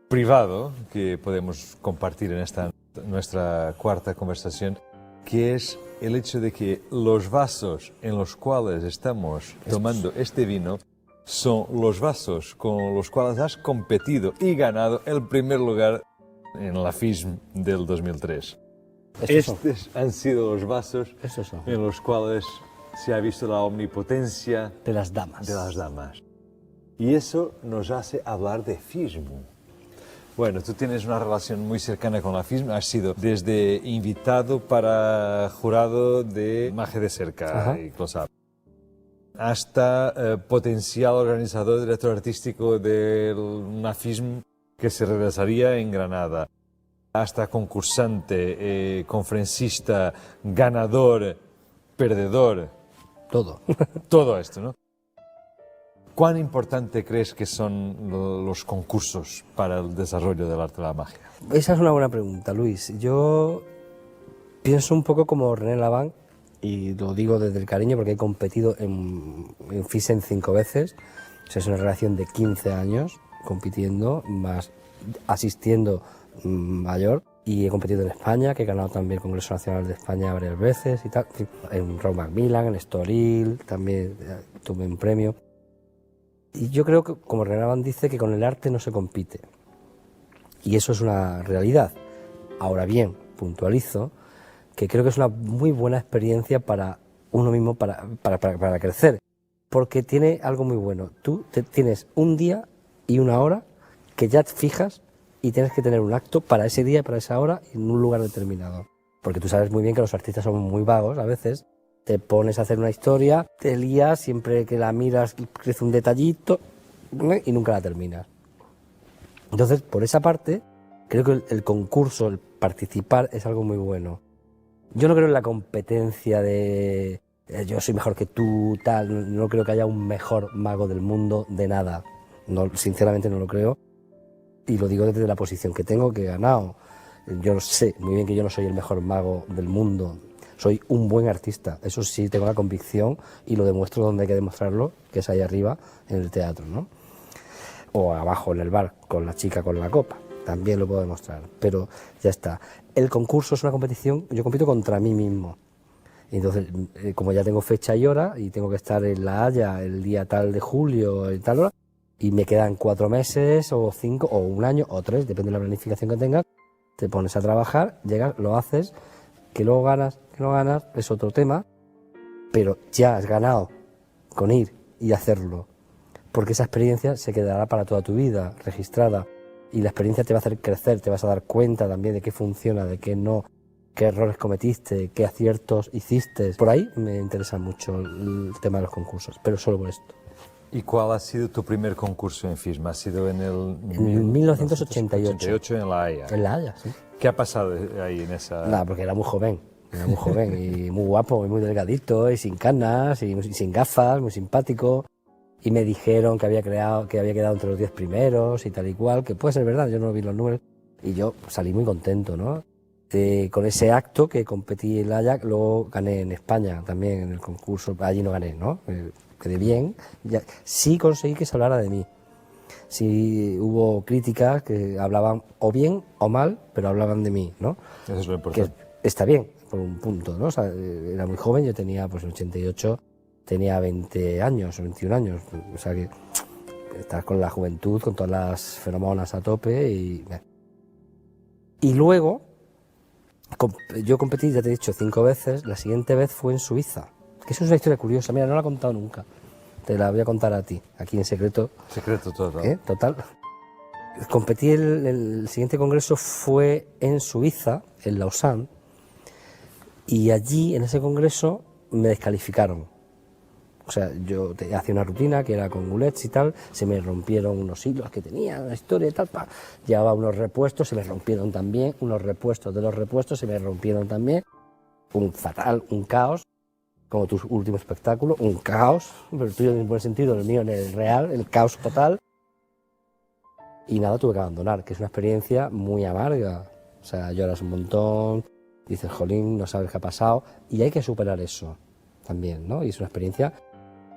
privado que podemos compartir en esta nuestra cuarta conversación, que es el hecho de que los vasos en los cuales estamos tomando este vino son los vasos con los cuales has competido y ganado el primer lugar en la FISM del 2003. Estos han sido los vasos en los cuales se ha visto la omnipotencia de las damas. Y eso nos hace hablar de FISM. Bueno, tú tienes una relación muy cercana con la FISM, has sido desde invitado para jurado de Magia de Cerca y Close-Up, hasta potencial organizador, director artístico de una FISM que se realizaría en Granada, hasta concursante, conferencista, ganador, perdedor. Todo esto, ¿no? ¿Cuán importante crees que son los concursos para el desarrollo del arte de la magia? Esa es una buena pregunta, Luis. Yo pienso un poco como René Laván, y lo digo desde el cariño porque he competido en FISM 5 veces. O sea, es una relación de 15 años compitiendo, más asistiendo mayor. Y he competido en España, que he ganado también el Congreso Nacional de España varias veces y tal. En Rock Macmillan, en Estoril, también tuve un premio. Y yo creo que, como René Laván dice, que con el arte no se compite. Y eso es una realidad. Ahora bien, puntualizo que creo que es una muy buena experiencia para uno mismo, para crecer. Porque tiene algo muy bueno. Tú tienes un día y una hora que ya te fijas y tienes que tener un acto para ese día, para esa hora, en un lugar determinado. Porque tú sabes muy bien que los artistas son muy vagos a veces. Te pones a hacer una historia, te lías, siempre que la miras crece un detallito y nunca la terminas. Entonces, por esa parte, creo que el concurso, el participar, es algo muy bueno. Yo no creo en la competencia de yo soy mejor que tú, tal. No creo que haya un mejor mago del mundo de nada. No, sinceramente no lo creo. Y lo digo desde la posición que tengo, que he ganado. Yo sé muy bien que yo no soy el mejor mago del mundo. Soy un buen artista. Eso sí, tengo la convicción y lo demuestro donde hay que demostrarlo, que es ahí arriba, en el teatro, ¿no? o abajo en el bar con la chica con la copa, también lo puedo demostrar, pero ya está. El concurso es una competición, yo compito contra mí mismo. Entonces, como ya tengo fecha y hora y tengo que estar en La Haya el día tal de julio y tal hora, y me quedan 4 meses o 5 o un año o 3, depende de la planificación que tengas, te pones a trabajar, llegas, lo haces, que luego ganas, que no ganas, es otro tema, pero ya has ganado con ir y hacerlo, porque esa experiencia se quedará para toda tu vida registrada y la experiencia te va a hacer crecer, te vas a dar cuenta también de qué funciona, de qué no, qué errores cometiste, qué aciertos hiciste. Por ahí me interesa mucho el tema de los concursos, pero solo por esto. ¿Y cuál ha sido tu primer concurso en FISM? ¿Ha sido en el En 1988. En La Haya? En La Haya, sí. ¿Qué ha pasado ahí en esa...? Nada, porque era muy joven y muy guapo y muy delgadito y sin canas y sin gafas, muy simpático. Y me dijeron que había quedado entre los 10 primeros y tal y cual, que puede ser verdad, yo no vi los números. Y yo salí muy contento, ¿no? Con ese acto que competí en La Haya, luego gané en España también en el concurso, allí no gané, ¿no? Quedé bien, sí conseguí que se hablara de mí. Sí hubo críticas que hablaban o bien o mal, pero hablaban de mí, ¿no? Eso es lo importante. Que está bien, por un punto, ¿no? O sea, era muy joven, yo tenía, pues en 88, tenía 20 años o 21 años, o sea que estás con la juventud, con todas las feromonas a tope y luego yo competí, ya te he dicho, 5 veces, la siguiente vez fue en Suiza, que eso es una historia curiosa, mira, no la he contado nunca, te la voy a contar a ti, aquí en secreto. Secreto total. Total. Competí, el siguiente congreso fue en Suiza, en Lausanne, y allí, en ese congreso, me descalificaron. O sea, yo hacía una rutina que era con gulets y tal, se me rompieron unos hilos que tenía, la historia y tal, llevaba unos repuestos, se me rompieron también, unos repuestos de los repuestos se me rompieron también, un caos, como tu último espectáculo, un caos, pero el tuyo en el buen sentido, el mío en el real, el caos total. Y nada, tuve que abandonar, que es una experiencia muy amarga. O sea, lloras un montón, dices, jolín, no sabes qué ha pasado, y hay que superar eso también, ¿no? Y es una experiencia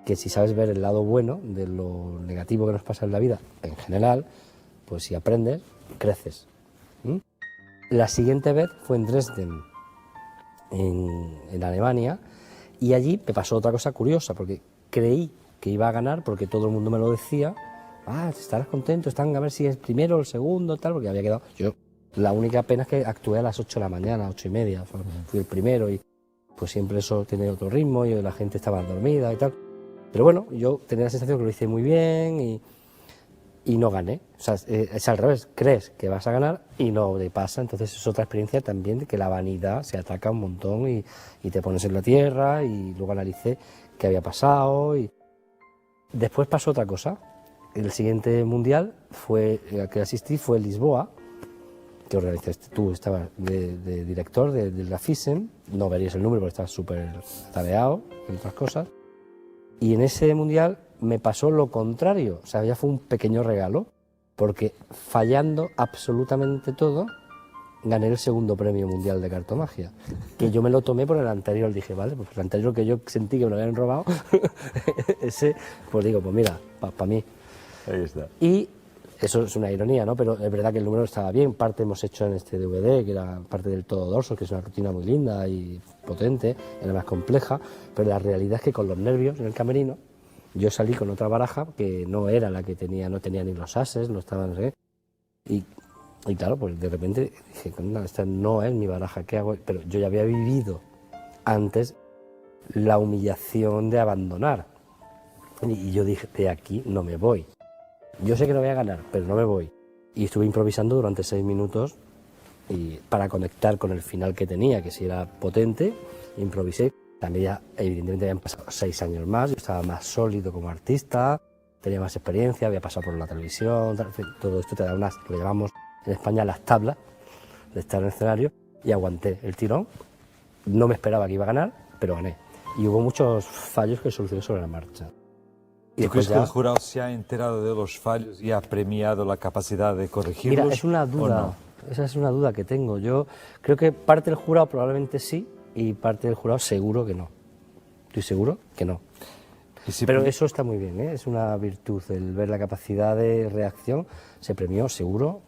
que si sabes ver el lado bueno de lo negativo que nos pasa en la vida, en general, pues si aprendes, creces. La siguiente vez fue en Dresden, en Alemania, y allí me pasó otra cosa curiosa, porque creí que iba a ganar, porque todo el mundo me lo decía. Estarás contento, están a ver si es el primero o el segundo, tal, porque había quedado. Yo, la única pena es que actué a las 8 de la mañana, 8:30, o sea, fui el primero y pues siempre eso tiene otro ritmo y la gente estaba dormida y tal. Pero bueno, yo tenía la sensación que lo hice muy bien y no gané. O sea, es al revés, crees que vas a ganar y no te pasa. Entonces es otra experiencia también de que la vanidad se ataca un montón y te pones en la tierra y luego analicé qué había pasado. Y después pasó otra cosa. El siguiente mundial al que asistí fue Lisboa, que organizaste tú, estabas de director de la FISM, no verías el número porque estabas súper tareado en otras cosas, y en ese mundial me pasó lo contrario, o sea, ya fue un pequeño regalo, porque fallando absolutamente todo, gané el segundo premio mundial de cartomagia, que yo me lo tomé por el anterior, dije, vale, pues el anterior que yo sentí que me lo habían robado, ese, pues digo, pues mira, para mí. Ahí está. Y eso es una ironía, ¿no? Pero es verdad que el número estaba bien, parte hemos hecho en este DVD, que era parte del todo dorso, que es una rutina muy linda y potente, era más compleja, pero la realidad es que con los nervios en el camerino, yo salí con otra baraja que no era la que tenía, no tenía ni los ases, no estaba, no sé qué, y claro, pues de repente dije, no, esta no es mi baraja, ¿qué hago? Pero yo ya había vivido antes la humillación de abandonar, y yo dije, de aquí no me voy. Yo sé que no voy a ganar, pero no me voy. Y estuve improvisando durante 6 minutos para conectar con el final que tenía, que si era potente, improvisé. También ya, evidentemente, habían pasado 6 años más, yo estaba más sólido como artista, tenía más experiencia, había pasado por la televisión, todo esto te da lo que llamamos en España las tablas de estar en el escenario, y aguanté el tirón. No me esperaba que iba a ganar, pero gané. Y hubo muchos fallos que solucioné sobre la marcha. ¿Tú crees que el jurado se ha enterado de los fallos y ha premiado la capacidad de corregirlos? Mira, es una duda, esa es una duda que tengo. Yo creo que parte del jurado probablemente sí y parte del jurado seguro que no. Estoy seguro que no. Y si Pero pu- eso está muy bien, ¿eh? Es una virtud, el ver la capacidad de reacción. Se premió, seguro,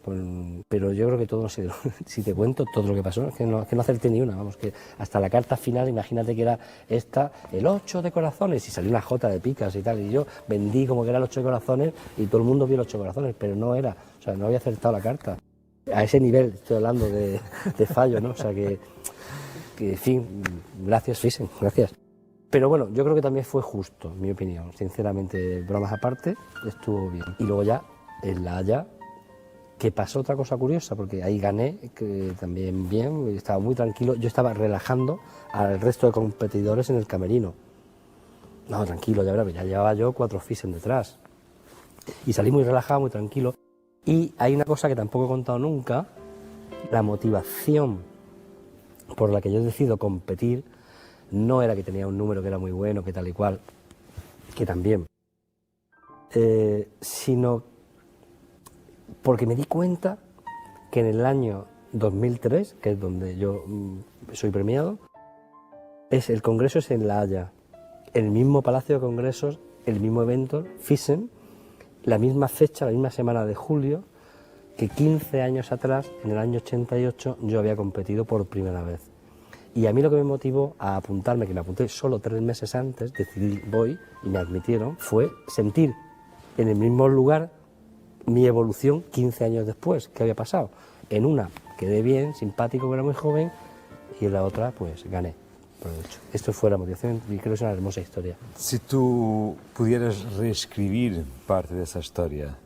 pero yo creo que todo, si te cuento todo lo que pasó, es que no acerté ni una, vamos, que hasta la carta final, imagínate que era esta, el 8 de corazones, y salió una J de picas y tal, y yo vendí como que era el 8 de corazones, y todo el mundo vio el 8 de corazones, pero no era, o sea, no había acertado la carta. A ese nivel estoy hablando de fallo, ¿no? O sea, que en fin, gracias, Fisen, gracias. Pero bueno, yo creo que también fue justo, en mi opinión. Sinceramente, bromas aparte, estuvo bien. Y luego ya, en La Haya, que pasó otra cosa curiosa, porque ahí gané, que también bien, estaba muy tranquilo. Yo estaba relajando al resto de competidores en el camerino. No, tranquilo, ya verás, ya llevaba yo 4 Fisen detrás. Y salí muy relajado, muy tranquilo. Y hay una cosa que tampoco he contado nunca, la motivación por la que yo decido competir no era que tenía un número que era muy bueno, que tal y cual, que también, sino porque me di cuenta que en el año 2003, que es donde yo soy premiado, el congreso es en La Haya, el mismo Palacio de Congresos, el mismo evento, Thyssen, la misma fecha, la misma semana de julio, que 15 años atrás, en el año 88, yo había competido por primera vez. Y a mí lo que me motivó a apuntarme, que me apunté solo 3 meses antes, decidí voy y me admitieron, fue sentir en el mismo lugar mi evolución 15 años después, que había pasado. En una quedé bien, simpático, era muy joven, y en la otra pues gané. Por el hecho. Esto fue la motivación y creo que es una hermosa historia. Si tú pudieras reescribir parte de esa historia,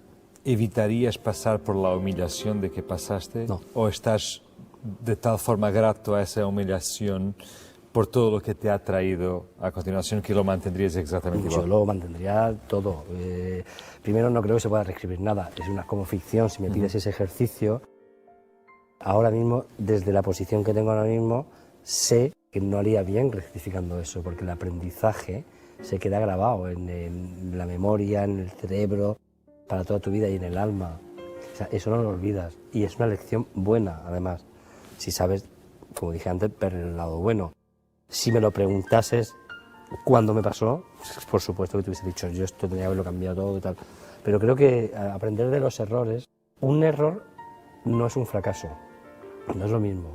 ¿evitarías pasar por la humillación de que pasaste? No. ¿O estás de tal forma grato a esa humillación por todo lo que te ha traído a continuación que lo mantendrías exactamente Yo igual? lo mantendría todo. Primero, no creo que se pueda reescribir nada. Es una como ficción. Si me pides ese ejercicio, ahora mismo, desde la posición que tengo ahora mismo, sé que no haría bien rectificando eso, porque el aprendizaje se queda grabado en la memoria, en el cerebro, para toda tu vida y en el alma. O sea, eso no lo olvidas. Y es una lección buena, además, si sabes, como dije antes, ver el lado bueno. Si me lo preguntases cuando me pasó, por supuesto que te hubiese dicho, yo esto tenía que haberlo cambiado todo y tal. Pero creo que aprender de los errores, un error no es un fracaso, no es lo mismo.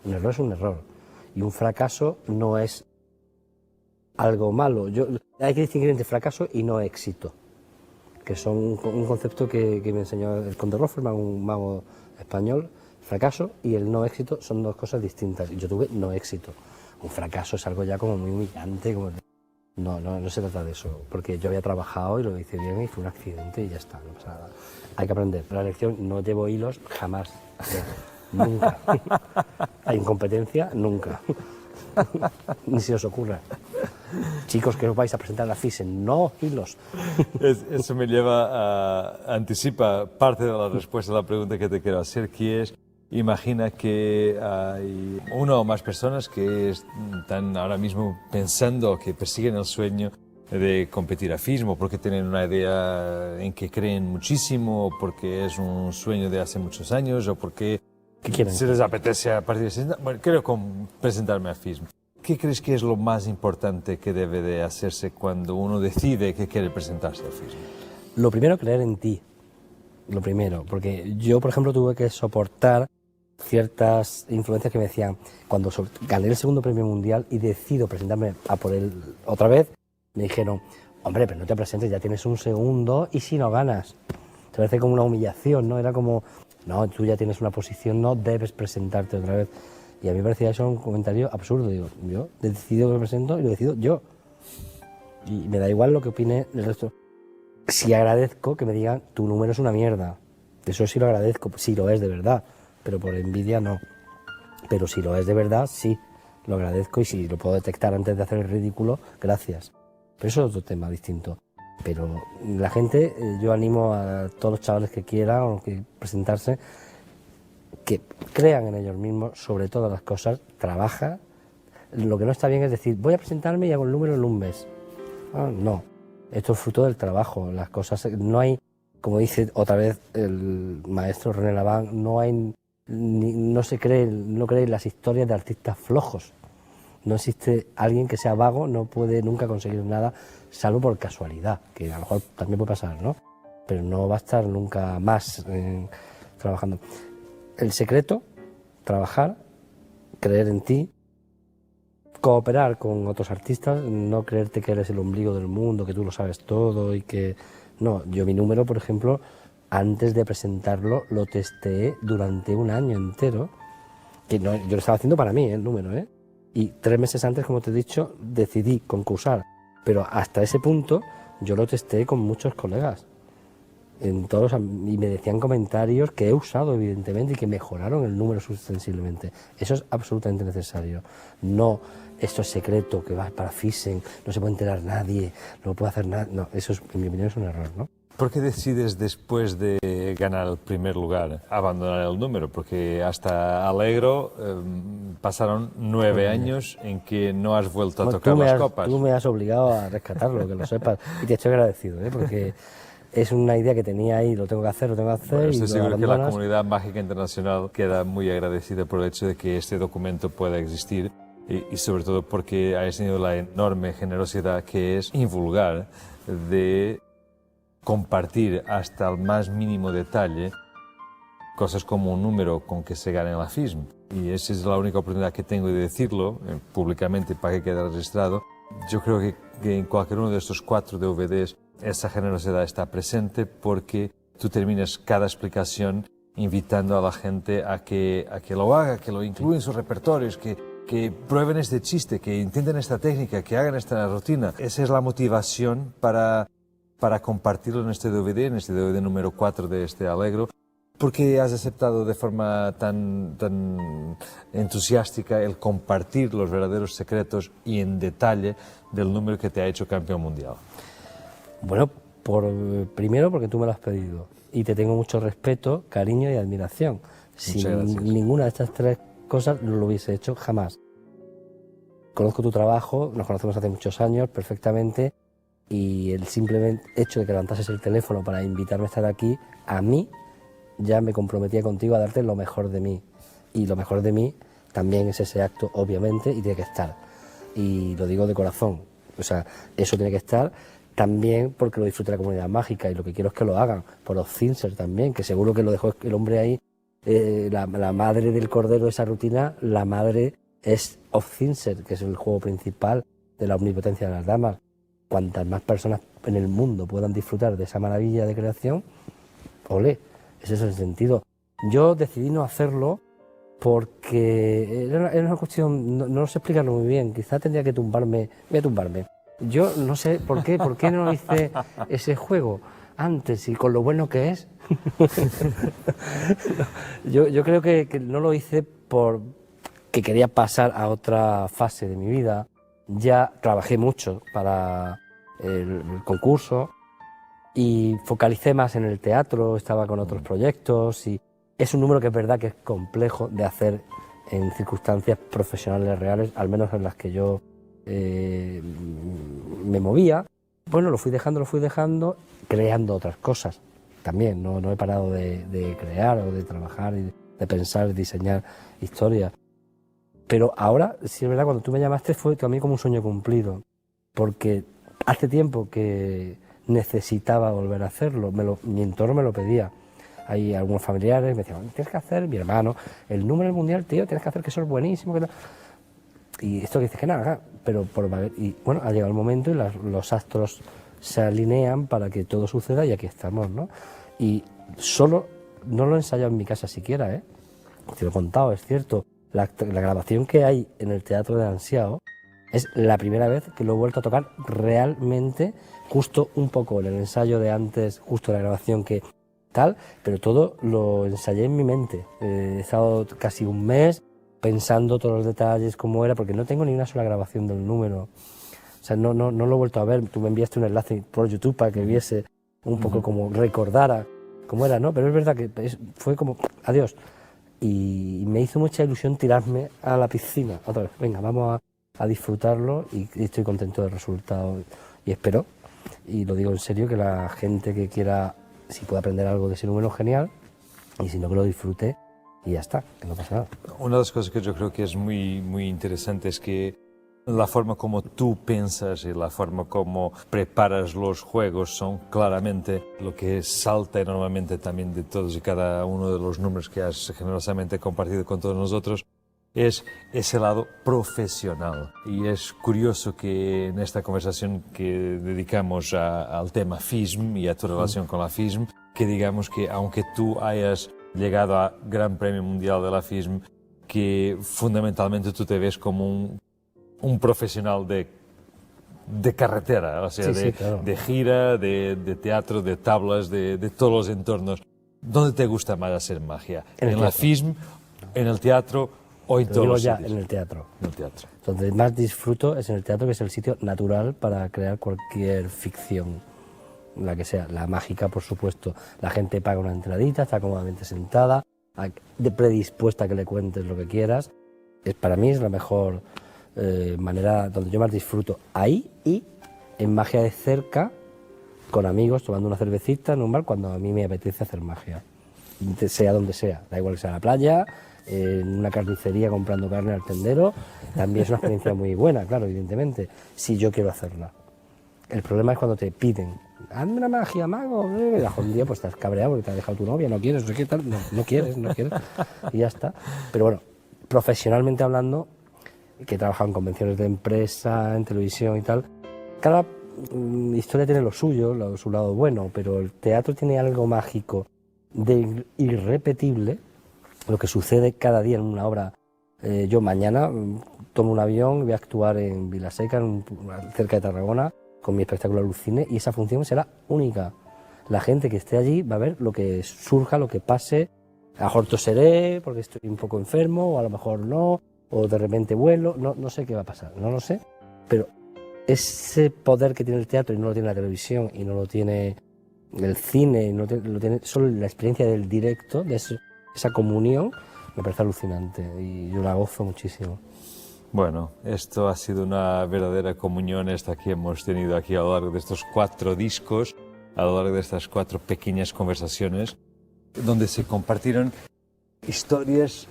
Un error es un error y un fracaso no es algo malo. Hay que distinguir entre fracaso y no éxito, que son un concepto que me enseñó el conde Rofferman, un mago español. Fracaso y el no éxito son dos cosas distintas. Yo tuve no éxito. Un fracaso es algo ya como muy humillante. No se trata de eso, porque yo había trabajado y lo hice bien y fue un accidente y ya está, no pasa nada. Hay que aprender. La lección, no llevo hilos jamás. O sea, nunca. Hay incompetencia, nunca. Ni se os ocurra. Chicos, que os vais a presentar a la Thyssen, no hilos. Eso me lleva a anticipa parte de la respuesta a la pregunta que te quiero hacer, que es, imagina que hay una o más personas que están ahora mismo pensando que persiguen el sueño de competir a FISM, porque tienen una idea en que creen muchísimo, o porque es un sueño de hace muchos años, o porque ¿Qué quieren? se les apetece a partir de... Bueno, creo que presentarme a FISM. ¿Qué crees que es lo más importante que debe de hacerse cuando uno decide que quiere presentarse a FISM? Lo primero, creer en ti. Lo primero, porque yo, por ejemplo, tuve que soportar ciertas influencias que me decían, cuando gané el segundo premio mundial y decido presentarme a por él otra vez, me dijeron, hombre, pero no te presentes, ya tienes un segundo y si no ganas. Te parece como una humillación, ¿no? Era como, no, tú ya tienes una posición, no debes presentarte otra vez. Y a mí me parecía eso un comentario absurdo. Digo, yo decido que me presento y lo decido yo. Y me da igual lo que opine el resto. Sí agradezco que me digan, tu número es una mierda. Eso sí lo agradezco, si lo es de verdad. Pero por envidia no. Pero si lo es de verdad, sí, lo agradezco. Y si lo puedo detectar antes de hacer el ridículo, gracias. Pero eso es otro tema distinto. Pero la gente, yo animo a todos los chavales que quieran o que presentarse, que crean en ellos mismos, sobre todas las cosas, trabaja. Lo que no está bien es decir, voy a presentarme y hago el número en un mes. No, esto es fruto del trabajo. Las cosas, no hay, como dice otra vez el maestro René Laván, no creen las historias de artistas flojos. No existe alguien que sea vago, no puede nunca conseguir nada, salvo por casualidad, que a lo mejor también puede pasar, ¿no? Pero no va a estar nunca más trabajando. El secreto, trabajar, creer en ti, cooperar con otros artistas, no creerte que eres el ombligo del mundo, que tú lo sabes todo y que... No, yo mi número, por ejemplo, antes de presentarlo, lo testeé durante un año entero, que no, yo lo estaba haciendo para mí, el número, ¿eh? Y 3 meses antes, como te he dicho, decidí concursar, pero hasta ese punto yo lo testé con muchos colegas. Y me decían comentarios que he usado evidentemente y que mejoraron el número sensiblemente. Eso es absolutamente necesario. No, esto es secreto, que va para Thyssen, no se puede enterar nadie, no puede hacer nada. No, eso es, en mi opinión es un error, ¿no? ¿Por qué decides después de ganar el primer lugar abandonar el número? Porque hasta Allegro pasaron 9 años en que no has vuelto a tocar las copas. Tú me has obligado a rescatarlo, que lo sepas, y te estoy agradecido, ¿eh? Porque es una idea que tenía ahí, lo tengo que hacer. Bueno, y estoy seguro que la abandonas. comunidad mágica internacional queda muy agradecida por el hecho de que este documento pueda existir y sobre todo porque hayas tenido la enorme generosidad que es invulgar de compartir hasta el más mínimo detalle cosas como un número con que se gana en la FISM. Y esa es la única oportunidad que tengo de decirlo públicamente para que quede registrado. Yo creo que en cualquier uno de estos 4 DVDs esa generosidad está presente porque tú terminas cada explicación invitando a la gente a que lo haga, que lo incluya en sus repertorios, que prueben este chiste, que intenten esta técnica, que hagan esta rutina. Esa es la motivación para compartirlo en este DVD número 4 de este Allegro, porque has aceptado de forma tan entusiástica el compartir los verdaderos secretos y en detalle del número que te ha hecho campeón mundial. Bueno, primero porque tú me lo has pedido y te tengo mucho respeto, cariño y admiración. Sin ninguna de estas 3 cosas no lo hubiese hecho jamás. Conozco tu trabajo, nos conocemos hace muchos años perfectamente y el simple hecho de que levantases el teléfono para invitarme a estar aquí, a mí ya me comprometía contigo a darte lo mejor de mí. Y lo mejor de mí también es ese acto, obviamente, y tiene que estar. Y lo digo de corazón, o sea, eso tiene que estar. También porque lo disfrute la comunidad mágica y lo que quiero es que lo hagan, por los Cincer también, que seguro que lo dejó el hombre ahí, la madre del cordero de esa rutina, la madre es of Cincer, que es el juego principal de la omnipotencia de las damas. Cuantas más personas en el mundo puedan disfrutar de esa maravilla de creación, olé, ese es el sentido. Yo decidí no hacerlo porque era una cuestión, no sé explicarlo muy bien, quizá tendría que tumbarme, voy a tumbarme. Yo no sé por qué no hice ese juego antes y con lo bueno que es. yo creo que no lo hice porque quería pasar a otra fase de mi vida. Ya trabajé mucho para el concurso y focalicé más en el teatro, estaba con otros proyectos y es un número que es verdad que es complejo de hacer en circunstancias profesionales reales, al menos en las que yo me movía. Bueno, lo fui dejando, creando otras cosas. También no he parado de crear o de trabajar, de pensar, diseñar historias. Pero ahora, sí es verdad, cuando tú me llamaste fue también como un sueño cumplido, porque hace tiempo que necesitaba volver a hacerlo, mi entorno me lo pedía. Hay algunos familiares me decían, tienes que hacer, mi hermano, el número del mundial, tío, tienes que hacer, que eso es buenísimo. Que y esto que dices que nada, pero y bueno, ha llegado el momento y los astros se alinean para que todo suceda y aquí estamos, ¿no? Y solo, no lo he ensayado en mi casa siquiera, ¿eh? Te lo he contado, es cierto. La grabación que hay en el Teatro de Ansiao es la primera vez que lo he vuelto a tocar realmente, justo un poco en el ensayo de antes, justo la grabación que tal, pero todo lo ensayé en mi mente. He estado casi un mes pensando todos los detalles, cómo era, porque no tengo ni una sola grabación del número. O sea, no lo he vuelto a ver. Tú me enviaste un enlace por YouTube para que viese un poco como recordara cómo era, ¿no? Pero es verdad que fue como, adiós. Y me hizo mucha ilusión tirarme a la piscina otra vez. Venga, vamos a disfrutarlo y estoy contento del resultado. Y espero, y lo digo en serio, que la gente que quiera, si puede aprender algo de ese número, genial, y si no, que lo disfrute y ya está, que no pasa nada. Una de las cosas que yo creo que es muy, muy interesante es que la forma como tú piensas y la forma como preparas los juegos son claramente lo que salta enormemente también de todos y cada uno de los números que has generosamente compartido con todos nosotros. Es ese lado profesional. Y es curioso que en esta conversación que dedicamos al tema FISM y a tu relación con la FISM, que digamos que aunque tú hayas llegado a Gran Premio Mundial de la FISM, que fundamentalmente tú te ves como un profesional de carretera, o sea, Sí, claro. de gira, de teatro, de tablas, de todos los entornos. ¿Dónde te gusta más hacer magia? En el ¿En la teatro. FISM, en el teatro o en Te lo todos digo los ya, sitios? en el teatro. En el teatro. Donde más disfruto es en el teatro, que es el sitio natural para crear cualquier ficción, la que sea. La mágica, por supuesto. La gente paga una entradita, está cómodamente sentada, predispuesta a que le cuentes lo que quieras. Para mí es la mejor manera donde yo más disfruto. Ahí y en magia de cerca, con amigos, tomando una cervecita en un bar, cuando a mí me apetece hacer magia. Sea donde sea, da igual que sea en la playa, en una carnicería comprando carne al tendero, también es una experiencia muy buena, claro, evidentemente, si yo quiero hacerla. El problema es cuando te piden, hazme una magia, mago, y un día pues estás cabreado porque te ha dejado tu novia, no quieres, no sé qué tal, no quieres, y ya está. Pero bueno, profesionalmente hablando, que he trabajado en convenciones de empresa, en televisión y tal, cada historia tiene lo suyo, su lado bueno, pero el teatro tiene algo mágico de irrepetible. Lo que sucede cada día en una obra. Yo mañana tomo un avión, voy a actuar en Vilaseca, cerca de Tarragona, con mi espectáculo Alucine, y esa función será única. La gente que esté allí va a ver lo que surja, lo que pase. A lo mejor toseré porque estoy un poco enfermo, o a lo mejor no, o de repente vuelo, no sé qué va a pasar, no lo sé. Pero ese poder que tiene el teatro y no lo tiene la televisión y no lo tiene el cine, y no lo tiene solo la experiencia del directo, de esa comunión, me parece alucinante y yo la gozo muchísimo. Bueno, esto ha sido una verdadera comunión esta que hemos tenido aquí a lo largo de estos 4 discos, a lo largo de estas 4 pequeñas conversaciones, donde se compartieron historias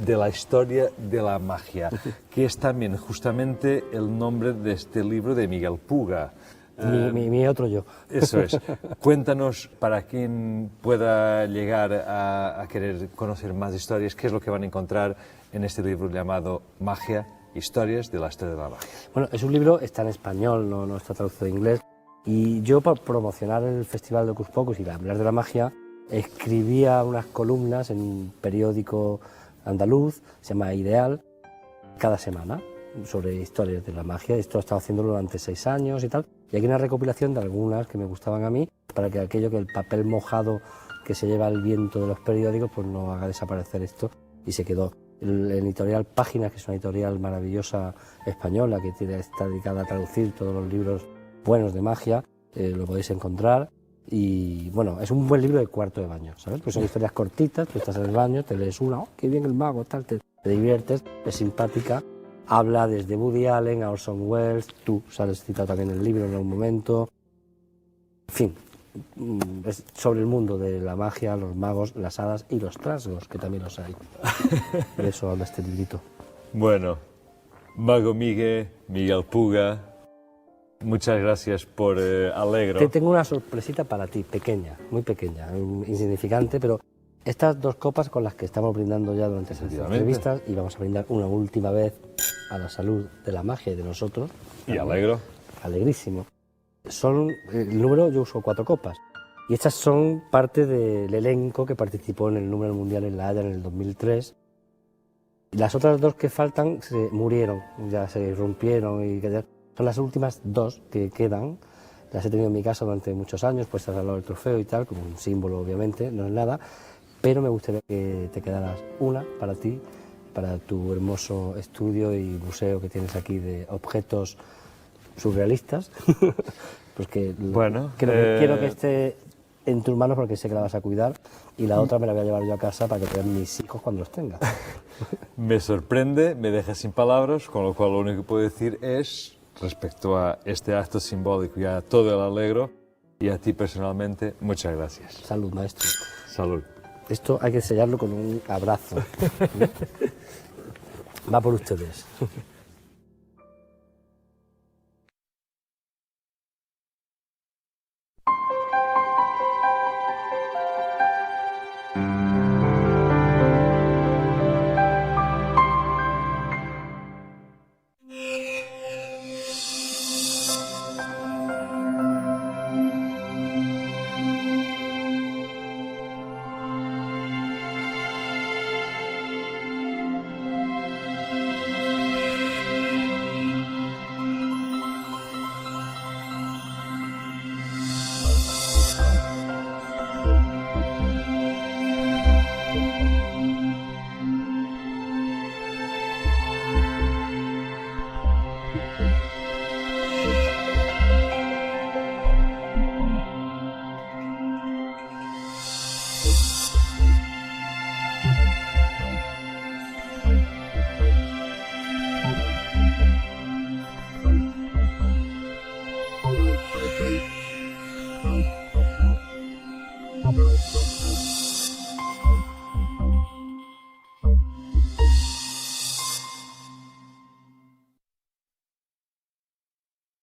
de la historia de la magia, que es también justamente el nombre de este libro de Miguel Puga. Mi otro yo. Eso es. Cuéntanos, para quien pueda llegar a querer conocer más historias, qué es lo que van a encontrar en este libro llamado Magia, Historias de la Historia de la Magia. Bueno, es un libro, está en español, no está traducido de inglés, y yo para promocionar el Festival de Hocus Pocus y hablar de la magia, escribía unas columnas en un periódico andaluz, se llama Ideal, cada semana, sobre historias de la magia. Esto he estado haciéndolo durante 6 años y tal, y aquí una recopilación de algunas que me gustaban a mí, para que aquello que el papel mojado que se lleva el viento de los periódicos pues no haga desaparecer esto, y se quedó. El editorial Páginas, que es una editorial maravillosa española que está dedicada a traducir todos los libros buenos de magia, lo podéis encontrar. Y bueno, es un buen libro de cuarto de baño, ¿sabes? Pues son historias cortitas, tú estás en el baño, te lees una, oh, qué bien el mago, tal, te diviertes, es simpática. Habla desde Woody Allen a Orson Welles, tú sales citado también en el libro en algún momento. En fin, es sobre el mundo de la magia, los magos, las hadas y los trasgos, que también los hay. De eso habla este librito. Bueno, Mago Migue, Miguel Puga, muchas gracias por Allegro. Te tengo una sorpresita para ti, pequeña, muy pequeña, insignificante, pero estas 2 copas con las que estamos brindando ya durante estas entrevistas, y vamos a brindar una última vez a la salud de la magia y de nosotros. Y Allegro. Alegrísimo. Son el número, yo uso 4 copas, y estas son parte del elenco que participó en el número mundial en La Haya en el 2003. Y las otras 2 que faltan se murieron, ya se rompieron, y son las últimas 2 que quedan. Las he tenido en mi casa durante muchos años, puestas al lado del trofeo y tal, como un símbolo obviamente, no es nada, pero me gustaría que te quedaras una para ti, para tu hermoso estudio y museo que tienes aquí de objetos surrealistas. Pues que Bueno, quiero que esté en tus manos porque sé que la vas a cuidar, y la otra me la voy a llevar yo a casa para que vean mis hijos cuando los tenga. Me sorprende, me deja sin palabras, con lo cual lo único que puedo decir es, respecto a este acto simbólico y a todo el Allegro, y a ti personalmente, muchas gracias. Salud, maestro. Salud. Esto hay que sellarlo con un abrazo. Va por ustedes.